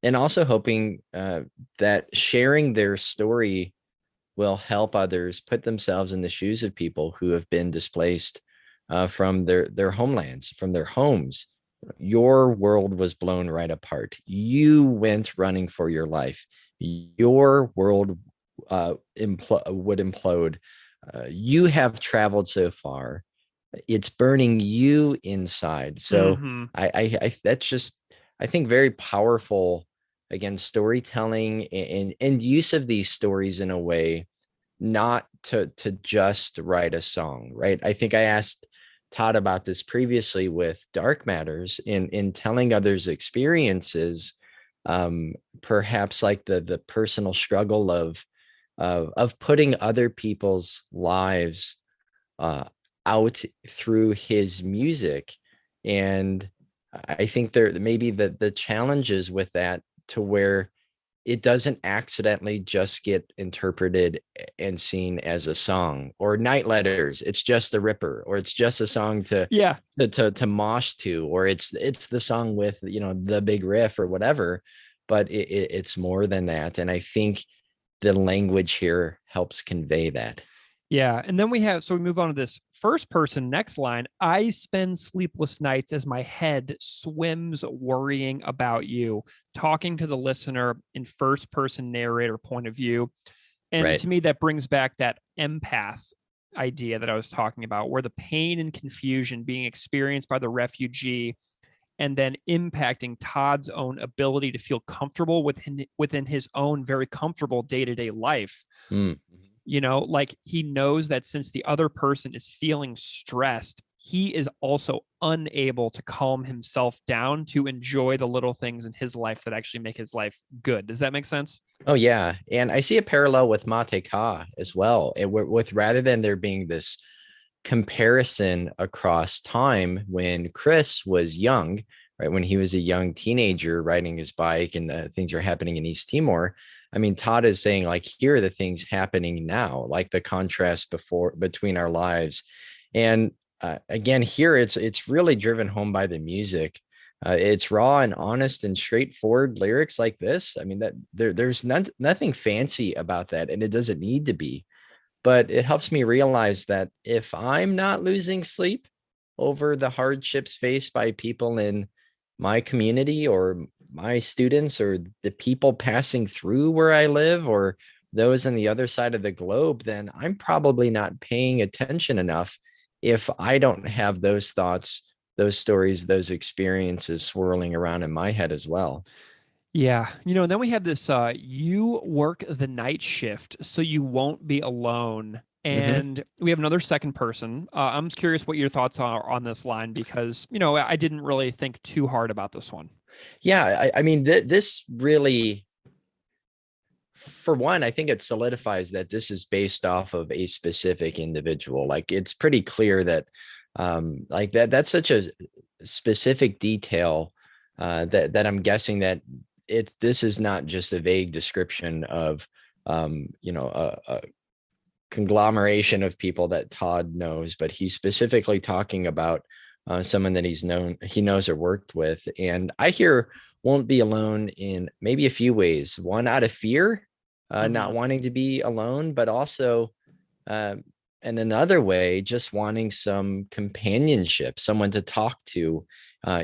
and also hoping that sharing their story will help others put themselves in the shoes of people who have been displaced from their homelands, from their homes. Your world was blown right apart. You went running for your life. Your world would implode. You have traveled so far. It's burning you inside. So that's just, I think, very powerful, again, storytelling and use of these stories in a way not to just write a song, right? I think I asked Todd about this previously with Dark Matters, in telling others experiences, perhaps like the personal struggle of putting other people's lives out through his music. And I think there maybe the challenges with that, to where it doesn't accidentally just get interpreted and seen as a song, or Night Letters, it's just a ripper, or it's just a song to mosh to, or it's the song with, the big riff or whatever. But it's more than that. And I think the language here helps convey that. Yeah. And then we move on to this first person next line. I spend sleepless nights as my head swims worrying about you, talking to the listener in first person narrator point of view. And to me, that brings back that empath idea that I was talking about, where the pain and confusion being experienced by the refugee and then impacting Todd's own ability to feel comfortable within his own very comfortable day-to-day life. Like, he knows that since the other person is feeling stressed, he is also unable to calm himself down to enjoy the little things in his life that actually make his life good. Does that make sense? Oh, yeah. And I see a parallel with Mate Ka as well. With rather than there being this comparison across time when Chris was young, right, when he was a young teenager riding his bike and things are happening in East Timor. I mean, Todd is saying, like, here are the things happening now, like the contrast between our lives. And again, here it's really driven home by the music. It's raw and honest and straightforward lyrics like this. I mean, that there's nothing fancy about that, and it doesn't need to be. But it helps me realize that if I'm not losing sleep over the hardships faced by people in my community, or my students, or the people passing through where I live, or those on the other side of the globe, then I'm probably not paying attention enough if I don't have those thoughts, those stories, those experiences swirling around in my head as well. Yeah. And then we have this, you work the night shift so you won't be alone. And we have another second person. I'm just curious what your thoughts are on this line, because, I didn't really think too hard about this one. Yeah. I mean, this really, for one, I think it solidifies that this is based off of a specific individual. Like, it's pretty clear that like that's such a specific detail that I'm guessing that this is not just a vague description of a conglomeration of people that Todd knows, but he's specifically talking about someone that he knows or worked with. And I hear won't be alone in maybe a few ways. One, out of fear, not wanting to be alone, but also in another way, just wanting some companionship, someone to talk to,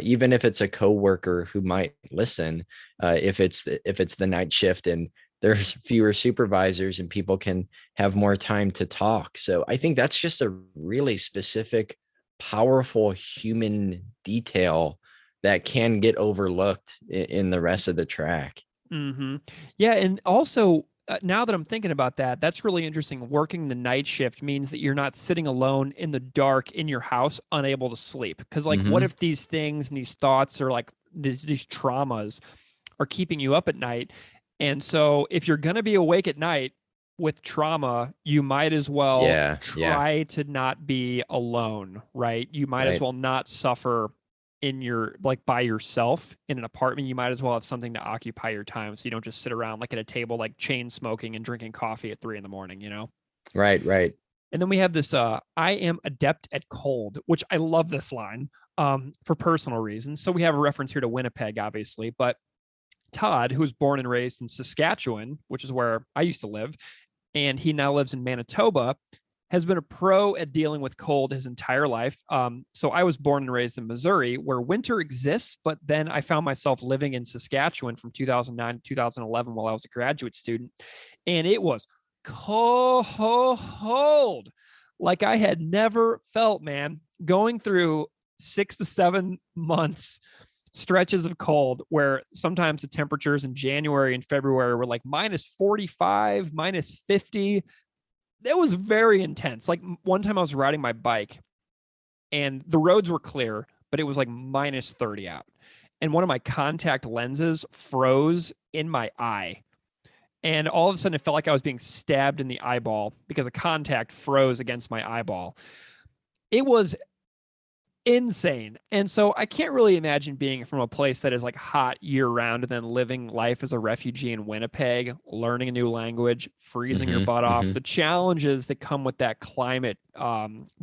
even if it's a coworker who might listen, if it's the night shift and there's fewer supervisors and people can have more time to talk. So I think that's just a really specific, powerful human detail that can get overlooked in the rest of the track. Yeah. And also, now that I'm thinking about that, that's really interesting. Working the night shift means that you're not sitting alone in the dark in your house, unable to sleep. Because, like, what if these things and these thoughts are like these traumas are keeping you up at night. And so if you're going to be awake at night with trauma, you might as well try to not be alone, right? You might as well not suffer in your, like, by yourself in an apartment. You might as well have something to occupy your time, so you don't just sit around like at a table, like chain smoking and drinking coffee at 3 a.m, you know? Right. And then we have this, I am adept at cold, which I love this line for personal reasons. So we have a reference here to Winnipeg, obviously, but Todd, who was born and raised in Saskatchewan, which is where I used to live, and he now lives in Manitoba, has been a pro at dealing with cold his entire life. So I was born and raised in Missouri, where winter exists, but then I found myself living in Saskatchewan from 2009 to 2011 while I was a graduate student, and it was cold like I had never felt, man. Going through 6 to 7 months stretches of cold where sometimes the temperatures in January and February were like -45, -50. It was very intense. Like one time I was riding my bike and the roads were clear, but it was like -30 out. And one of my contact lenses froze in my eye. And all of a sudden it felt like I was being stabbed in the eyeball because a contact froze against my eyeball. It was insane. And so I can't really imagine being from a place that is like hot year round and then living life as a refugee in Winnipeg, learning a new language, freezing your butt off. The challenges that come with that climate like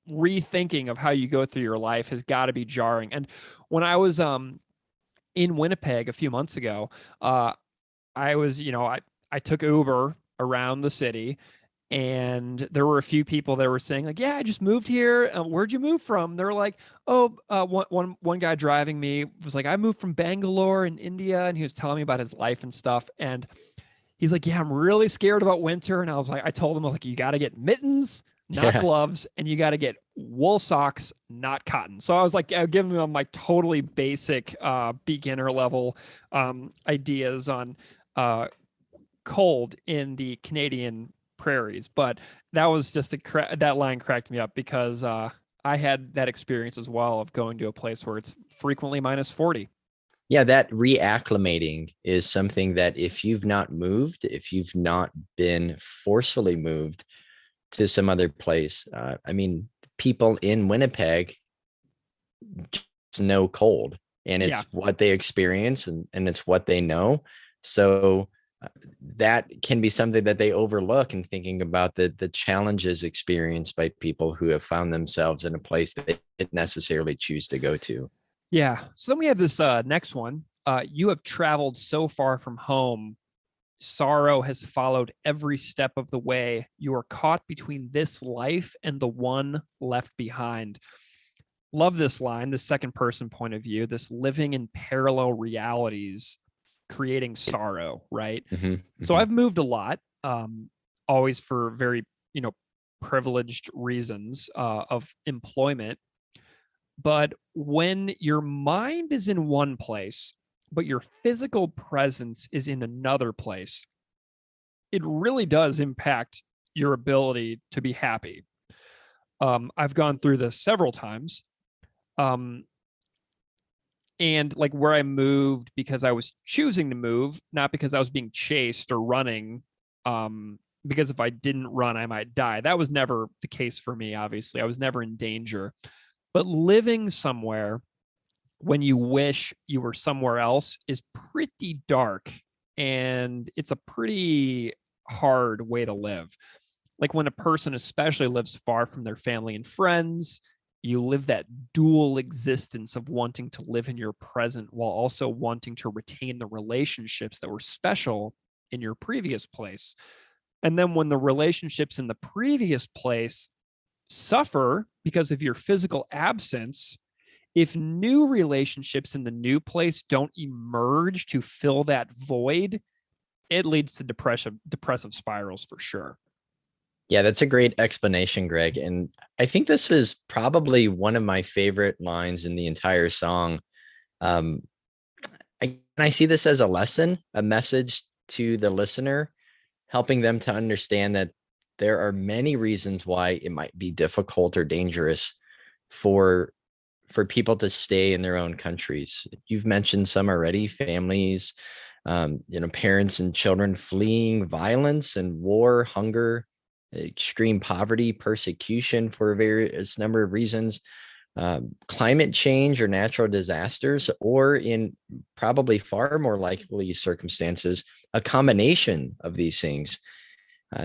rethinking of how you go through your life has got to be jarring. And when I was in Winnipeg a few months ago, I was, I took Uber around the city, and there were a few people that were saying like, yeah, I just moved here. Where'd you move from? They're like, one guy driving me was like, I moved from Bangalore in India. And he was telling me about his life and stuff. And he's like, yeah, I'm really scared about winter. And I was like, I told him, like, you got to get mittens, not gloves, and you got to get wool socks, not cotton. So I was like, I've given him like totally basic beginner level ideas on cold in the Canadian prairies. But that was just that line cracked me up because I had that experience as well of going to a place where it's frequently -40. Yeah, that reacclimating is something that if you've not moved, if you've not been forcefully moved to some other place, I mean, people in Winnipeg just know cold, and it's what they experience, and it's what they know. So that can be something that they overlook in thinking about the challenges experienced by people who have found themselves in a place that they didn't necessarily choose to go to. Yeah. So then we have this next one. You have traveled so far from home. Sorrow has followed every step of the way. You are caught between this life and the one left behind. Love this line, the second person point of view, this living in parallel realities, creating sorrow, right? So I've moved a lot, always for very, privileged reasons of employment. But when your mind is in one place, but your physical presence is in another place, it really does impact your ability to be happy. I've gone through this several times. And like where I moved because I was choosing to move, not because I was being chased or running. Because if I didn't run, I might die. That was never the case for me, obviously. I was never in danger. But living somewhere when you wish you were somewhere else is pretty dark, and it's a pretty hard way to live. Like when a person especially lives far from their family and friends, you live that dual existence of wanting to live in your present while also wanting to retain the relationships that were special in your previous place. And then when the relationships in the previous place suffer because of your physical absence, if new relationships in the new place don't emerge to fill that void, it leads to depressive spirals for sure. Yeah, that's a great explanation, Greg. And I think this was probably one of my favorite lines in the entire song. I see this as a lesson, a message to the listener, helping them to understand that there are many reasons why it might be difficult or dangerous for for people to stay in their own countries. You've mentioned some already, families, parents and children fleeing violence and war, hunger, extreme poverty, persecution for a various number of reasons, climate change or natural disasters, or in probably far more likely circumstances, a combination of these things.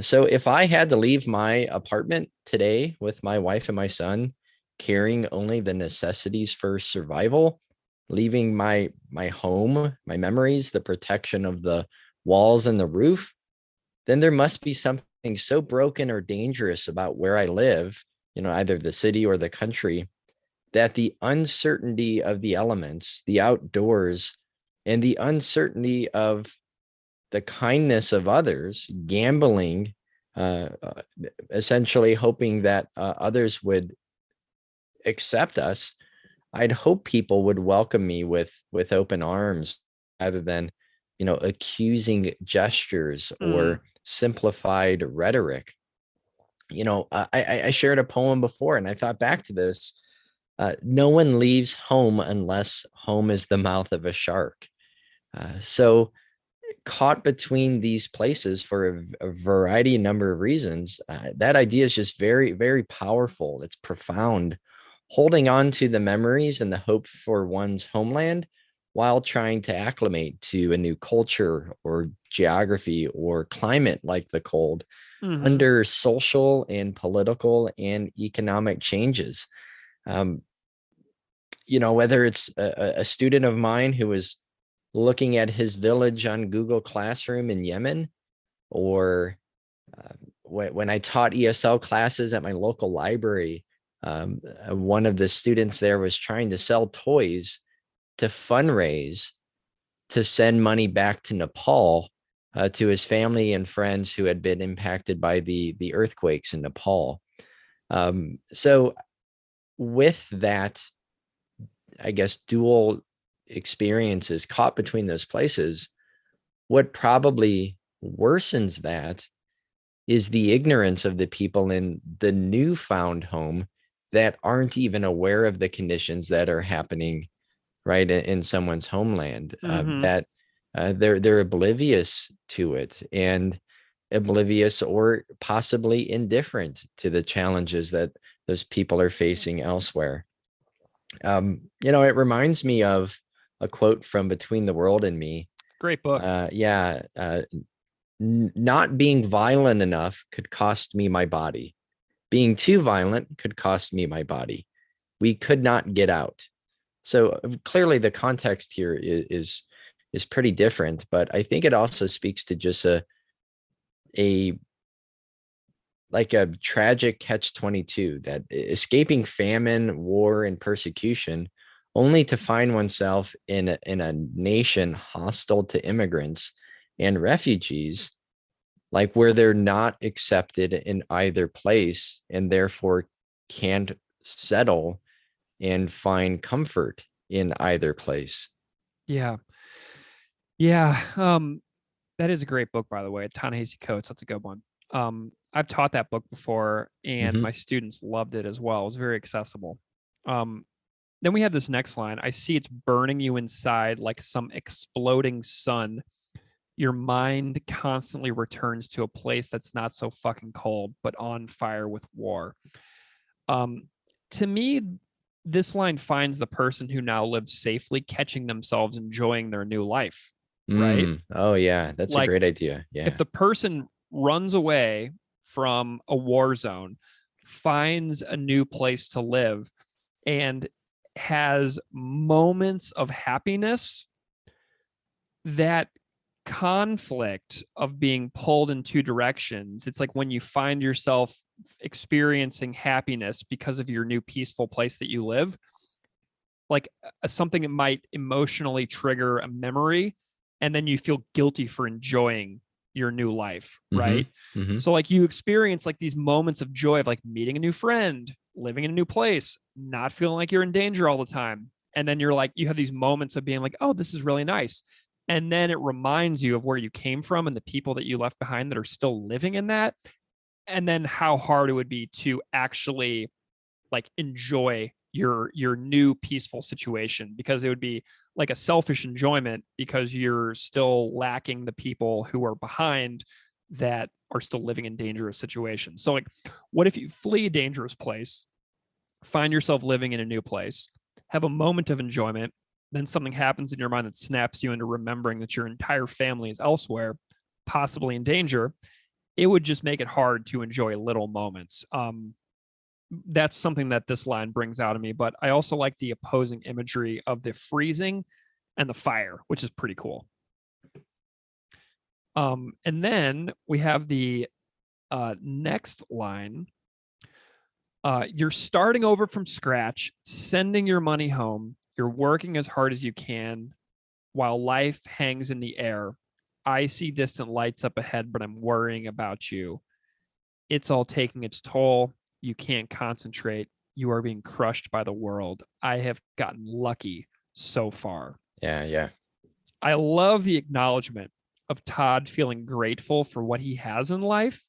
So if I had to leave my apartment today with my wife and my son, carrying only the necessities for survival, leaving my home, my memories, the protection of the walls and the roof, then there must be something so broken or dangerous about where I live, either the city or the country, that the uncertainty of the elements, the outdoors, and the uncertainty of the kindness of others, gambling, essentially hoping that others would accept us. I'd hope people would welcome me with open arms rather than, accusing gestures or simplified rhetoric. I shared a poem before, and I thought back to this. No one leaves home unless home is the mouth of a shark. So caught between these places for a variety number of reasons, that idea is just very, very powerful. It's profound. Holding on to the memories and the hope for one's homeland while trying to acclimate to a new culture or geography or climate like the cold, under social and political and economic changes. Whether it's a student of mine who was looking at his village on Google Classroom in Yemen, or when I taught ESL classes at my local library, one of the students there was trying to sell toys to fundraise to send money back to Nepal, to his family and friends who had been impacted by the earthquakes in Nepal. So with that, I guess, dual experiences caught between those places, what probably worsens that is the ignorance of the people in the newfound home that aren't even aware of the conditions that are happening right in someone's homeland, that they're oblivious to it, and oblivious or possibly indifferent to the challenges that those people are facing elsewhere. It reminds me of a quote from Between the World and Me. Great book. Not being violent enough could cost me my body. Being too violent could cost me my body. We could not get out. So clearly the context here is pretty different, but I think it also speaks to just a tragic catch-22, that escaping famine, war, and persecution, only to find oneself in a nation hostile to immigrants and refugees, like where they're not accepted in either place and therefore can't settle and find comfort in either place. Yeah. That is a great book, by the way. Ta-Nehisi Coates. That's a good one. I've taught that book before, and my students loved it as well. It was very accessible. Then we have this next line. I see it's burning you inside like some exploding sun. Your mind constantly returns to a place that's not so fucking cold, but on fire with war. To me, this line finds the person who now lives safely, catching themselves enjoying their new life, right? Oh, yeah. That's a great idea. Yeah. If the person runs away from a war zone, finds a new place to live, and has moments of happiness, that conflict of being pulled in two directions, it's like when you find yourself experiencing happiness because of your new peaceful place that you live, like something that might emotionally trigger a memory, and then you feel guilty for enjoying your new life, right? So like you experience like these moments of joy of like meeting a new friend, living in a new place, not feeling like you're in danger all the time. And then you're like, you have these moments of being like, oh, this is really nice. And then it reminds you of where you came from and the people that you left behind that are still living in that. And then how hard it would be to actually like enjoy your new peaceful situation, because it would be like a selfish enjoyment because you're still lacking the people who are behind that are still living in dangerous situations. So like, what if you flee a dangerous place, find yourself living in a new place, have a moment of enjoyment, then something happens in your mind that snaps you into remembering that your entire family is elsewhere, possibly in danger. It would just make it hard to enjoy little moments. That's something that this line brings out of me, but I also like the opposing imagery of the freezing and the fire, which is pretty cool. And then we have the next line. You're starting over from scratch, sending your money home. You're working as hard as you can while life hangs in the air. I see distant lights up ahead, but I'm worrying about you. It's all taking its toll. You can't concentrate. You are being crushed by the world. I have gotten lucky so far. Yeah. I love the acknowledgement of Todd feeling grateful for what he has in life,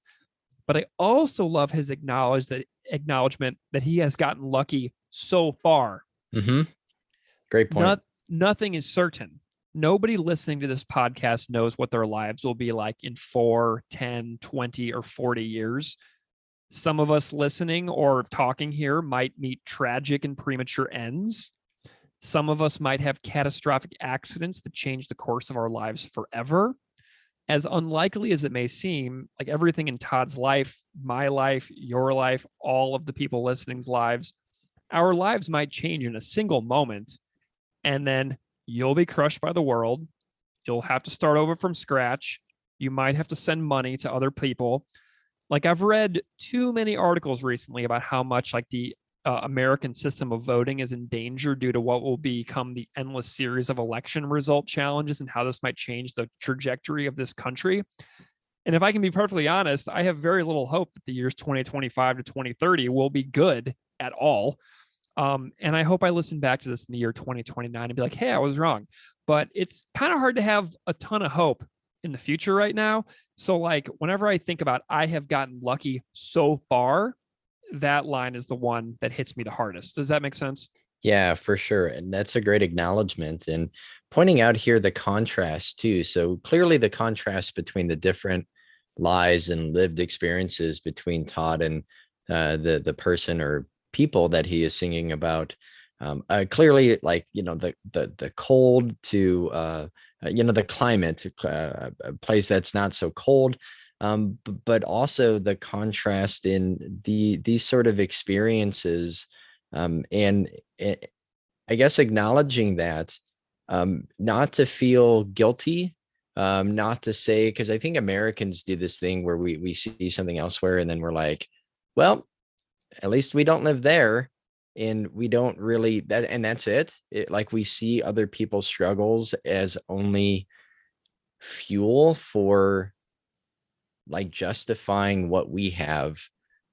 but I also love his acknowledgement that he has gotten lucky so far. Mm-hmm. Great point. Nothing is certain. Nobody listening to this podcast knows what their lives will be like in 4, 10, 20, or 40 years. Some of us listening or talking here might meet tragic and premature ends. Some of us might have catastrophic accidents that change the course of our lives forever. As unlikely as it may seem, like everything in Todd's life, my life, your life, all of the people listening's lives, our lives might change in a single moment. And then you'll be crushed by the world. You'll have to start over from scratch. You might have to send money to other people. Like, I've read too many articles recently about how much like the American system of voting is in danger due to what will become the endless series of election result challenges and how this might change the trajectory of this country. And if I can be perfectly honest, I have very little hope that the years 2025 to 2030 will be good at all. And I hope I listen back to this in the year 2029 and be like, hey, I was wrong. But it's kind of hard to have a ton of hope in the future right now. So like, whenever I think about I have gotten lucky so far, that line is the one that hits me the hardest. Does that make sense? Yeah, for sure. And that's a great acknowledgement, and pointing out here the contrast too. So clearly the contrast between the different lives and lived experiences between Todd and the person or people that he is singing about. Clearly, like, the cold to the climate, a place that's not so cold, but also the contrast in these sort of experiences, and I guess acknowledging that, not to feel guilty, not to say, because I think Americans do this thing where we see something elsewhere and then we're like, well, at least we don't live there, and we don't really that's it. Like, we see other people's struggles as only fuel for like justifying what we have,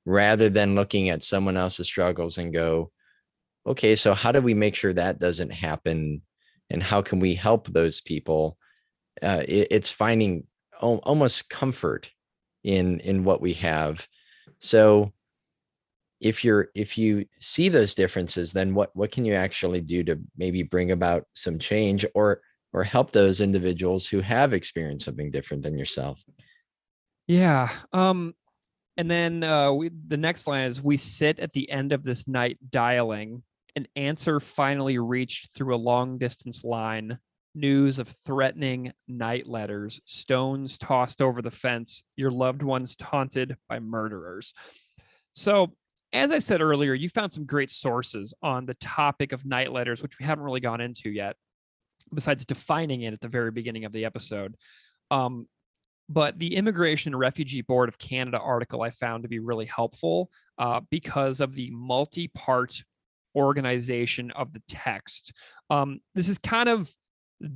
rather than looking at someone else's struggles and go, okay, so how do we make sure that doesn't happen, and how can we help those people? It's finding almost comfort in what we have. So if you see those differences, then what can you actually do to maybe bring about some change, or help those individuals who have experienced something different than yourself? Yeah. And then the next line is, we sit at the end of this night dialing. An answer finally reached through a long distance line. News of threatening night letters, stones tossed over the fence, your loved ones taunted by murderers. So, as I said earlier, you found some great sources on the topic of night letters, which we haven't really gone into yet, besides defining it at the very beginning of the episode. But the Immigration and Refugee Board of Canada article I found to be really helpful because of the multi-part organization of the text. This is kind of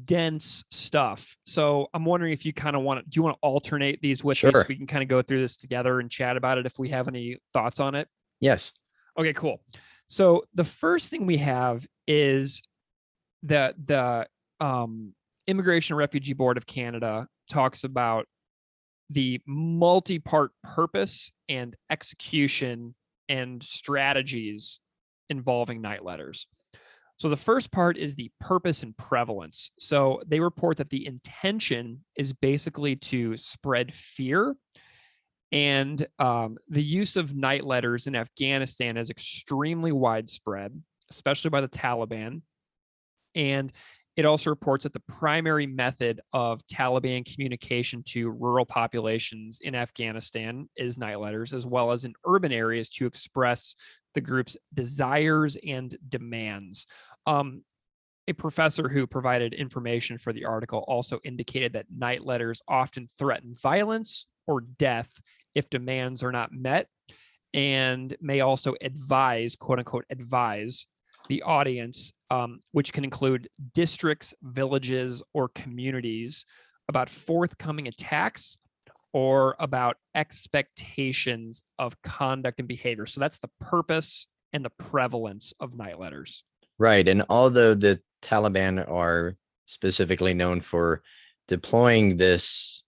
dense stuff. So I'm wondering if you kind of do you want to alternate these with me so we can kind of go through this together and chat about it if we have any thoughts on it? Yes. Okay, cool. So the first thing we have is the Immigration and Refugee Board of Canada talks about the multi-part purpose and execution and strategies involving night letters. So the first part is the purpose and prevalence. So they report that the intention is basically to spread fear. And the use of night letters in Afghanistan is extremely widespread, especially by the Taliban. And it also reports that the primary method of Taliban communication to rural populations in Afghanistan is night letters, as well as in urban areas to express the group's desires and demands. A professor who provided information for the article also indicated that night letters often threaten violence or death if demands are not met, and may also advise, quote unquote, advise the audience, which can include districts, villages, or communities, about forthcoming attacks or about expectations of conduct and behavior. So that's the purpose and the prevalence of night letters. Right. And although the Taliban are specifically known for deploying this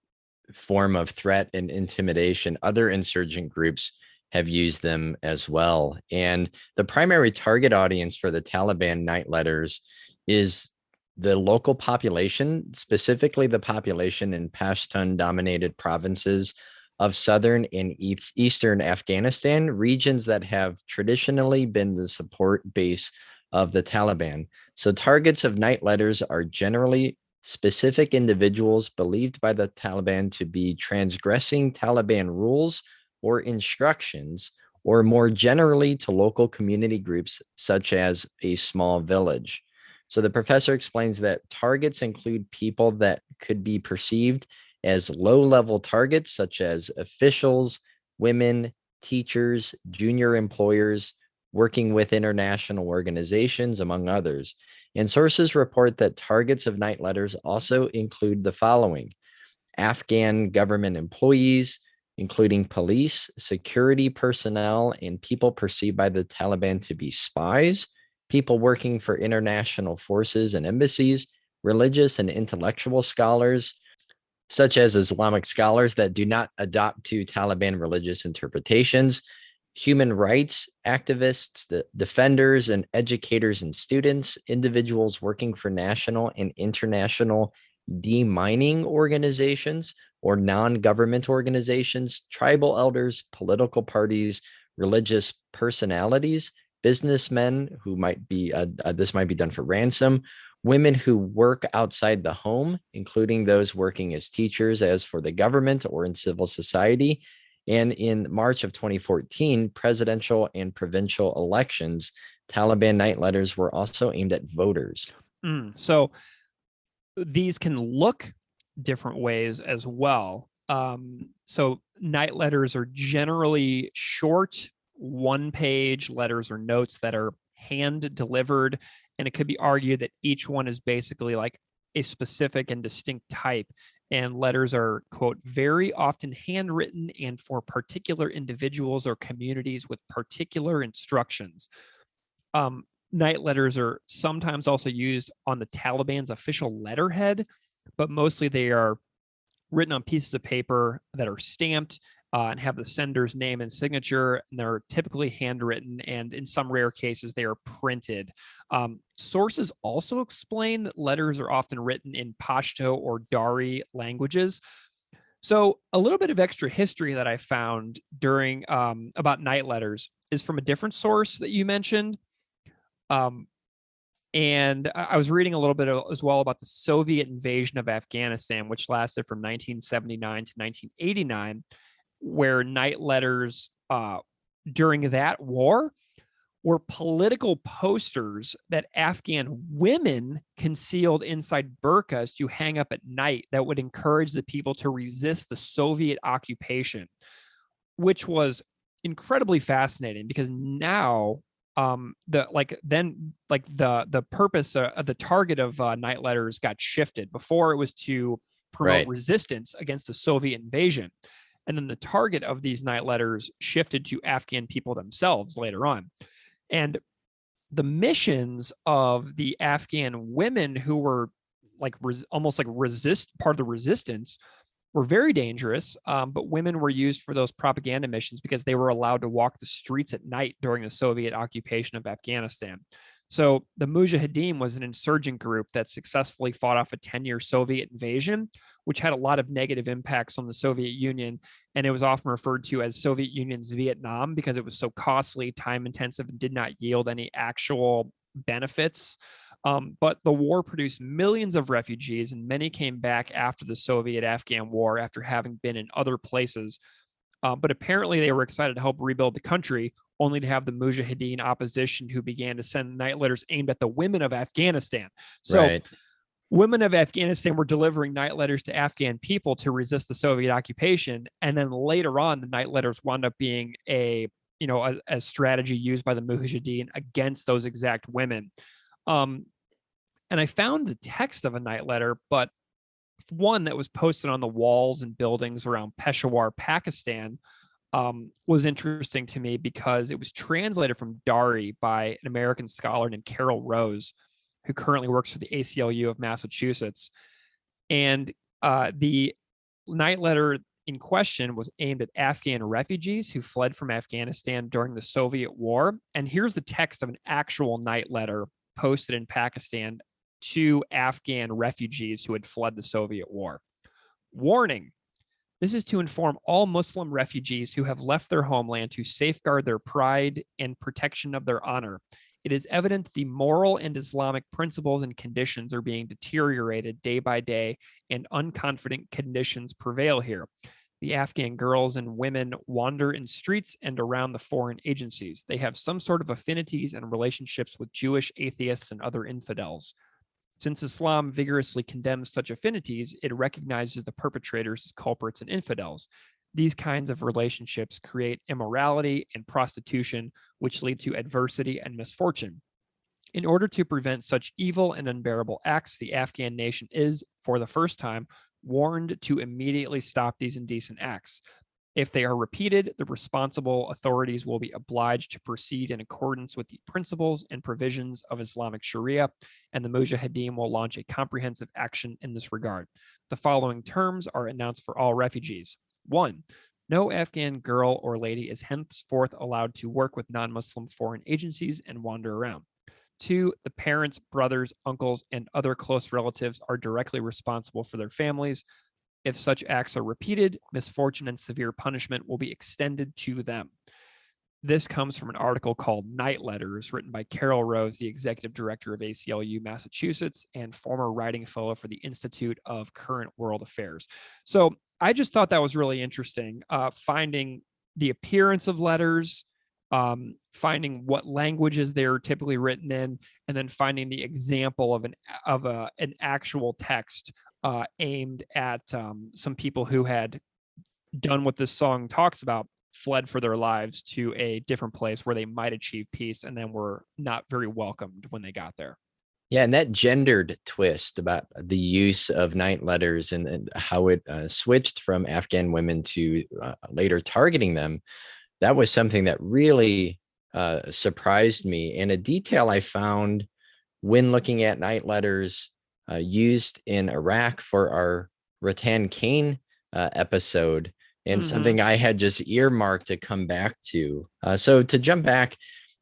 form of threat and intimidation, other insurgent groups have used them as well. And the primary target audience for the Taliban night letters is the local population, specifically the population in Pashtun-dominated provinces of southern and eastern Afghanistan, regions that have traditionally been the support base of the Taliban. So targets of night letters are generally specific individuals believed by the Taliban to be transgressing Taliban rules or instructions, or more generally to local community groups such as a small village. So the professor explains that targets include people that could be perceived as low-level targets, such as officials, women, teachers, junior employers, working with international organizations, among others. And sources report that targets of night letters also include the following: Afghan government employees, including police, security personnel, and people perceived by the Taliban to be spies, people working for international forces and embassies, religious and intellectual scholars, such as Islamic scholars that do not adopt to Taliban religious interpretations, human rights activists, defenders and educators and students, individuals working for national and international demining organizations or non-government organizations, tribal elders, political parties, religious personalities, businessmen who might be, this might be done for ransom, women who work outside the home, including those working as teachers, as for the government or in civil society. And in March of 2014, presidential and provincial elections, Taliban night letters were also aimed at voters. So these can look different ways as well. So night letters are generally short, one-page letters or notes that are hand delivered, and it could be argued that each one is basically like a specific and distinct type. And letters are, quote, very often handwritten and for particular individuals or communities with particular instructions. Night letters are sometimes also used on the Taliban's official letterhead, but mostly they are written on pieces of paper that are stamped and have the sender's name and signature, and they're typically handwritten, and in some rare cases, they are printed. Sources also explain that letters are often written in Pashto or Dari languages. So a little bit of extra history that I found during about night letters is from a different source that you mentioned. And I was reading a little bit as well about the Soviet invasion of Afghanistan, which lasted from 1979 to 1989, where night letters during that war were political posters that Afghan women concealed inside burqas to hang up at night that would encourage the people to resist the Soviet occupation, which was incredibly fascinating because now the purpose of the target of night letters got shifted. Before it was to promote resistance against the Soviet invasion. And then the target of these night letters shifted to Afghan people themselves later on. And the missions of the Afghan women who were like almost like part of the resistance were very dangerous, but women were used for those propaganda missions because they were allowed to walk the streets at night during the Soviet occupation of Afghanistan. So the Mujahideen was an insurgent group that successfully fought off a 10-year Soviet invasion, which had a lot of negative impacts on the Soviet Union. And it was often referred to as Soviet Union's Vietnam because it was so costly, time intensive, and did not yield any actual benefits. But the war produced millions of refugees, and many came back after the Soviet-Afghan War after having been in other places. But apparently they were excited to help rebuild the country, only to have the Mujahideen opposition who began to send night letters aimed at the women of Afghanistan. So Right. women of Afghanistan were delivering night letters to Afghan people to resist the Soviet occupation. And then later on, the night letters wound up being a strategy used by the Mujahideen against those exact women. And I found the text of a night letter, but one that was posted on the walls and buildings around Peshawar, Pakistan, was interesting to me because it was translated from Dari by an American scholar named Carol Rose, who currently works for the ACLU of Massachusetts. And the night letter in question was aimed at Afghan refugees who fled from Afghanistan during the Soviet War. And here's the text of an actual night letter posted in Pakistan to Afghan refugees who had fled the Soviet War. Warning. This is to inform all Muslim refugees who have left their homeland to safeguard their pride and protection of their honor. It is evident that the moral and Islamic principles and conditions are being deteriorated day by day, and unconfident conditions prevail here. The Afghan girls and women wander in streets and around the foreign agencies. They have some sort of affinities and relationships with Jewish atheists and other infidels. Since Islam vigorously condemns such affinities, it recognizes the perpetrators as culprits and infidels. These kinds of relationships create immorality and prostitution, which lead to adversity and misfortune. In order to prevent such evil and unbearable acts, the Afghan nation is, for the first time, warned to immediately stop these indecent acts. If they are repeated, the responsible authorities will be obliged to proceed in accordance with the principles and provisions of Islamic Sharia, and the Mujahideen will launch a comprehensive action in this regard. The following terms are announced for all refugees. 1. No Afghan girl or lady is henceforth allowed to work with non-Muslim foreign agencies and wander around. 2. The parents, brothers, uncles, and other close relatives are directly responsible for their families. If such acts are repeated, misfortune and severe punishment will be extended to them. This comes from an article called Night Letters, written by Carol Rose, the executive director of ACLU Massachusetts and former writing fellow for the Institute of Current World Affairs. So I just thought that was really interesting, finding the appearance of letters, finding what languages they're typically written in, and then finding the example of an actual text aimed at some people who had done what this song talks about, fled for their lives to a different place where they might achieve peace, and then were not very welcomed when they got there. Yeah, and that gendered twist about the use of night letters and how it switched from Afghan women to later targeting them, that was something that really surprised me. And a detail I found when looking at night letters used in Iraq for our Rattan Kane episode, and something I had just earmarked to come back to. So to jump back,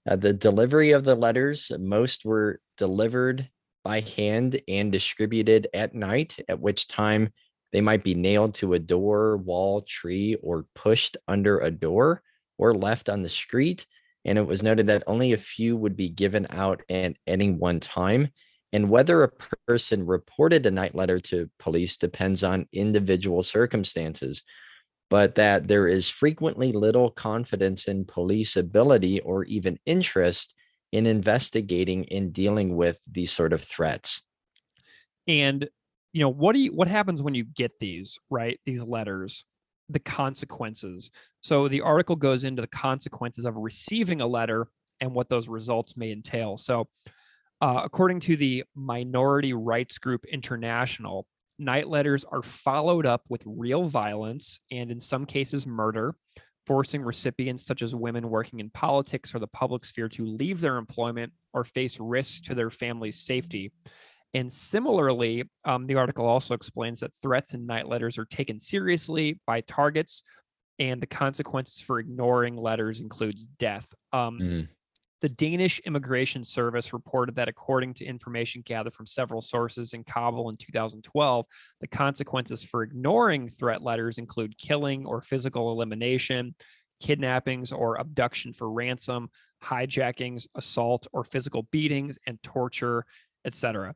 the delivery of the letters, most were delivered by hand and distributed at night, at which time they might be nailed to a door, wall, tree, or pushed under a door or left on the street. And it was noted that only a few would be given out at any one time. And whether a person reported a night letter to police depends on individual circumstances, but that there is frequently little confidence in police ability or even interest in investigating and dealing with these sort of threats. And, what happens when you get these, right? These letters, the consequences. So the article goes into the consequences of receiving a letter and what those results may entail. So according to the Minority Rights Group International, night letters are followed up with real violence and in some cases murder, forcing recipients such as women working in politics or the public sphere to leave their employment or face risks to their family's safety. And similarly, the article also explains that threats and night letters are taken seriously by targets, and the consequences for ignoring letters includes death. The Danish Immigration Service reported that according to information gathered from several sources in Kabul in 2012, the consequences for ignoring threat letters include killing or physical elimination, kidnappings or abduction for ransom, hijackings, assault or physical beatings, and torture, etc.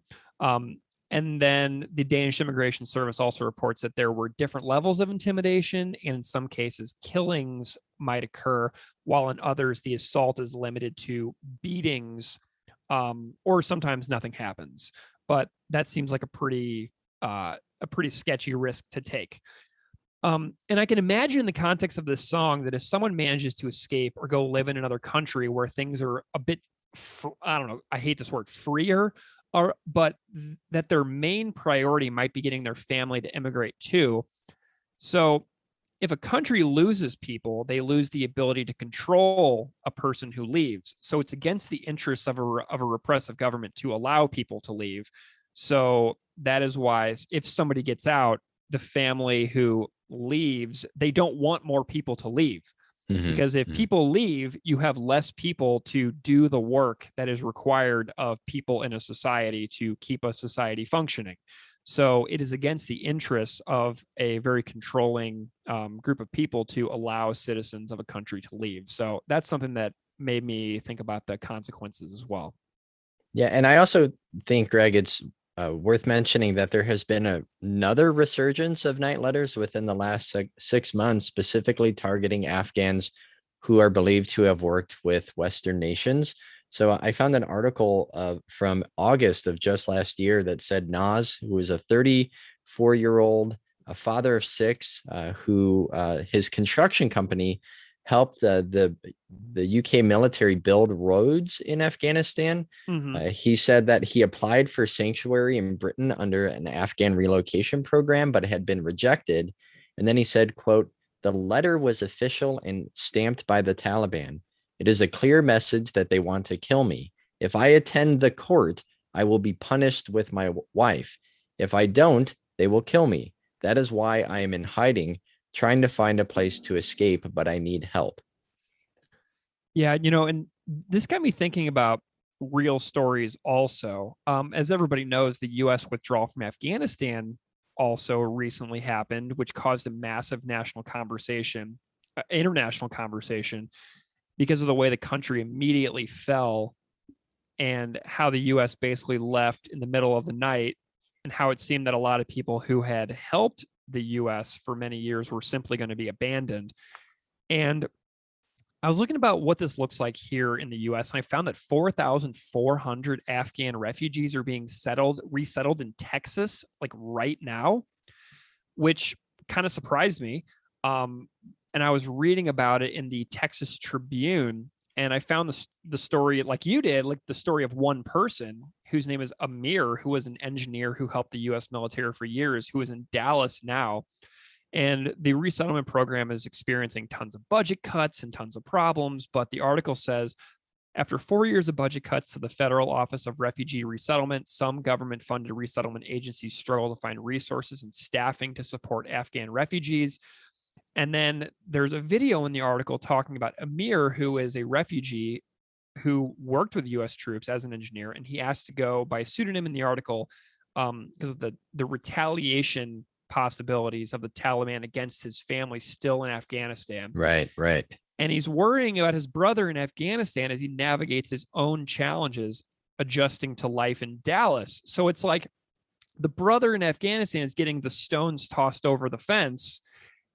And then the Danish Immigration Service also reports that there were different levels of intimidation, and in some cases, killings might occur, while in others, the assault is limited to beatings, or sometimes nothing happens. But that seems like a pretty sketchy risk to take. And I can imagine in the context of this song that if someone manages to escape or go live in another country where things are a bit, I don't know, I hate this word, freer, but that their main priority might be getting their family to immigrate too. So if a country loses people, they lose the ability to control a person who leaves. So it's against the interests of a repressive government to allow people to leave. So that is why if somebody gets out, the family who leaves, they don't want more people to leave. Because if people leave, you have less people to do the work that is required of people in a society to keep a society functioning. So it is against the interests of a very controlling group of people to allow citizens of a country to leave. So that's something that made me think about the consequences as well. Yeah. And I also think, Greg, it's worth mentioning that there has been another resurgence of night letters within the last 6 months, specifically targeting Afghans who are believed to have worked with Western nations. So I found an article from August of just last year that said Naz, who was a 34-year-old, a father of 6, who his construction company helped the UK military build roads in Afghanistan. He said that he applied for sanctuary in Britain under an Afghan relocation program, but had been rejected. And then he said, quote, "The letter was official and stamped by the Taliban. It is a clear message that they want to kill me. If I attend the court, I will be punished with my wife. If I don't, they will kill me. That is why I am in hiding, trying to find a place to escape, but I need help." Yeah, and this got me thinking about real stories also. As everybody knows, the U.S. withdrawal from Afghanistan also recently happened, which caused a massive international conversation, because of the way the country immediately fell and how the U.S. basically left in the middle of the night, and how it seemed that a lot of people who had helped the U.S. for many years were simply going to be abandoned. And I was looking about what this looks like here in the U.S., and I found that 4,400 Afghan refugees are being resettled in Texas, like right now, which kind of surprised me. And I was reading about it in the Texas Tribune, and I found the story, like you did, like the story of one person whose name is Amir, who was an engineer who helped the U.S. military for years, who is in Dallas now. And the resettlement program is experiencing tons of budget cuts and tons of problems. But the article says, after 4 years of budget cuts to the Federal Office of Refugee Resettlement, some government-funded resettlement agencies struggle to find resources and staffing to support Afghan refugees. And then there's a video in the article talking about Amir, who is a refugee who worked with U.S. troops as an engineer, and he asked to go by a pseudonym in the article because of the retaliation possibilities of the Taliban against his family still in Afghanistan. Right. And he's worrying about his brother in Afghanistan as he navigates his own challenges adjusting to life in Dallas. So it's like the brother in Afghanistan is getting the stones tossed over the fence,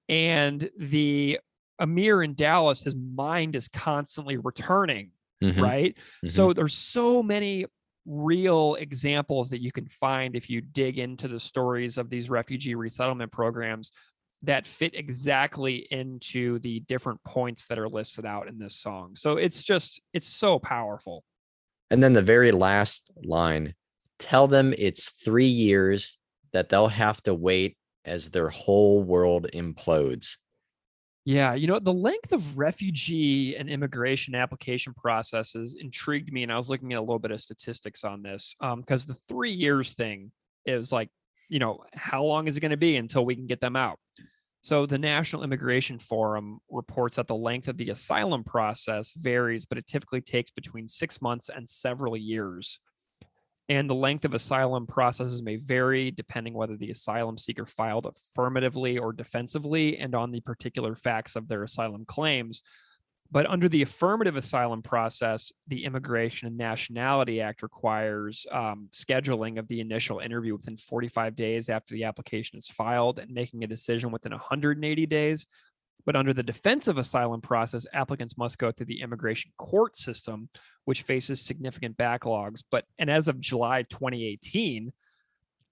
and the Amir in Dallas, his mind is constantly returning, right? So there's so many real examples that you can find if you dig into the stories of these refugee resettlement programs that fit exactly into the different points that are listed out in this song. So it's so powerful. And then the very last line, tell them it's 3 years that they'll have to wait as their whole world implodes. Yeah, the length of refugee and immigration application processes intrigued me, and I was looking at a little bit of statistics on this because the 3 years thing is like, how long is it going to be until we can get them out? So the National Immigration Forum reports that the length of the asylum process varies, but it typically takes between 6 months and several years. And the length of asylum processes may vary depending whether the asylum seeker filed affirmatively or defensively and on the particular facts of their asylum claims. But under the affirmative asylum process, the Immigration and Nationality Act requires scheduling of the initial interview within 45 days after the application is filed and making a decision within 180 days. But under the defensive asylum process, applicants must go through the immigration court system, which faces significant backlogs. And as of July 2018,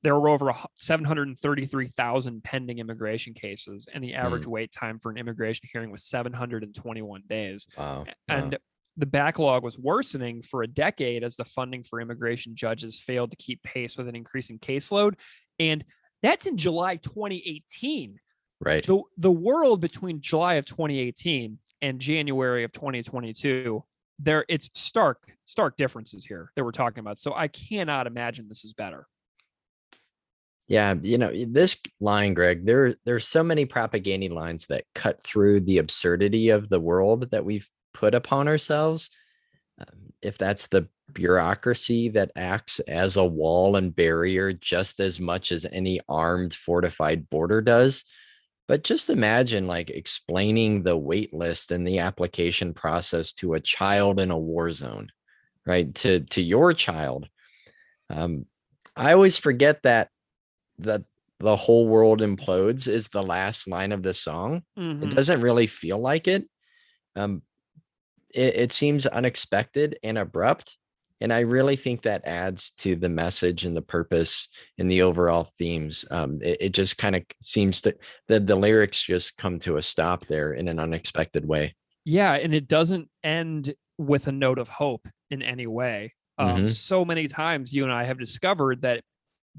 there were over 733,000 pending immigration cases, and the average wait time for an immigration hearing was 721 days. Wow. And the backlog was worsening for a decade as the funding for immigration judges failed to keep pace with an increasing caseload. And that's in July 2018. Right. The world between July of 2018 and January of 2022, it's stark differences here that we're talking about. So I cannot imagine this is better. Yeah, this line, Greg, there's so many propaganda lines that cut through the absurdity of the world that we've put upon ourselves. If that's the bureaucracy that acts as a wall and barrier just as much as any armed fortified border does. But just imagine like explaining the wait list and the application process to a child in a war zone, right? To your child. I always forget that the whole world implodes is the last line of the song. It doesn't really feel like it. It seems unexpected and abrupt. And I really think that adds to the message and the purpose and the overall themes. It just kind of seems to the lyrics just come to a stop there in an unexpected way. Yeah, and it doesn't end with a note of hope in any way. So many times you and I have discovered that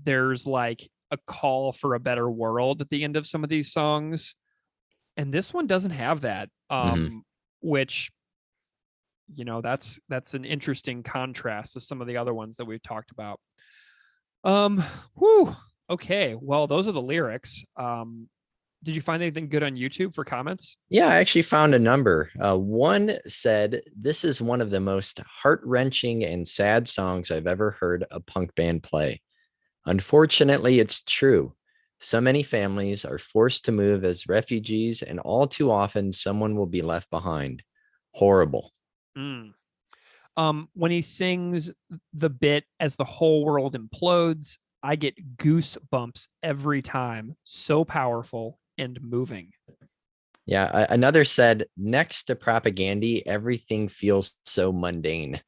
there's like a call for a better world at the end of some of these songs. And this one doesn't have that, which, that's an interesting contrast to some of the other ones that we've talked about. Okay. Well, those are the lyrics. Did you find anything good on YouTube for comments? Yeah, I actually found a number. One said, "This is one of the most heart-wrenching and sad songs I've ever heard a punk band play. Unfortunately, it's true. So many families are forced to move as refugees, and all too often someone will be left behind. Horrible." When he sings the bit "as the whole world implodes," I get goosebumps every time. So powerful and moving. Yeah, another said, "Next to propaganda, everything feels so mundane."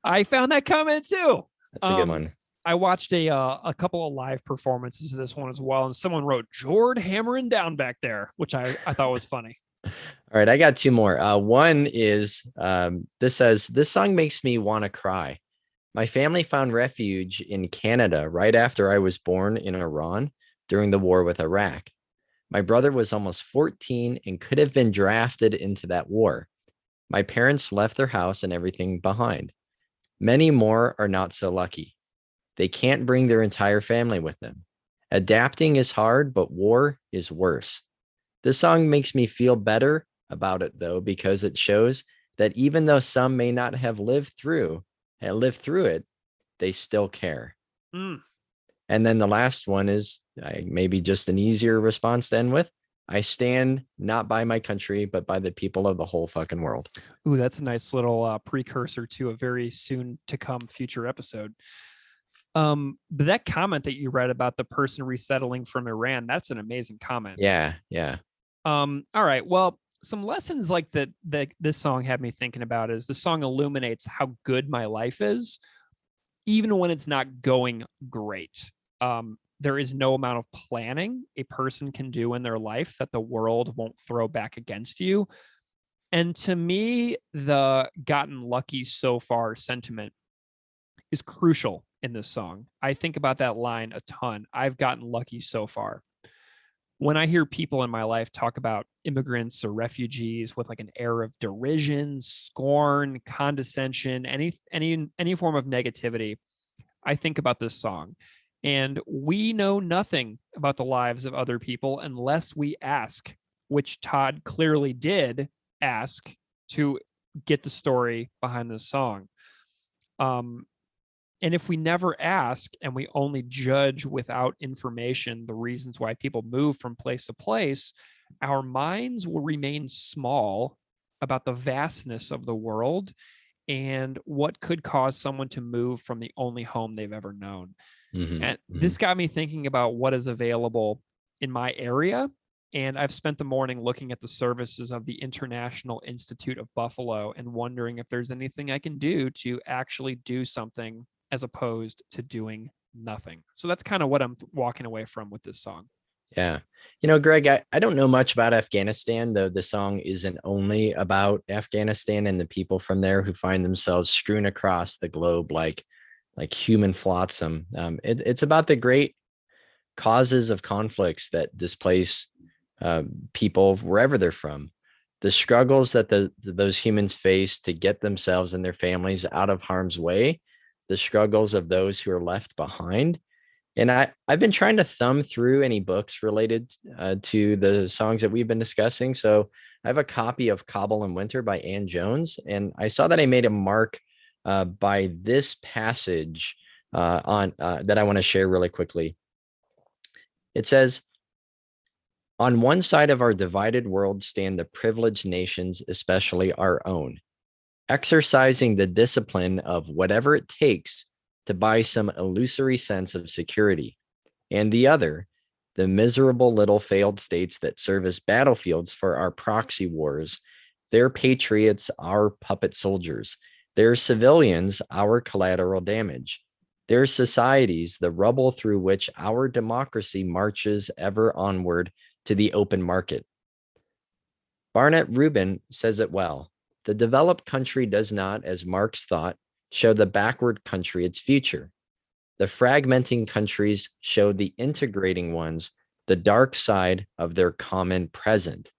I found that comment too. That's a good one. I watched a couple of live performances of this one as well, and someone wrote "Jord hammering down back there," which I thought was funny. All right, I got two more. One is this says, "This song makes me want to cry. My family found refuge in Canada right after I was born in Iran during the war with Iraq. My brother was almost 14 and could have been drafted into that war. My parents left their house and everything behind. Many more are not so lucky. They can't bring their entire family with them. Adapting is hard, but war is worse. This song makes me feel better about it, though, because it shows that even though some may not have lived through it, they still care." And then the last one is maybe just an easier response to end with. "I stand not by my country, but by the people of the whole fucking world." Ooh, that's a nice little precursor to a very soon to come future episode. But that comment that you read about the person resettling from Iran, that's an amazing comment. Yeah. All right. Well, some lessons like that this song had me thinking about is the song illuminates how good my life is, even when it's not going great. There is no amount of planning a person can do in their life that the world won't throw back against you. And to me, the "gotten lucky so far" sentiment is crucial in this song. I think about that line a ton. I've gotten lucky so far. when I hear people in my life talk about immigrants or refugees with like an air of derision, scorn, condescension, any form of negativity, I think about this song. And we know nothing about the lives of other people unless we ask, which Todd clearly did ask to get the story behind this song. And if we never ask and we only judge without information the reasons why people move from place to place, our minds will remain small about the vastness of the world and what could cause someone to move from the only home they've ever known. And this got me thinking about what is available in my area. And I've spent the morning looking at the services of the International Institute of Buffalo and wondering if there's anything I can do to actually do something as opposed to doing nothing. So that's kind of what I'm walking away from with this song. Yeah. Greg, I don't know much about Afghanistan, though the song isn't only about Afghanistan and the people from there who find themselves strewn across the globe like human flotsam. It's about the great causes of conflicts that displace people wherever they're from, the struggles that those humans face to get themselves and their families out of harm's way, the struggles of those who are left behind. And I've been trying to thumb through any books related to the songs that we've been discussing. So I have a copy of Cobble and Winter by Ann Jones, and I saw that I made a mark by this passage on that I want to share really quickly. It says, "On one side of our divided world stand the privileged nations, especially our own, exercising the discipline of whatever it takes to buy some illusory sense of security. And the other, the miserable little failed states that serve as battlefields for our proxy wars, their patriots, our puppet soldiers, their civilians, our collateral damage, their societies, the rubble through which our democracy marches ever onward to the open market." Barnett Rubin says it well. The developed country does not, as Marx thought, show the backward country its future. The fragmenting countries show the integrating ones the dark side of their common present.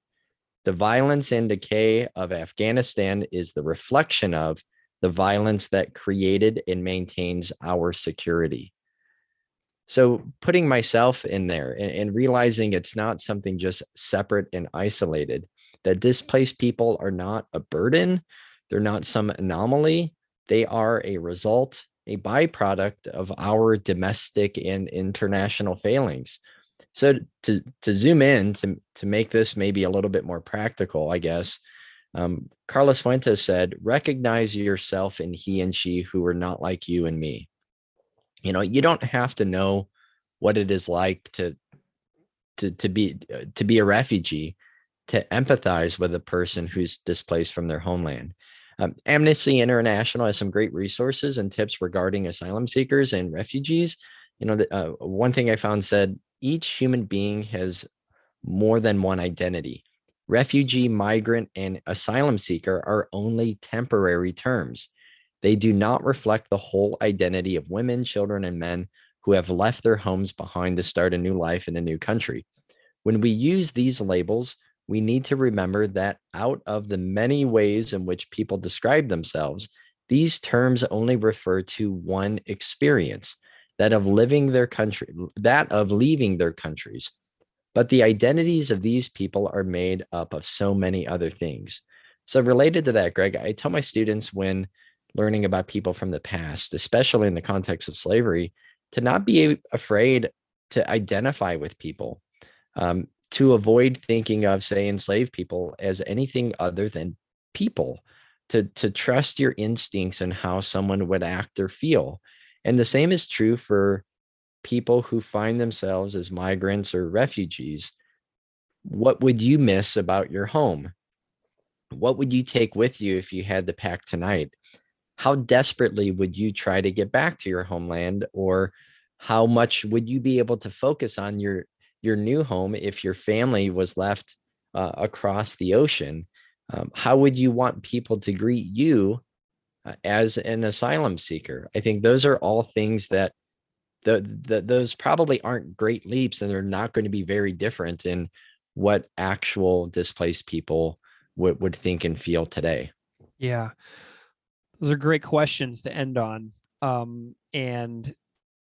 The violence and decay of Afghanistan is the reflection of the violence that created and maintains our security. So putting myself in there and realizing it's not something just separate and isolated, that displaced people are not a burden, they're not some anomaly, they are a result, a byproduct of our domestic and international failings. So to zoom in, to make this maybe a little bit more practical, I guess, Carlos Fuentes said, "Recognize yourself in he and she who are not like you and me." You don't have to know what it is like to be a refugee to empathize with a person who's displaced from their homeland. Amnesty International has some great resources and tips regarding asylum seekers and refugees. One thing I found said, each human being has more than one identity. Refugee, migrant, and asylum seeker are only temporary terms. They do not reflect the whole identity of women, children, and men who have left their homes behind to start a new life in a new country. When we use these labels, we need to remember that out of the many ways in which people describe themselves, these terms only refer to one experience, that of leaving their countries. But the identities of these people are made up of so many other things. So related to that, Greg, I tell my students when learning about people from the past, especially in the context of slavery, to not be afraid to identify with people, to avoid thinking of, say, enslaved people as anything other than people, to trust your instincts and how someone would act or feel. And the same is true for people who find themselves as migrants or refugees. What would you miss about your home? What would you take with you if you had to pack tonight? How desperately would you try to get back to your homeland? Or how much would you be able to focus on your new home if your family was left across the ocean? How would you want people to greet you as an asylum seeker? I think those are all things that those probably aren't great leaps, and they're not going to be very different in what actual displaced people would think and feel today. Yeah. Those are great questions to end on, and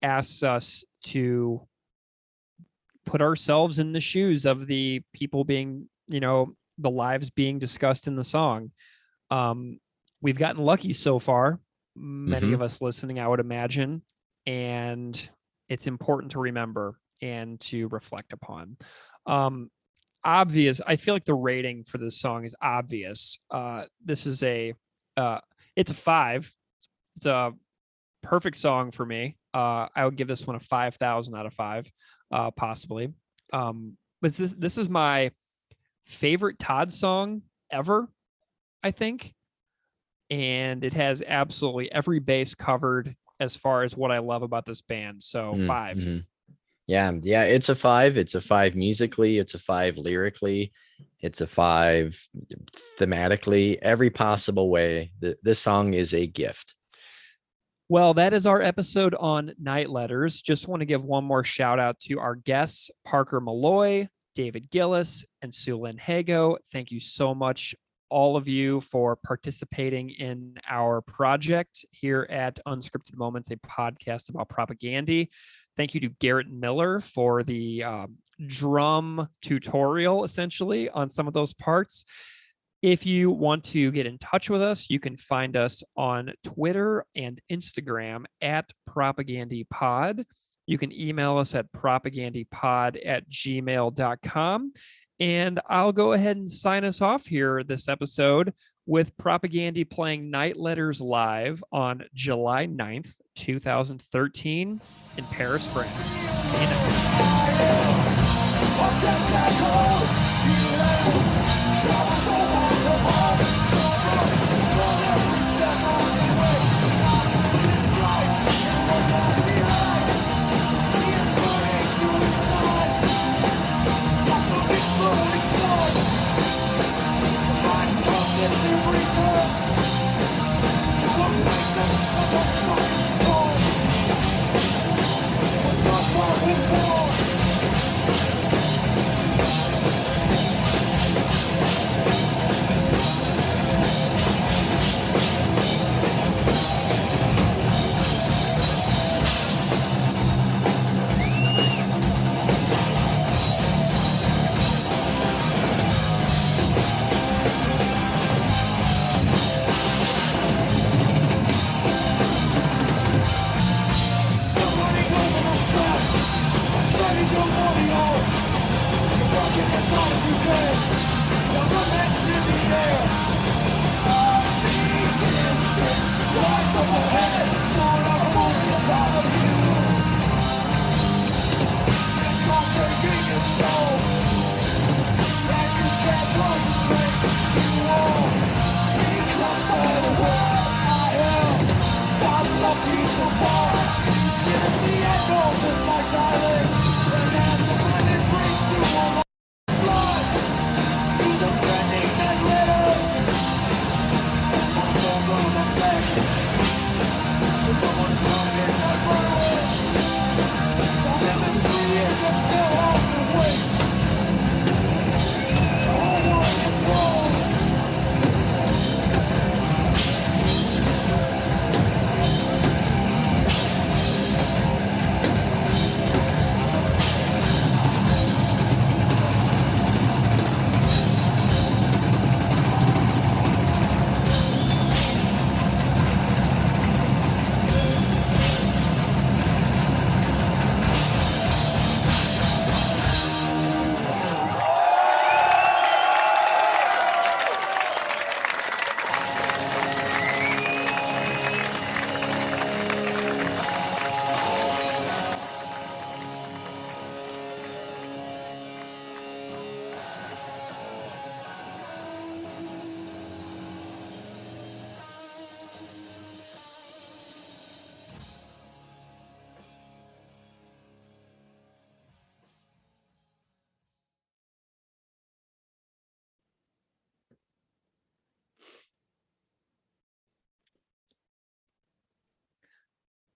asks us to put ourselves in the shoes of the people being, the lives being discussed in the song. We've gotten lucky so far, many of us listening, I would imagine, and it's important to remember and to reflect upon. Obvious. I feel like the rating for this song is obvious. This is it's a 5. It's a perfect song for me. I would give this one a 5,000 out of 5, possibly. But this is my favorite Todd song ever, I think. And it has absolutely every base covered as far as what I love about this band. So 5. Yeah, it's a 5. It's a 5 musically. It's a 5 lyrically. It's a 5 thematically. Every possible way. This song is a gift. Well, that is our episode on Night Letters. Just want to give one more shout out to our guests, Parker Molloy, David Guillas, and Sulynn Hago. Thank you so much, all of you, for participating in our project here at Unscripted Moments, a podcast about propaganda. Thank you to Garrett Miller for the drum tutorial, essentially, on some of those parts. If you want to get in touch with us, you can find us on Twitter and Instagram at propagandapod. You can email us at propagandapod@gmail.com. And I'll go ahead and sign us off here this episode with Propaganda playing Night Letters live on July 9th, 2013 in Paris, France. See you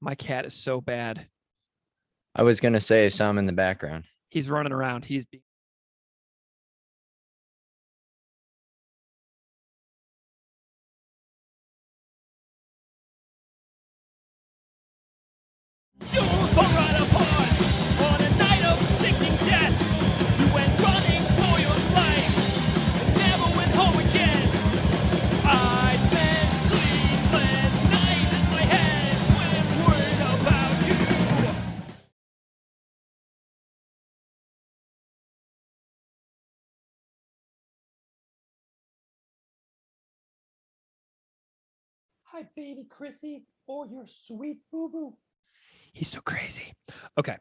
My cat is so bad. I was gonna say I saw him in the background. He's running around. He's being Hi, baby Chrissy. Oh, you're sweet, boo boo. He's so crazy. Okay.